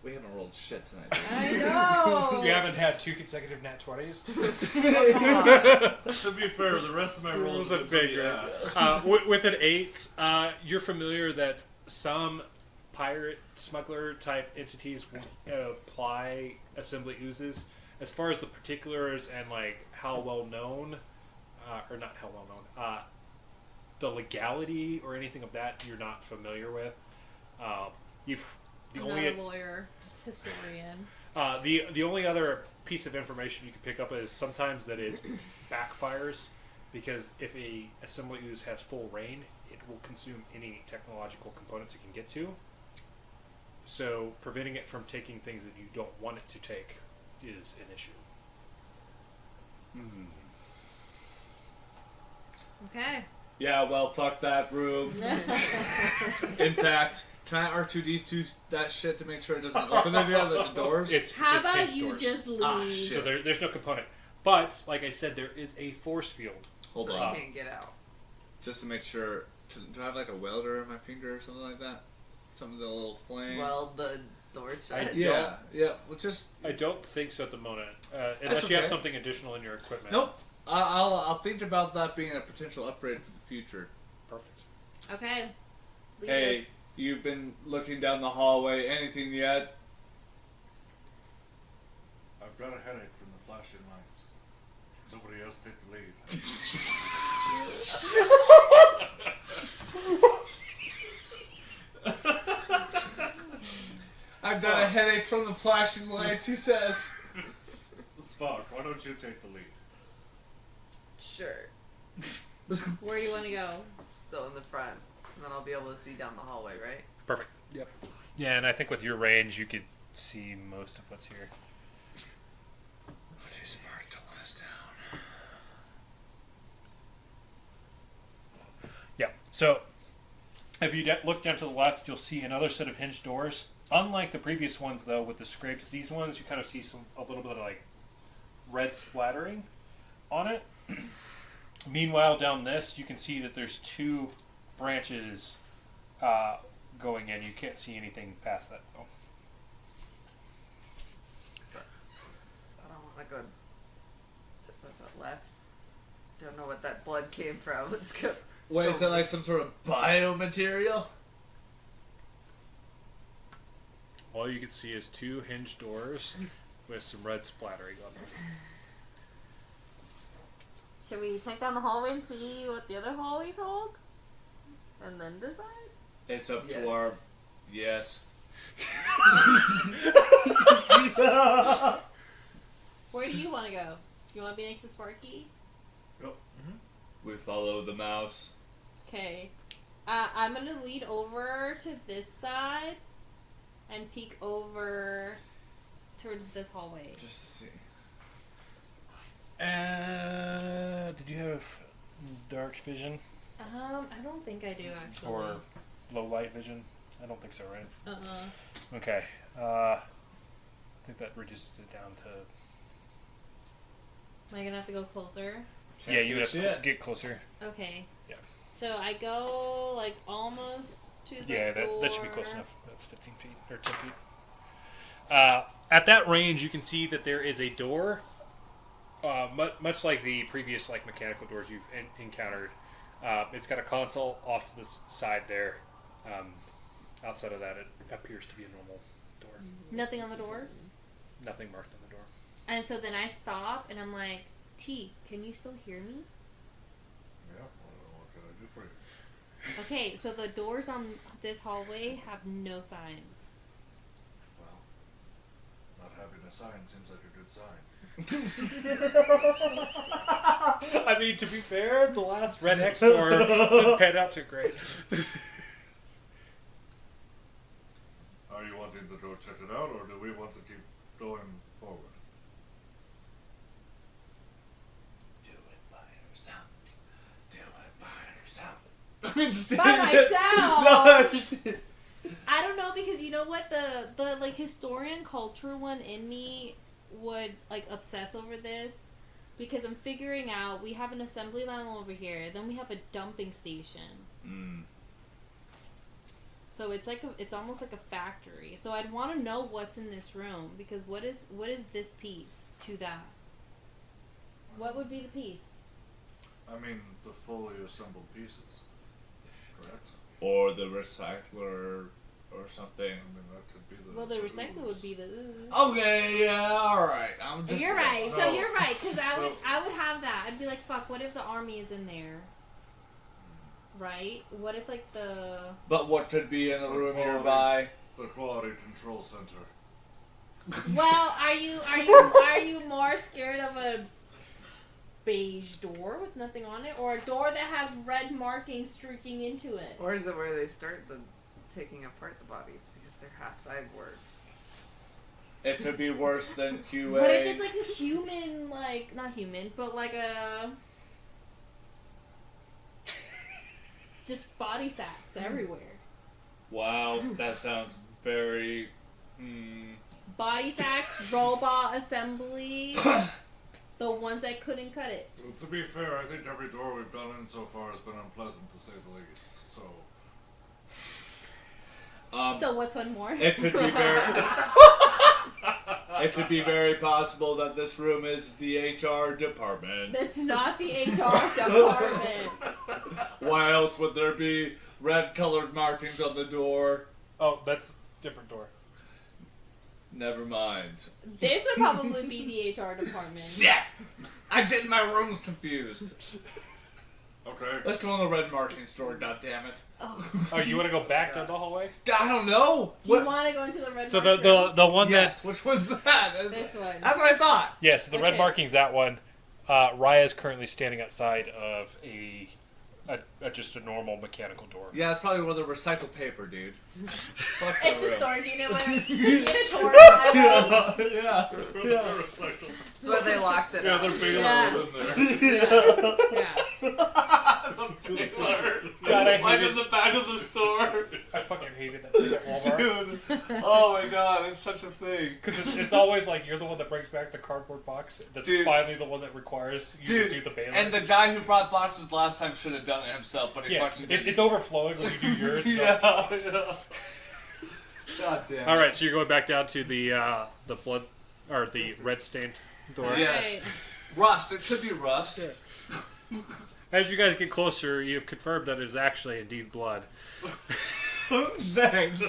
We haven't rolled shit tonight. I know. You haven't had 2 consecutive nat 20s. To be fair, the rest of my rolls was a have been big pretty ass. with an 8, you're familiar that some pirate smuggler type entities apply assembly oozes. As far as the particulars and like how well known, or not how well known, the legality or anything of that you're not familiar with. I'm not a lawyer, just historian. The only other piece of information you can pick up is sometimes that it backfires, because if a assembly ooze has full reign, it will consume any technological components it can get to. So preventing it from taking things that you don't want it to take is an issue. Okay. Yeah, well, fuck that room. In fact, can I R2D2 that shit to make sure it doesn't open the doors? How it's about hinge you doors. just leave? Ah, shit. So there's no component. But, like I said, there is a force field. Hold So on. you can't get out. Just to make sure. Do I have like a welder in my finger or something like that? Something with a little flame? Well, the door I- shut. yeah. Yeah. Well, just. I don't think so at the moment. Unless you have okay. something additional in your equipment. Nope. I'll think about that being a potential upgrade for the future. Perfect. Okay. Leave Hey, us. you've been looking down the hallway. Anything yet? I've got a headache from the flashing lights. Somebody else take the lead. I've got a headache from the flashing lights, he says. Spock, why don't you take the lead? Sure. Where do you want to go? Still in the front. And then I'll be able to see down the hallway, right? Perfect. Yep. Yeah, and I think with your range, you could see most of what's here. Too smart to let us down. Yeah. So, if you look down to the left, you'll see another set of hinged doors. Unlike the previous ones, though, with the scrapes, these ones you kind of see a little bit of like red splattering on it. Meanwhile, down this, you can see that there's 2 branches going in. You can't see anything past that, though. I don't want to go to the left. Don't know what that blood came from. Let's go. Wait, is that like some sort of biomaterial? All you can see is 2 hinged doors with some red splattering on them. Should we check down the hallway and see what the other hallways hold? And then decide? It's up Yes. to our. Yes. do you want to go? You want to be next to Sparky? We follow the mouse. Okay. I'm gonna lead over to this side and peek over towards this hallway. Just to see. Did you have dark vision I don't think I do actually. or low light vision? I don't think so, right? Okay. I think that reduces it down to. Am I gonna have to go closer? Yeah, you would have to get closer. Okay. Yeah. So I go like almost to the Yeah, door. that should be close enough. That's 15 feet or 10 feet. At that range, you can see that there is a door, much like the previous like mechanical doors you've encountered. It's got a console off to the side there. Outside of that, it appears to be a normal door. Nothing on the door. Nothing marked on the door. And so then I stop and I'm like, T, can you still hear me? Yeah, what can I do for you? Okay, so the doors on this hallway have no signs. Well, not having a sign seems like a good sign. I mean, to be fair, the last Red Hex door didn't pan out too great. Are you wanting to go check it out, or do we want to keep going forward? Do it by yourself. Do it by yourself. By myself! I don't know, because you know what, the like historian culture one in me would like obsess over this, because I'm figuring out we have an assembly line over here, then we have a dumping station. So it's like it's almost like a factory. So I'd want to know what's in this room, because what is this piece to that? What would be the piece? I mean, the fully assembled pieces. Correct? Or the recycler or something. I mean, that could be the. Well, the recycler would ooze. be the ooze. Okay, yeah, alright. I'm just. You're right. So No. you're right, because I would have that. I'd be like, fuck. What if the army is in there? Right? What if like the But what could be in the room Quality. nearby? The quality control center. well, are you more scared of a beige door with nothing on it, or a door that has red markings streaking into it? Or is it where they start taking apart the bodies because they're half cyborg? It could be worse than QA. What if it's like a human, like not human, but like a just body sacks everywhere. Wow, that sounds very. Body sacks, robot assembly, the ones that couldn't cut it. Well, to be fair, I think every door we've gone in so far has been unpleasant, to say the least. So. So what's one more? It could be very. It could be very possible that this room is the HR department. That's not the HR department. Why else would there be red-colored markings on the door? Oh, that's a different door. Never mind. This would probably be the HR department. Yeah, I'm getting my rooms confused. Okay. Let's go in the red marking store. God damn it! Oh, you want to go back down the hallway? I don't know. Do you want to go into the red So marker? the one Yes. Which one's that? This one. That's what I thought. yes, the red Okay. marking's that one. Raya is currently standing outside of a just a normal mechanical door. Yeah, it's probably where the recycled paper, dude. Fuck that It's a room. storage unit where janitorial Yeah. That's why they locked it Yeah, up. their baler Yeah. was in there. Yeah. God, I Right hated, in the back of the store. I fucking hated that thing at Walmart. Dude. Oh my god, it's such a thing. Because it's always like you're the one that brings back the cardboard box. That's Dude. finally the one that requires you Dude, to do the baler. and the guy who brought boxes last time should have done it himself, but he yeah, fucking didn't. it's overflowing when you do yours. Yeah. God damn. All right, so you're going back down to the blood or the red stained door. Yes. Rust. It could be rust. As you guys get closer, you've confirmed that it is actually indeed blood. Thanks.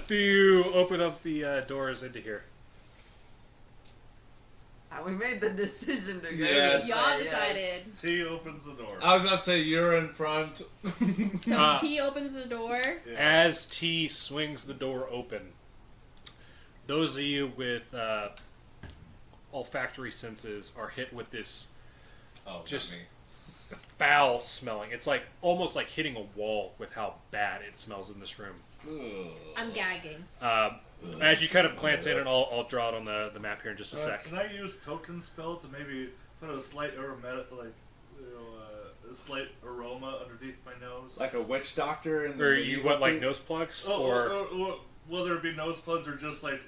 Do you open up the doors into here? We made the decision to go. Yes. Y'all decided. T opens the door. I was about to say you're in front. So T opens the door. As T swings the door open, those of you with olfactory senses are hit with this Oh, just not me. foul smelling. It's like almost like hitting a wall with how bad it smells in this room. I'm gagging. As you kind of glance in, and I'll draw it on the map here in just a sec. Can I use token spell to maybe put a slight aroma, a slight aroma underneath my nose? Like a witch doctor in the Or you want like nose plugs? Or will there be nose plugs, or just like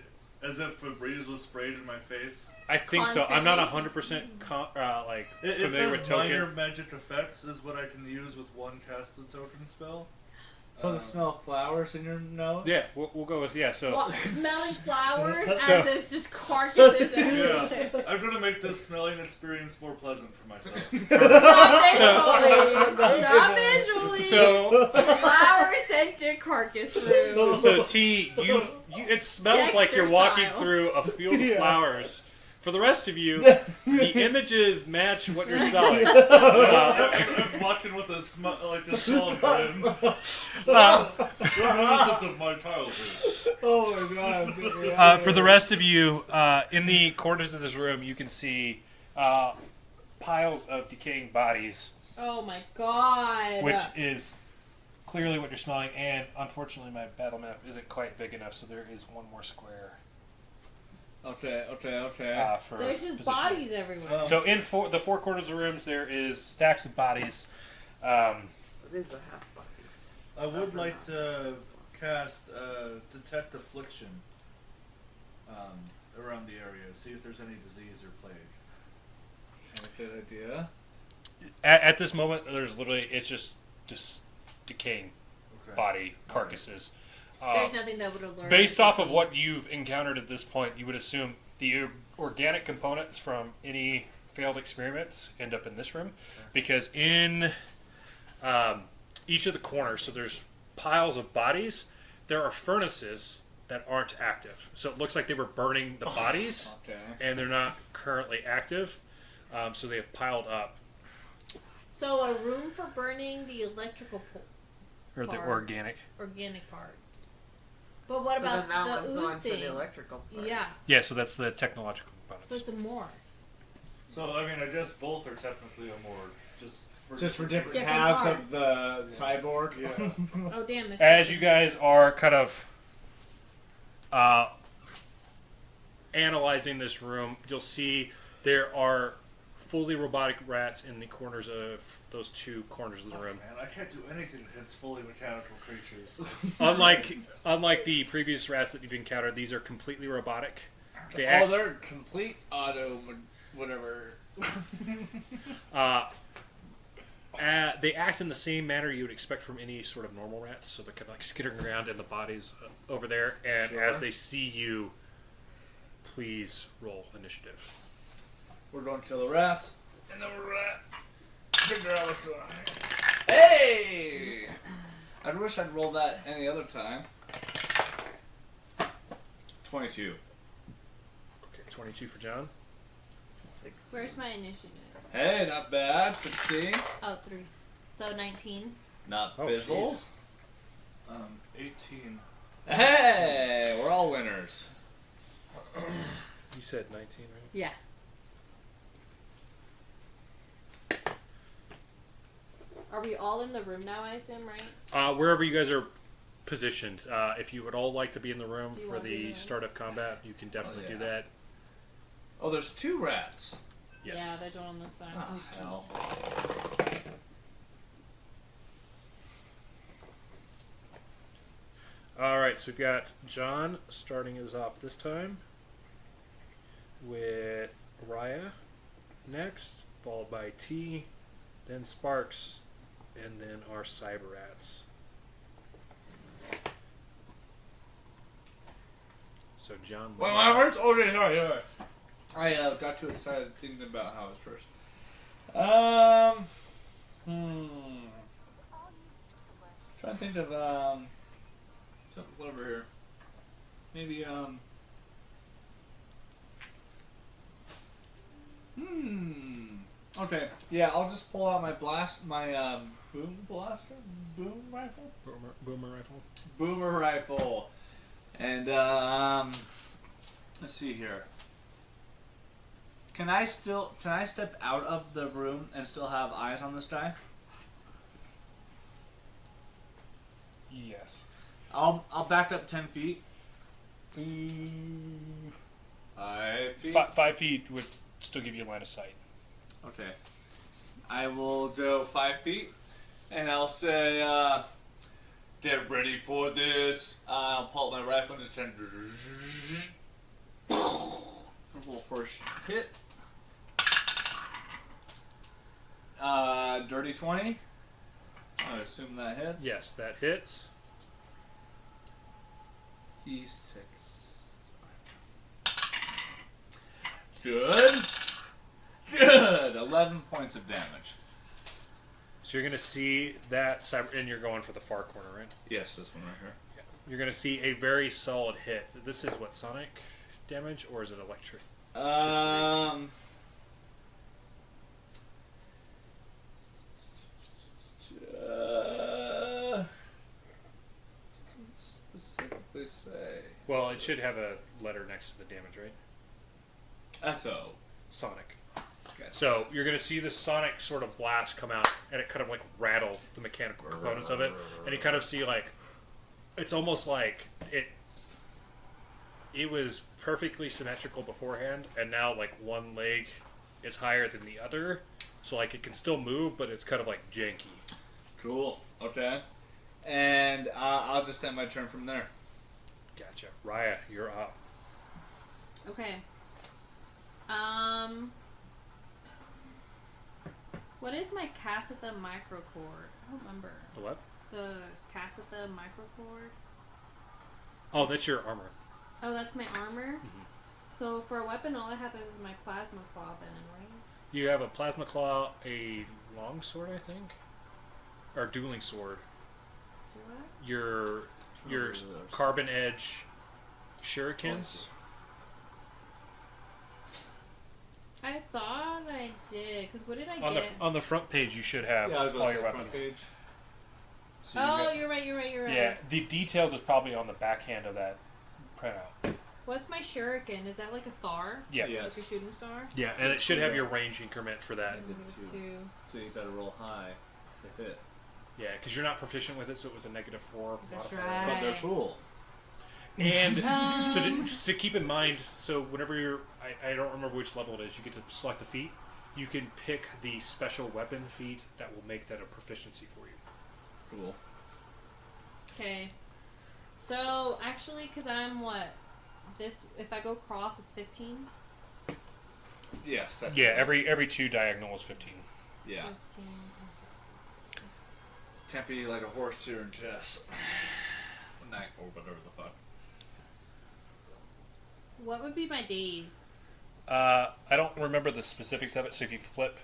as if Febreze was sprayed in my face? I think so. I'm not Constantly? 100% like It familiar with says token. minor magic effects is what I can use with one casted token spell. So the smell of flowers in your nose? Yeah, we'll go with So Well, smelling flowers So- as it's just carcasses everywhere. Yeah, I'm gonna make this smelling experience more pleasant for myself. Not visually. so Flower-scented carcass room. so T, it smells like you're Dexter walking style. through a field of flowers. For the rest of you, the images match what you're smelling. I'm walking with a solid grin. Reminiscent of my childhood. Oh my god. For the rest of you, in the corners of this room, you can see piles of decaying bodies, Oh my god. which is clearly what you're smelling. And unfortunately, my battle map isn't quite big enough, so there is one more square. Okay. For There's just positioning. bodies everywhere. So in the four corners of the rooms, there is stacks of bodies. What is the half bodies? I would like to cast Detect Affliction around the area, see if there's any disease or plague. Good idea. At this moment, there's literally it's just decaying Okay. body carcasses. There's nothing that would alert. Based off of what you've encountered at this point, you would assume the organic components from any failed experiments end up in this room, because in each of the corners, so there's piles of bodies. There are furnaces that aren't active, so it looks like they were burning the bodies, Okay. and they're not currently active. So they have piled up, So a room for burning the electrical or the Parts. organic. parts. But what But about then that the one's ooze going for thing? the electrical part. Yeah. Yeah, so that's the technological components. So it's a more. So, I mean, I guess both are technically a morgue. Just for different Different halves parts. of the cyborg. Yeah. Oh damn! There's As you guys are kind of analyzing this room, you'll see there are fully robotic rats in the corners of those two corners of the room. Man, I can't do anything against fully mechanical creatures. Unlike the previous rats that you've encountered, these are completely robotic. They Oh, act, they're complete auto whatever. they act in the same manner you would expect from any sort of normal rats. So they're kind of like skittering around in the bodies over there. And Sure. as they see you, please roll initiative. We're going to kill the rats, and then we're gonna figure out what's going on. Hey! I wish I'd rolled that any other time. 22. Okay, 22 for John. Where's my initiative? Hey, not bad. Succeed. Oh, 3. So 19. Not Oh, Bizzle. jeez. 18. Hey, we're all winners. You said 19, right? Yeah. Are we all in the room now? I assume, right? Wherever you guys are positioned. If you would all like to be in the room Do you for wanna be in the the room? start of combat, you can definitely do yeah. that. Oh, there's 2 rats. Yes. Yeah, they're doing on this side. Oh, hell. All right, so we've got John starting us off this time with Raya next, followed by T, then Sparks, and then our Cyber Rats. So John. Well, my first. Oh, sorry. I got too excited thinking about how it was first. Trying to think of something clever here. Maybe Okay. Yeah, I'll just pull out my boom blaster, boom rifle, Boomer rifle. boomer rifle, and Let's see here. Can I step out of the room and still have eyes on this guy? Yes. I'll back up 10 feet. 5 feet. 5 feet would still give you line of sight. Okay. I will go 5 feet, and I'll say, get ready for this. I'll pull out my rifle and just turn. Roll first hit. Dirty 20. I assume that hits. Yes, that hits. D6. Good. Good. 11 points of damage. So you're going to see that cyber, and you're going for the far corner, right? Yes, this one right here. Yeah. You're going to see a very solid hit. This is what, sonic damage, or is it electric? Didn't specifically say. Well, it should have a letter next to the damage, right? SO. Sonic. Okay. So you're going to see this sonic sort of blast come out, and it kind of like rattles the mechanical components of it, and you kind of see like it's almost like it was perfectly symmetrical beforehand, and now like one leg is higher than the other, so like it can still move, but it's kind of like janky. Cool. Okay. And I'll just end my turn from there. Gotcha. Raya, you're up. Okay. What is my Cassitha microcord? I don't remember. The what? The Cassitha microcord. Oh, that's your armor. Oh, that's my armor? So for a weapon, all I have is my plasma claw then, right? You have a plasma claw, a long sword, I think, or dueling sword. Do I? Your carbon edge shurikens. I thought I did, because what did I On get? the front page, you should have Yeah, I was all about to your say front weapons. page. So you Oh, got- you're right. Yeah, the details is probably on the backhand of that printout. What's my shuriken? Is that like a star? Yeah. Yeah. Like a shooting star? Yeah, and it should have your range increment for that. Two. So you gotta roll high to hit. Yeah, because you're not proficient with it, so it was a -4 That's modifier. right. But they're cool. And so to keep in mind, so whenever you're, I don't remember which level it is, you get to select the feat. You can pick the special weapon feat that will make that a proficiency for you. Cool. Okay. So, actually, because I'm what? If I go cross, it's 15? Yes. That's Yeah, every 2 diagonal is 15. Yeah. 15. Can't be like a horse here in chess. Night or whatever the fuck. What would be my days? I don't remember the specifics of it, so if you flip,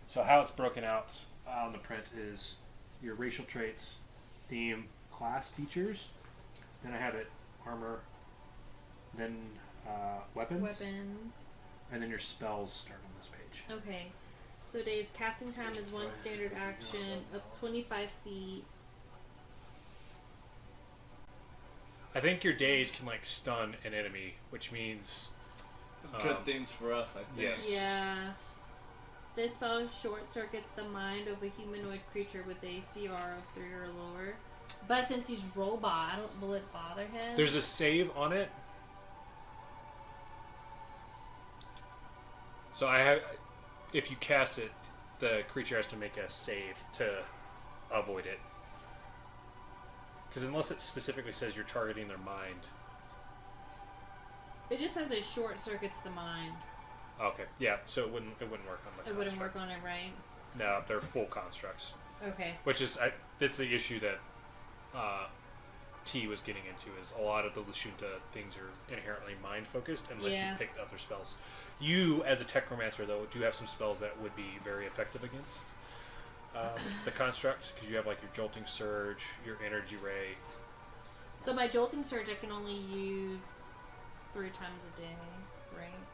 so how it's broken out on the print is your racial traits, theme, class features, then I have it armor, then weapons, and then your spells start on this page. Okay. So days, casting time is 1 standard action, up 25 feet. I think your days can like stun an enemy, which means Good things for us, I think. yes. Yeah. This spell short circuits the mind of a humanoid creature with a CR of 3 or lower. But since he's robot, will it bother him? There's a save on it. So if you cast it, the creature has to make a save to avoid it. Because unless it specifically says you're targeting their mind. It just says it short circuits the mind. Okay, yeah, so it wouldn't work on the It wouldn't construct. work on it, right? No, they're full constructs. Okay. Which is, that's the issue that T was getting into, is a lot of the Lashunta things are inherently mind-focused unless Yeah. you picked other spells. You, as a Technomancer, though, do have some spells that would be very effective against the construct, because you have like your Jolting Surge, your Energy Ray. So my Jolting Surge I can only use 3 times a day, right?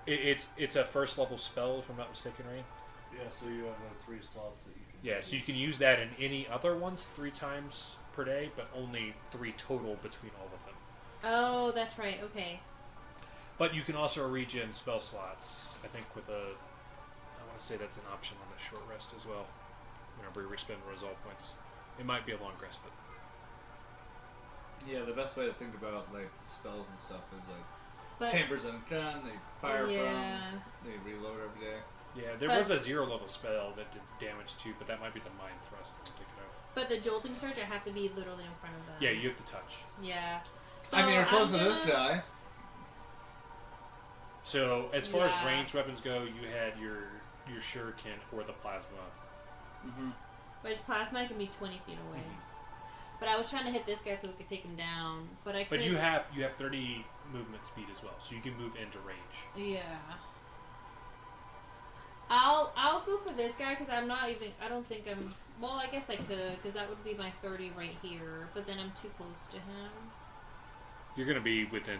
It's a first level spell, if I'm not mistaken, right? Yeah, so you have 3 slots that you can Yeah, so you can use that in any other ones 3 times per day, but only 3 total between all of them. Oh, that's right. Okay. But you can also regen spell slots. I think with a, I want to say that's an option on the short rest as well. Whenever you spend resolve points, it might be a long rest, but Yeah, the best way to think about like spells and stuff is like But chambers and gun. They fire yeah. from. They reload every day. yeah, there But- was a 0 level spell that did damage too, but that might be the mind thrust that I'm thinking of. But the jolting surge, I have to be literally in front of them. Yeah, you have to touch. Yeah. So I mean, you're close I'm to this gonna- guy. So as far as Yeah. ranged weapons go, you had your shuriken or the plasma. Mm-hmm. Which plasma can be 20 feet away. But I was trying to hit this guy so we could take him down. But I But couldn't. you have 30 movement speed as well, so you can move into range. Yeah. I'll go for this guy because I'm not even. I don't think I'm. Well, I guess I could because that would be my 30 right here. But then I'm too close to him. You're going to be within,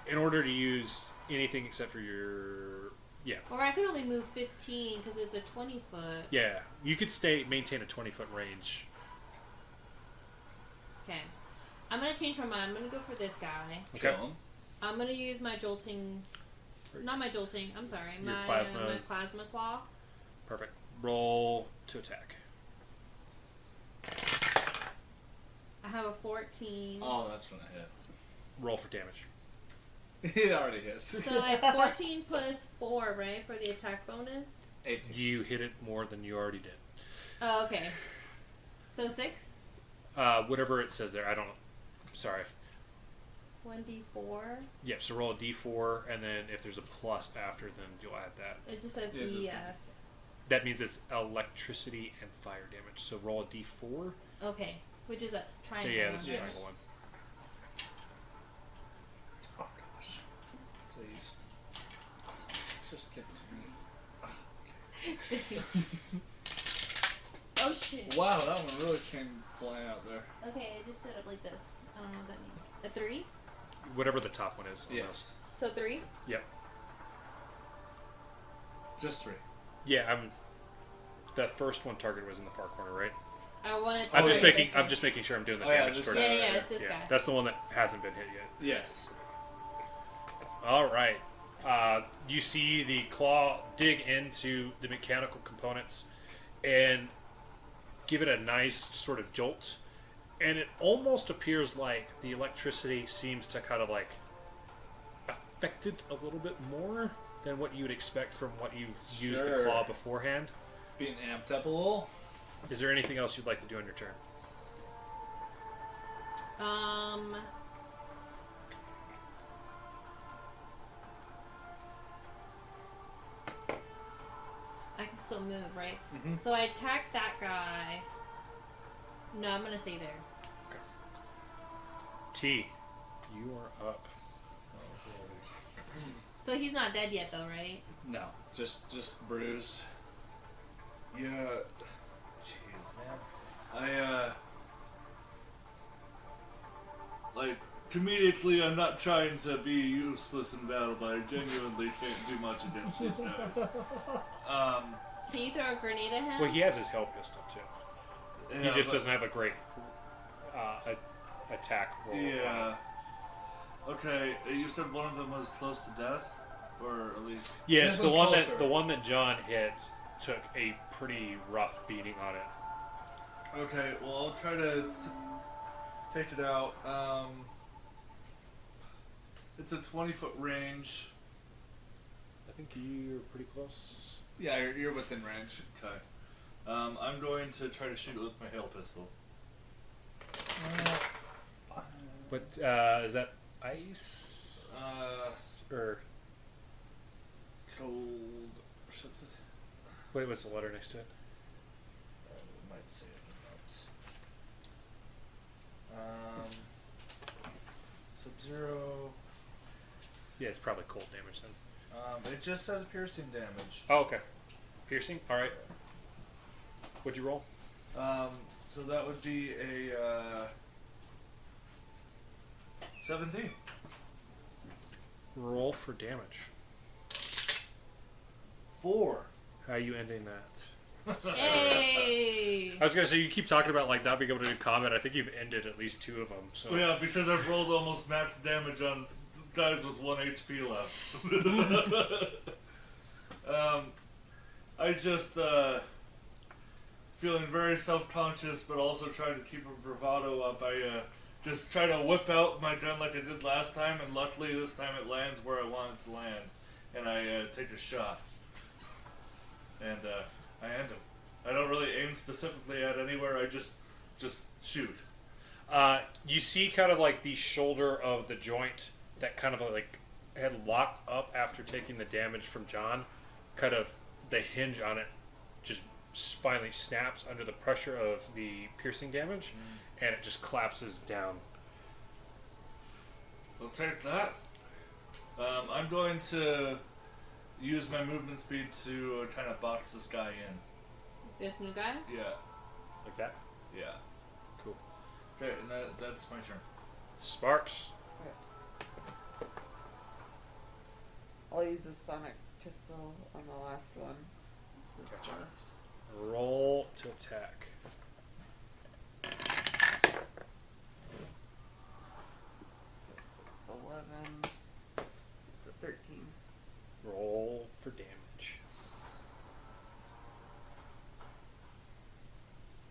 in order to use anything except for your, yeah. Or I could only move 15 because it's a 20 foot. Yeah, you could maintain a 20-foot range. Okay. I'm gonna change my mind. I'm gonna go for this guy. Okay. Kill him. I'm gonna use my jolting. Not my jolting. I'm sorry. Your My plasma. my plasma claw. Perfect. Roll to attack. I have a 14. Oh, that's gonna Roll for damage. hit. It already hits. So it's 14 plus 4, right, for the attack bonus? 18. You hit it more than you already did. Oh, okay. So 6, Whatever it says there, I don't. Sorry. 1d4. Yeah, so roll a d4, and then if there's a plus after, then you'll add that. It just says Yeah, just- EF. That means it's electricity and fire damage. So roll a d4. Okay, which is a triangle. Yeah, this is one, a right? triangle one. Oh gosh. Please. Just give it to me. Oh shit. Wow, that one really came flying out there. Okay, it just stood up like this. I don't know what that means. A 3? Whatever the top one is. on Yes. So 3? those. Yep. Just 3. Yeah, that first one target was in the far corner, right? I wanted to. I'm just break making. this I'm one. just making sure I'm doing the Oh, yeah, damage this first. guy. Yeah, it's this Yeah, guy. that's the one that hasn't been hit yet. Yes. All right. You see the claw dig into the mechanical components and give it a nice sort of jolt, and it almost appears like the electricity seems to kind of like affect it a little bit more than what you would expect from what you've used the Sure. claw beforehand. Being amped up a little. Is there anything else you'd like to do on your turn? I can still move, right? Mhm. So I attack that guy. No, I'm gonna stay there. T, you are up. So he's not dead yet, though, right? No, just bruised. Yeah. Jeez, man. Like, comedically, I'm not trying to be useless in battle, but I genuinely can't do much against these guys. Can you throw a grenade at him? Well, he has his hell pistol too. He Yeah, just but- doesn't have a great attack roll. Yeah. Okay, you said one of them was close to death? Or at least... Yes, This the one's one closer. the one that John hit took a pretty rough beating on it. Okay, well, I'll try to take it out. It's a 20-foot range. I think you're pretty close. Yeah, you're within range. Okay. I'm going to try to shoot it with my hail pistol. But is that ice? Or Cold. Something. wait, what's the letter next to it? Might say it in the notes. Sub-Zero. Yeah, it's probably cold damage then. It just says piercing damage. Oh, okay. Piercing. All right. What'd you roll? So that would be a 17. Roll for damage. 4. How are you ending that? Hey! I was gonna say you keep talking about like not being able to do combat. I think you've ended at least 2 of them. So Yeah, because I've rolled almost max damage on dies with 1 HP left. I just feeling very self-conscious, but also trying to keep a bravado up. I just try to whip out my gun like I did last time, and luckily this time it lands where I want it to land, and I take a shot, and I end him. I don't really aim specifically at anywhere. I just shoot. You see kind of like the shoulder of the joint that kind of like had locked up after taking the damage from John. Kind of the hinge on it just finally snaps under the pressure of the piercing damage, and it just collapses down. We'll take that. I'm going to use my movement speed to kind of box this guy in. This new guy? Yeah. Like that? Yeah. Cool. Okay, and that's my turn. Sparks. I'll use a sonic pistol on the last one. Gotcha. Roll to attack. 11. It's a 13. Roll for damage.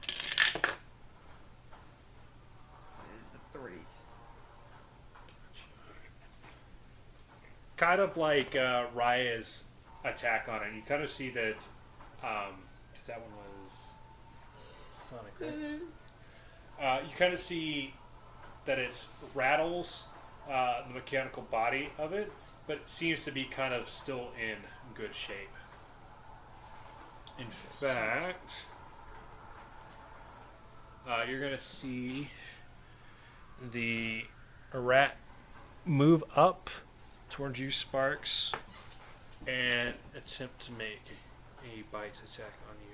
It's a 3. Kind of like Raya's attack on it. You kind of see that, because that one was Sonic, right? You kind of see that it rattles the mechanical body of it, but it seems to be kind of still in good shape. In fact, you're going to see the rat move up towards you, Sparks, and attempt to make a bite attack on you.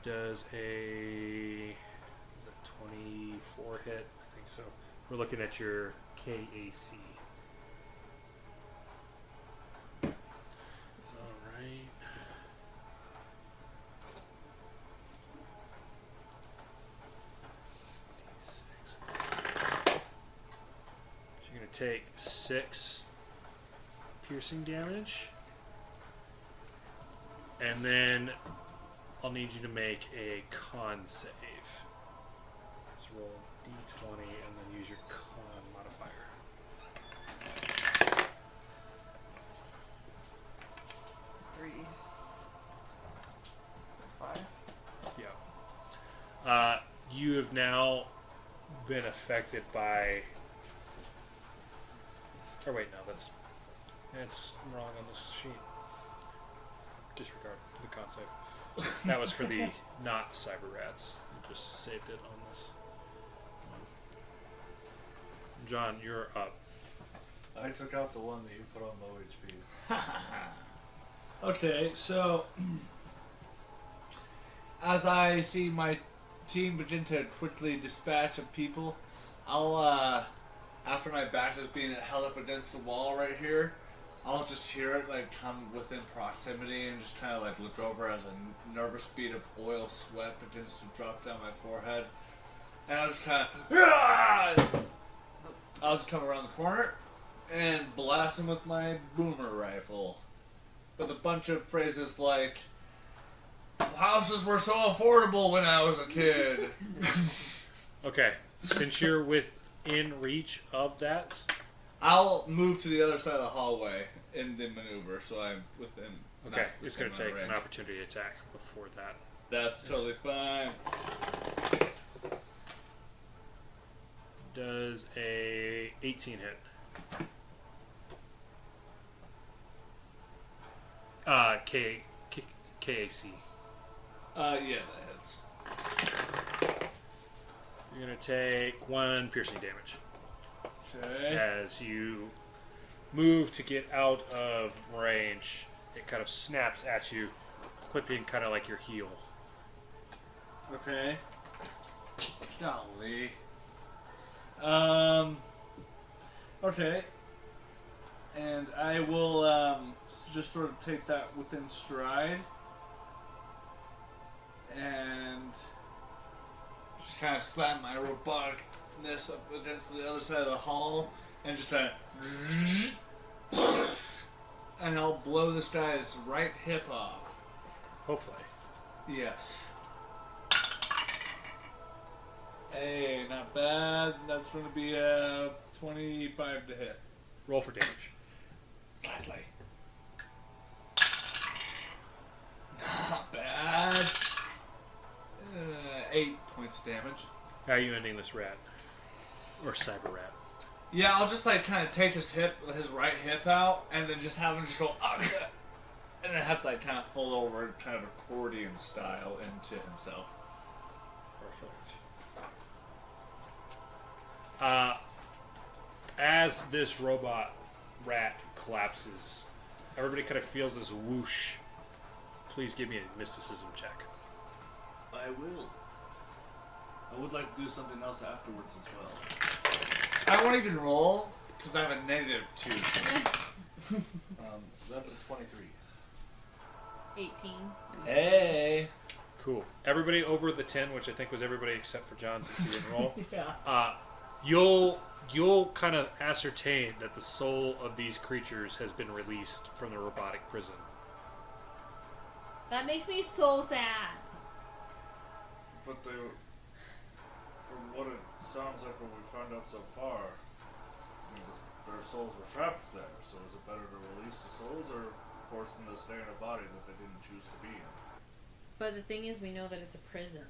Does a 24 hit? I think so. We're looking at your KAC. Alright. So you're going to take 6 piercing damage. And then I'll need you to make a con save. Let's roll d20 and then use your con modifier. 3. 5. Yeah. You have now been affected by... Or wait, no, that's wrong on this sheet. Disregard the con save. That was for the not cyber rats. You just saved it on this one. John, you're up. I took out the one that you put on low HP. Okay, so as I see my team begin to quickly dispatch of people, I'll after my back is being held up against the wall right here, I'll just hear it like come within proximity and just kind of like look over as a nervous bead of oil sweat begins to drop down my forehead, and I'll just kind of I'll just come around the corner and blast him with my boomer rifle with a bunch of phrases like "houses were so affordable when I was a kid." Okay, since you're within reach of that, I'll move to the other side of the hallway in the maneuver, so I'm within. okay, not it's within going to my take range. an opportunity attack before that. That's totally fine. Does a 18 hit? KAC. Yeah, that hits. You're going to take 1 piercing damage. Okay. As you move to get out of range, it kind of snaps at you, clipping kind of like your heel. Okay. Golly. Okay. And I will just sort of take that within stride. just kind of slam my roboticness up against the other side of the hall and just kind of, and I'll blow this guy's right hip off. Hopefully. Yes. Hey, not bad. That's going to be 25 to hit. Roll for damage. Gladly. Not bad. 8 points of damage. How are you ending this rat? Or cyber rat? Yeah, I'll just like kind of take his right hip out, and then just have him just go, "Ugh," and then have to like kind of fold over, kind of accordion style, into himself. Perfect. As this robot rat collapses, everybody kind of feels this whoosh. Please give me a mysticism check. I will. I would like to do something else afterwards as well. I won't even roll because I have a -2. That's a 23. 18. Hey. Cool. Everybody over the 10, which I think was everybody except for John since he didn't roll. Yeah. You'll kind of ascertain that the soul of these creatures has been released from the robotic prison. That makes me so sad. But they, from what it sounds like what we found out so far, I mean, their souls were trapped there. So is it better to release the souls or force them to stay in a body that they didn't choose to be in? But the thing is, we know that it's a prison,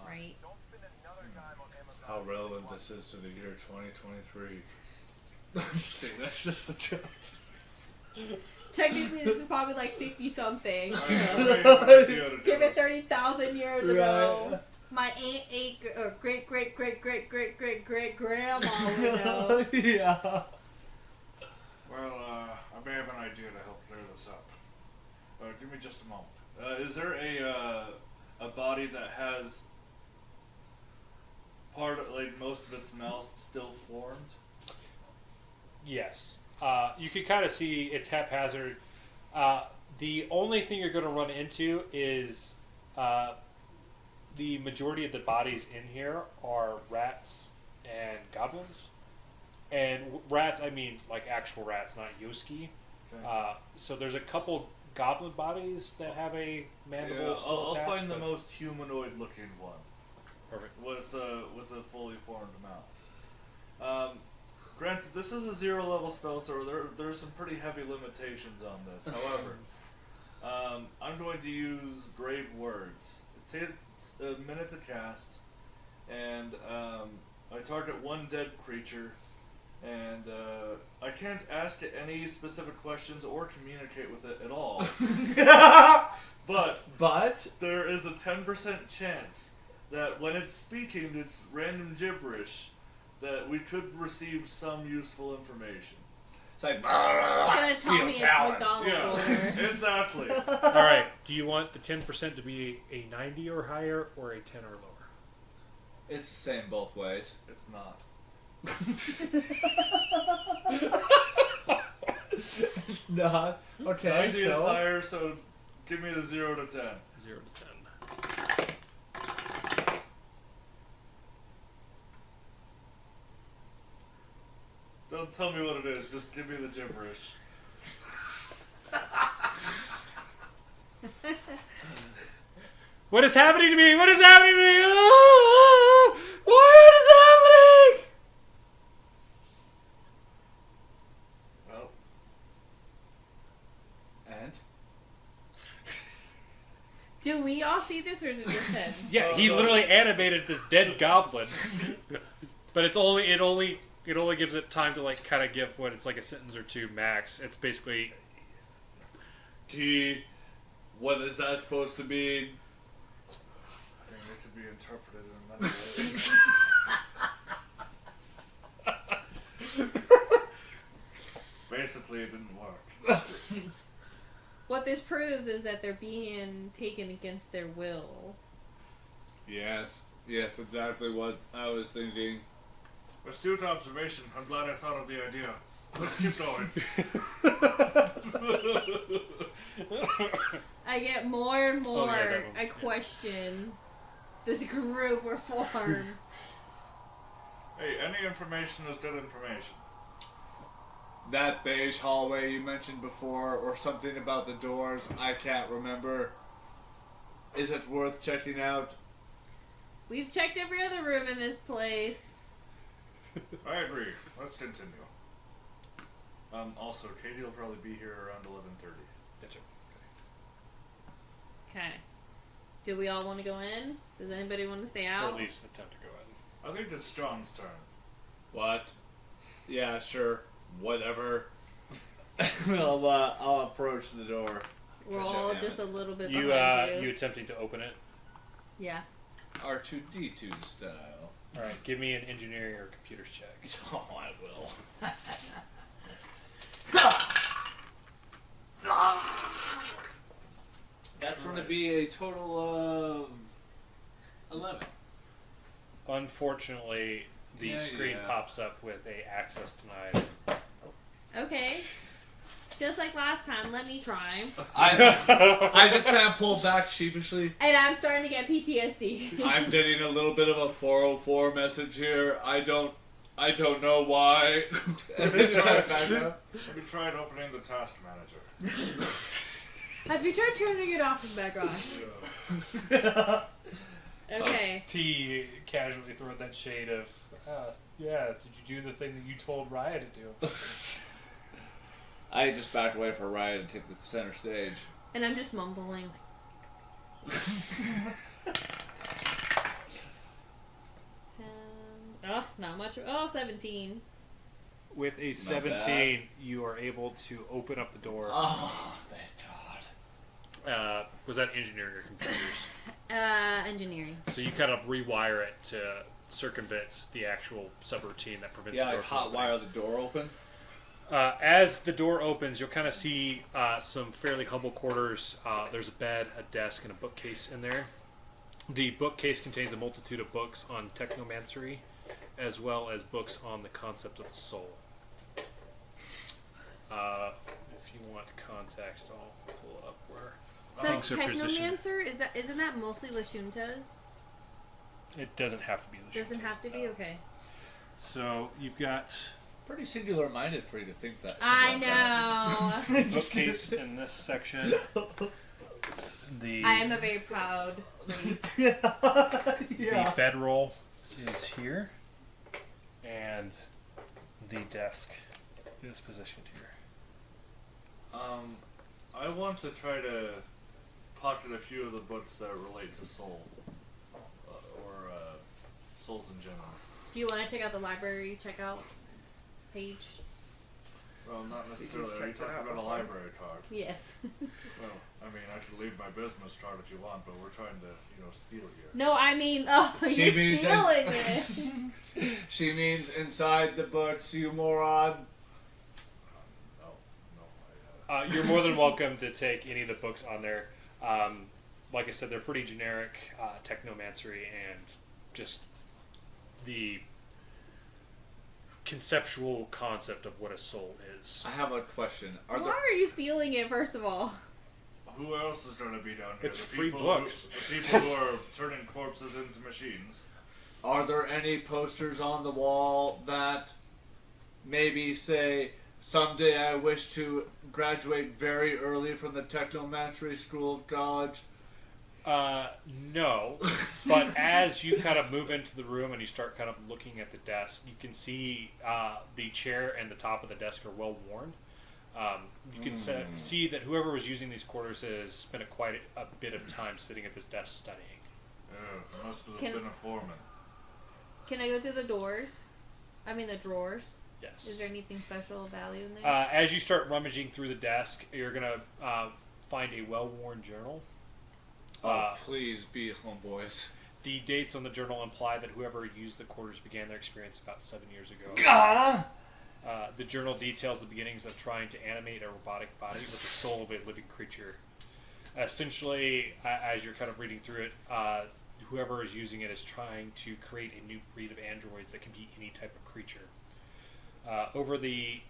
right? How relevant this is to the year 2023. That's just a joke. Technically, this is probably like 50 something. Give it 30,000 years ago. My aunt, great grandma would know. Yeah. Well, I may have an idea to help clear this up. Give me just a moment. Is there a body that has most of its mouth still formed? Yes. You can kind of see it's haphazard. The only thing you're going to run into is the majority of the bodies in here are rats and goblins. And rats, I mean like actual rats, not Yoski. Okay. So there's a couple goblin bodies that have a mandible still I'll attached. find the most humanoid-looking one. Perfect. With a fully formed mouth. Granted, this is a 0-level spell, so there's some pretty heavy limitations on this. However, I'm going to use Grave Words. It takes a minute to cast, and I target one dead creature, and I can't ask it any specific questions or communicate with it at all. But there is a 10% chance that when it's speaking its random gibberish, that we could receive some useful information. It's like, It's gonna tell me it's McDonald's Yeah, order. exactly. Alright, do you want the 10% to be a 90 or higher, or a 10 or lower? It's the same both ways. It's not. It's not. Okay, 90 is so... higher, so give me the 0 to 10. 0 to 10. Don't tell me what it is, just give me the gibberish. What is happening to me? What is happening to me? Ah! What is happening? Well, And? Do we all see this, or is it just him? Yeah, he literally animated this dead goblin. But it only gives it time to like kind of give what it's like a sentence or two max. It's basically What is that supposed to be? I mean, it could be interpreted in many ways. Basically, it didn't work. What this proves is that they're being taken against their will. Yes, exactly what I was thinking. Astute observation. I'm glad I thought of the idea. Let's keep going. I get more and more. Oh, yeah, that one. I question this group were formed. Hey, any information is good information. That beige hallway you mentioned before, or something about the doors, I can't remember. Is it worth checking out? We've checked every other room in this place. I agree. Let's continue. Also, Katie will probably be here around 11:30. Gotcha. Okay. Do we all want to go in? Does anybody want to stay Or out? at least attempt to go in. I think it's John's turn. What? Yeah, sure. Whatever. I'll approach the door. We're Gotcha, all damn just it. a little bit You behind you attempting to open it? Yeah. R2D2 style. All right, give me an engineering or computers check. Oh, I will. That's going to be a total of 11. Unfortunately, the screen pops up with a access denied. Okay. Just like last time, let me try. I just kind of pulled back sheepishly. And I'm starting to get PTSD. I'm getting a little bit of a 404 message here. I don't know why. Have you tried opening the task manager? Have you tried turning it off and back on? Okay. T casually throw that shade of, yeah, did you do the thing that you told Raya to do? I just backed away for Raya to take the center stage. And I'm just mumbling. 10. Oh, not much. Oh, 17. With a Not 17, you are able to open up the door. Oh, thank God. Was that engineering or computers? Engineering. So you kind of rewire it to circumvent the actual subroutine that prevents the Yeah, door like from hot opening. wire the door open. As the door opens, you'll kind of see some fairly humble quarters. There's a bed, a desk, and a bookcase in there. The bookcase contains a multitude of books on technomancery, as well as books on the concept of the soul. If you want context, I'll pull up where So things are positioned. Technomancer, isn't that mostly Lashunta's? It doesn't have to be the Doesn't have to be? Okay. So you've got Pretty singular-minded for you to think that. I know. the bookcase in this section. I am a very proud race. The bedroll is here, and the desk is positioned here. I want to try to pocket a few of the books that relate to soul, or souls in general. Do you want to check out the library checkout page? Well, not So you necessarily. can Are you check that talking out about a before? library card? Yes. Well, I mean, I could leave my business card if you want, but we're trying to, steal here. No, I mean, oh, She you're means stealing it. She means inside the books, you moron. No. You're more than welcome to take any of the books on there. Like I said, they're pretty generic technomancery and just the conceptual concept of what a soul is. I have a question. Why are you stealing it, first of all? Who else is going to be down here? It's The free people books. The people who are turning corpses into machines. Are there any posters on the wall that maybe say, someday I wish to graduate very early from the Technomancery School of College? No, but as you kind of move into the room and you start kind of looking at the desk, you can see the chair and the top of the desk are well worn. You can see that whoever was using these quarters has spent quite a bit of time sitting at this desk studying. Yeah, must have Can- been a foreman. Can I go through the doors? I mean the drawers. Yes. Is there anything special of value in there? As you start rummaging through the desk, you're going to find a well-worn journal. Please be homeboys. The dates on the journal imply that whoever used the quarters began their experience about 7 years ago. The journal details the beginnings of trying to animate a robotic body with the soul of a living creature. Essentially, as you're kind of reading through it, whoever is using it is trying to create a new breed of androids that can be any type of creature. Over this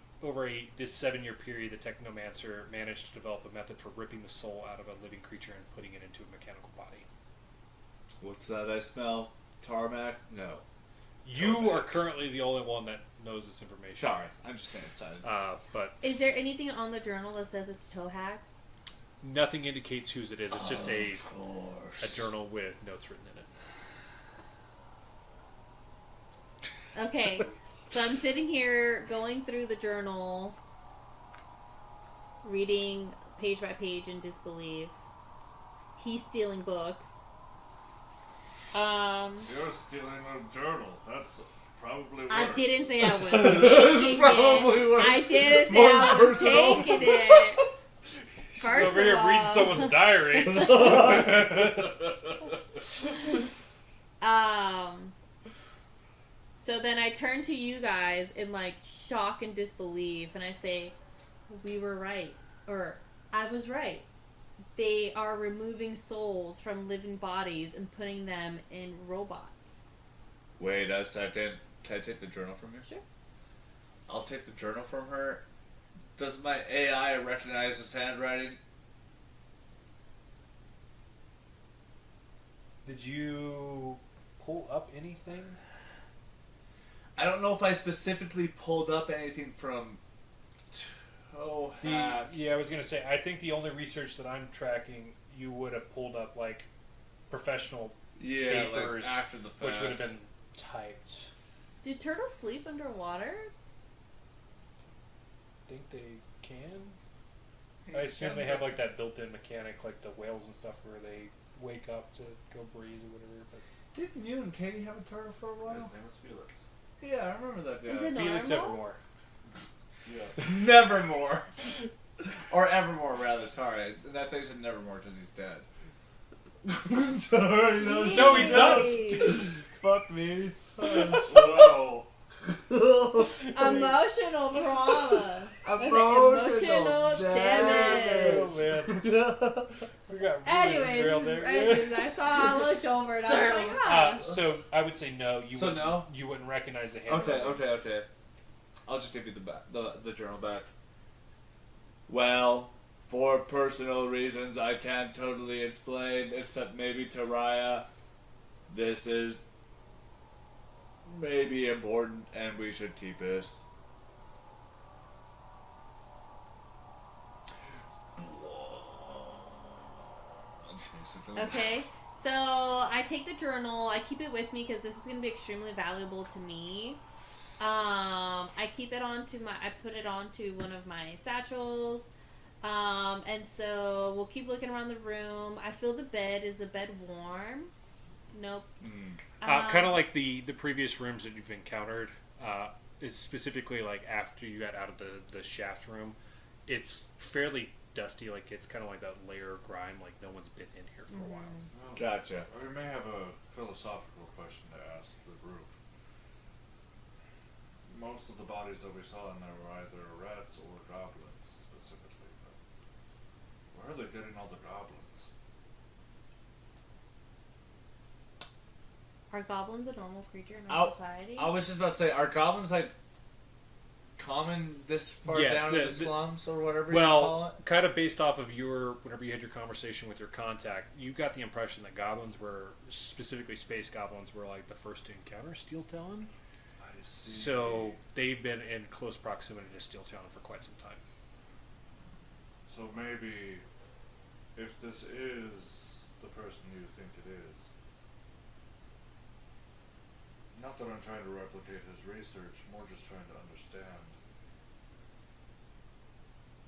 7-year period, the Technomancer managed to develop a method for ripping the soul out of a living creature and putting it into a mechanical body. What's that I smell? Tarmac? No. You are currently the only one that knows this information. Sorry, I'm just getting excited. But Is there anything on the journal that says it's Tohax? nothing indicates whose it is. It's just a course. journal with notes written in it. Okay, so I'm sitting here going through the journal, reading page by page in disbelief. He's stealing books. You're stealing a journal. That's probably worse. I didn't say I was taking probably it. worse. I didn't say More I was personal. taking it. She's First over here of reading all- someone's diary. So then I turn to you guys in like shock and disbelief, and I say, "We were right," or "I was right. They are removing souls from living bodies and putting them in robots." Wait a second. Can I take the journal from you? Sure. I'll take the journal from her. Does my AI recognize this handwriting? Did you pull up anything? I don't know if I specifically pulled up anything from Tohac. Yeah, I was gonna say. I think the only research that I'm tracking, you would have pulled up like professional Yeah, papers, like after the fact. which would have been typed. Do turtles sleep underwater? Think they can? I assume they have like that built-in mechanic, like the whales and stuff, where they wake up to go breathe or whatever. But Didn't you and Katie have a turtle for a His while? name is Felix. Yeah, I remember that guy. Is it Felix normal? Evermore. Yeah. Nevermore. Or Evermore, rather. Sorry. That thing said Nevermore because he's dead. Sorry. No, he's not. Fuck me. Whoa. Emotional trauma. Emotional damage. Oh man, we got really Anyways, derailed there. I looked over and I was like, huh. So I would say no. You So wouldn't, no? You wouldn't recognize the handwriting. Okay. I'll just give you the journal back. Well, for personal reasons I can't totally explain, except maybe to Raya, this is maybe important and we should keep it. Okay, so I take the journal. I keep it with me because this is going to be extremely valuable to me. I keep it I put it onto one of my satchels. And so we'll keep looking around the room. I feel the bed. Is the bed warm? Nope. Kind of like the previous rooms that you've encountered. It's specifically like after you got out of the shaft room, it's fairly dusty. Like it's kind of like that layer of grime. Like no one's been in here for a while. Well, Gotcha. I may have a philosophical question to ask the group. Most of the bodies that we saw in there were either rats or goblins, specifically. But where are they getting all the goblins? Are goblins a normal creature in our society? I was just about to say, are goblins like common this far Yes, down in the- the slums or whatever you call Well, it? kind of based off of whenever you had your conversation with your contact, you got the impression that goblins were, specifically space goblins, were like the first to encounter Steel Talon. I see. So they've been in close proximity to Steel Talon for quite some time. So maybe if this is the person you think it is, not that I'm trying to replicate his research, more just trying to understand.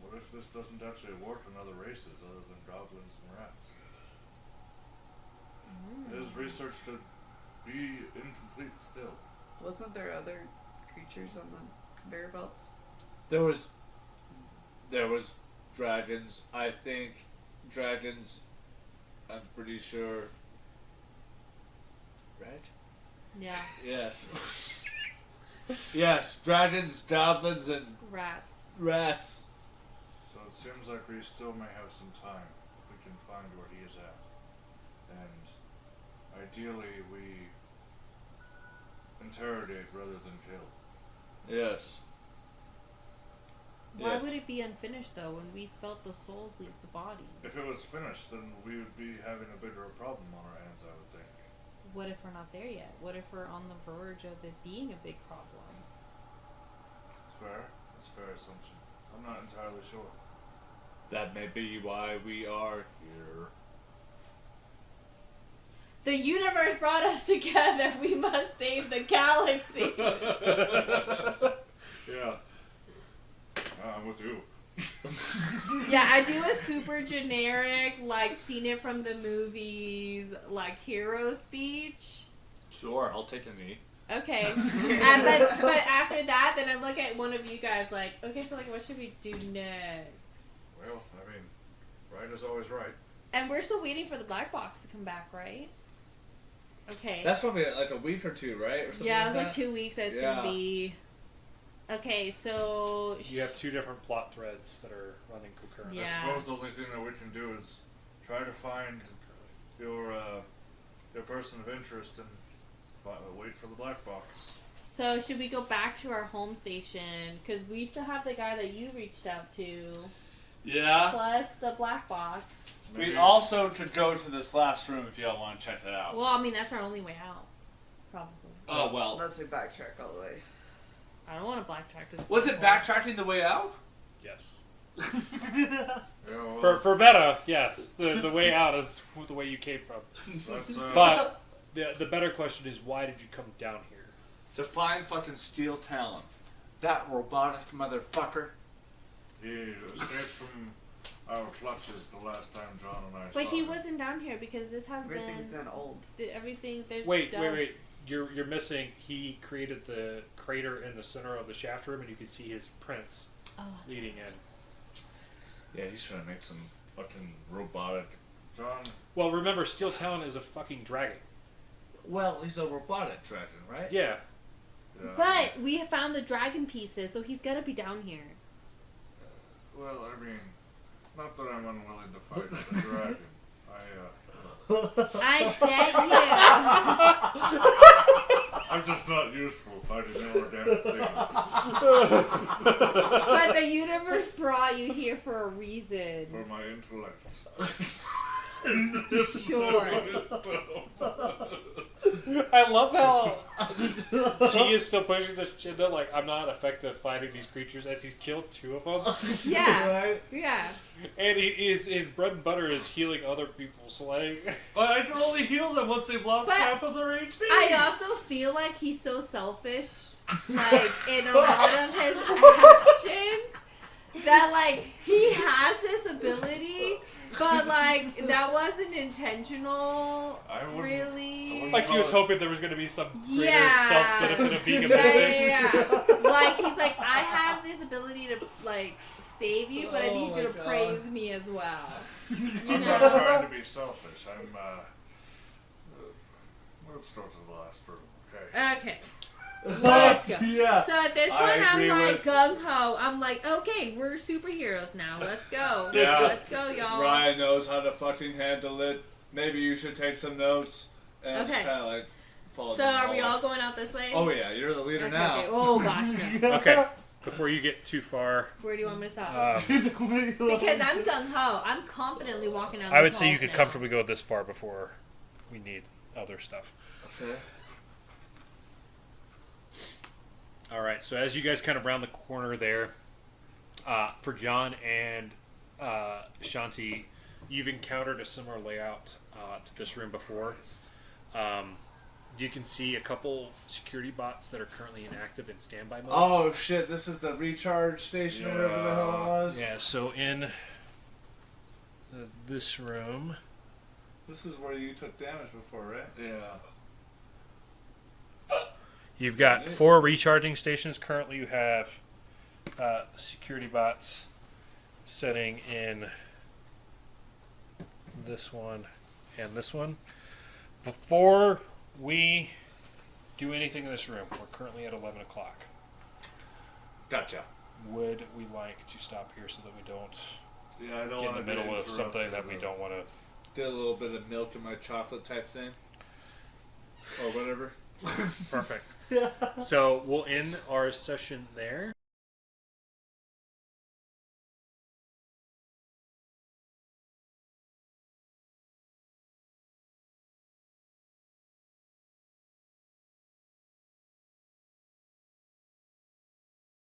What if this doesn't actually work on other races other than goblins and rats? His research could be incomplete still. Wasn't there other creatures on the conveyor belts? There was dragons. I think dragons. I'm pretty sure. Right? Yeah. Yes. Yes, dragons, goblins, and Rats. rats. So it seems like we still may have some time if we can find where he is at. And ideally we interrogate rather than kill. Yes. Why Yes. would it be unfinished though when we felt the souls leave the body? If it was finished, then we would be having a bigger problem on our hands, I would think. what if we're not there yet? What if we're on the verge of it being a big problem? It's fair. That's a fair assumption. I'm not entirely sure. That may be why we are here. The universe brought us together. We must save the galaxy. Yeah. I'm with you. Yeah, I do a super generic, like, seen it from the movies, like, hero speech. Sure, I'll take a knee. Okay. But after that, then I look at one of you guys like, okay, so, like, what should we do next? Well, I mean, right is always right. And we're still waiting for the black box to come back, right? Okay. That's probably like a week or two, right? Or something Yeah, it was like like that? 2 weeks that it's Yeah. gonna be. Okay, so You have 2 different plot threads that are running concurrently. Yeah. I suppose the only thing that we can do is try to find your person of interest and wait for the black box. So should we go back to our home station? Because we still have the guy that you reached out to, Yeah. plus the black box. We also could go to this last room if y'all want to check it out. Well, I mean that's our only way out, probably. Oh, well. Let's say backtrack all the way. I don't want to blacktrack this. Was it backtracking the way out? Yes. Yeah, well, For meta, yes. The way out is the way you came from. that's, But the better question is, why did you come down here? To find fucking Steel Talon. That robotic motherfucker. he escaped from our clutches the last time John and I But saw he him. wasn't down here because this has Everything's been been old. everything. There's Wait. dust. You're missing. He created the crater in the center of the shaft room, and you can see his prints Oh, leading in. Yeah, he's trying to make some fucking robotic. John, Well, remember, Steel Talon is a fucking dragon. Well, he's a robotic dragon, right? Yeah. yeah. but we have found the dragon pieces, so he's gotta be down here. Well, I mean, not that I'm unwilling to fight the dragon. I bet I'm just not useful fighting inorganic things you. But the universe brought you here for a reason. for my intellect. Sure. I love how T is still pushing this agenda. Like, I'm not effective fighting these creatures, as he's killed 2 of them. Yeah. Right? Yeah. And his bread and butter is healing other people. So, like, But I can only heal them once they've lost But half of their HP. I also feel like he's so selfish, like, in a lot of his actions, that, like, he has this ability, but, like, that wasn't intentional, I wouldn't- really. like he was hoping there was going to be some greater Yeah. self-benefit of being a Yeah, mystic. yeah. Like, he's like, I have this ability to, like, save you, but I Oh need you my to God. praise me as well. You I'm not know? trying to be selfish. Let's go to the last room, okay? Okay. Let's go. Yeah. So at this I point, I'm agree like with- gung ho. I'm like, okay, we're superheroes now. Let's go. Yeah. Let's go, y'all. Ryan knows how to fucking handle it. Maybe you should take some notes and just Okay. kind of like follow. So them are we all. all going out this way? Oh yeah, you're the leader Okay, now. okay. Oh gosh, no. Okay, before you get too far, Where do you want me to stop? Because I'm gung ho. I'm confidently walking out. I would these say you halls could now. comfortably go this far before we need other stuff. Okay. All right, so as you guys kind of round the corner there, for John and Shanti, you've encountered a similar layout to this room before. You can see a couple security bots that are currently inactive in standby mode. Oh shit! This is the recharge station or whatever the hell it was. Yeah, so in this room, This is where you took damage before, right? Yeah. you've got 4 recharging stations. Currently, you have security bots sitting in this one and this one. Before we do anything in this room, we're currently at 11 o'clock. Gotcha. Would we like to stop here so that we don't Yeah, I don't get in want the to be middle of something interrupted, that we though. don't want to? Did a little bit of milk in my chocolate type thing, or whatever. Perfect. So we'll end our session there.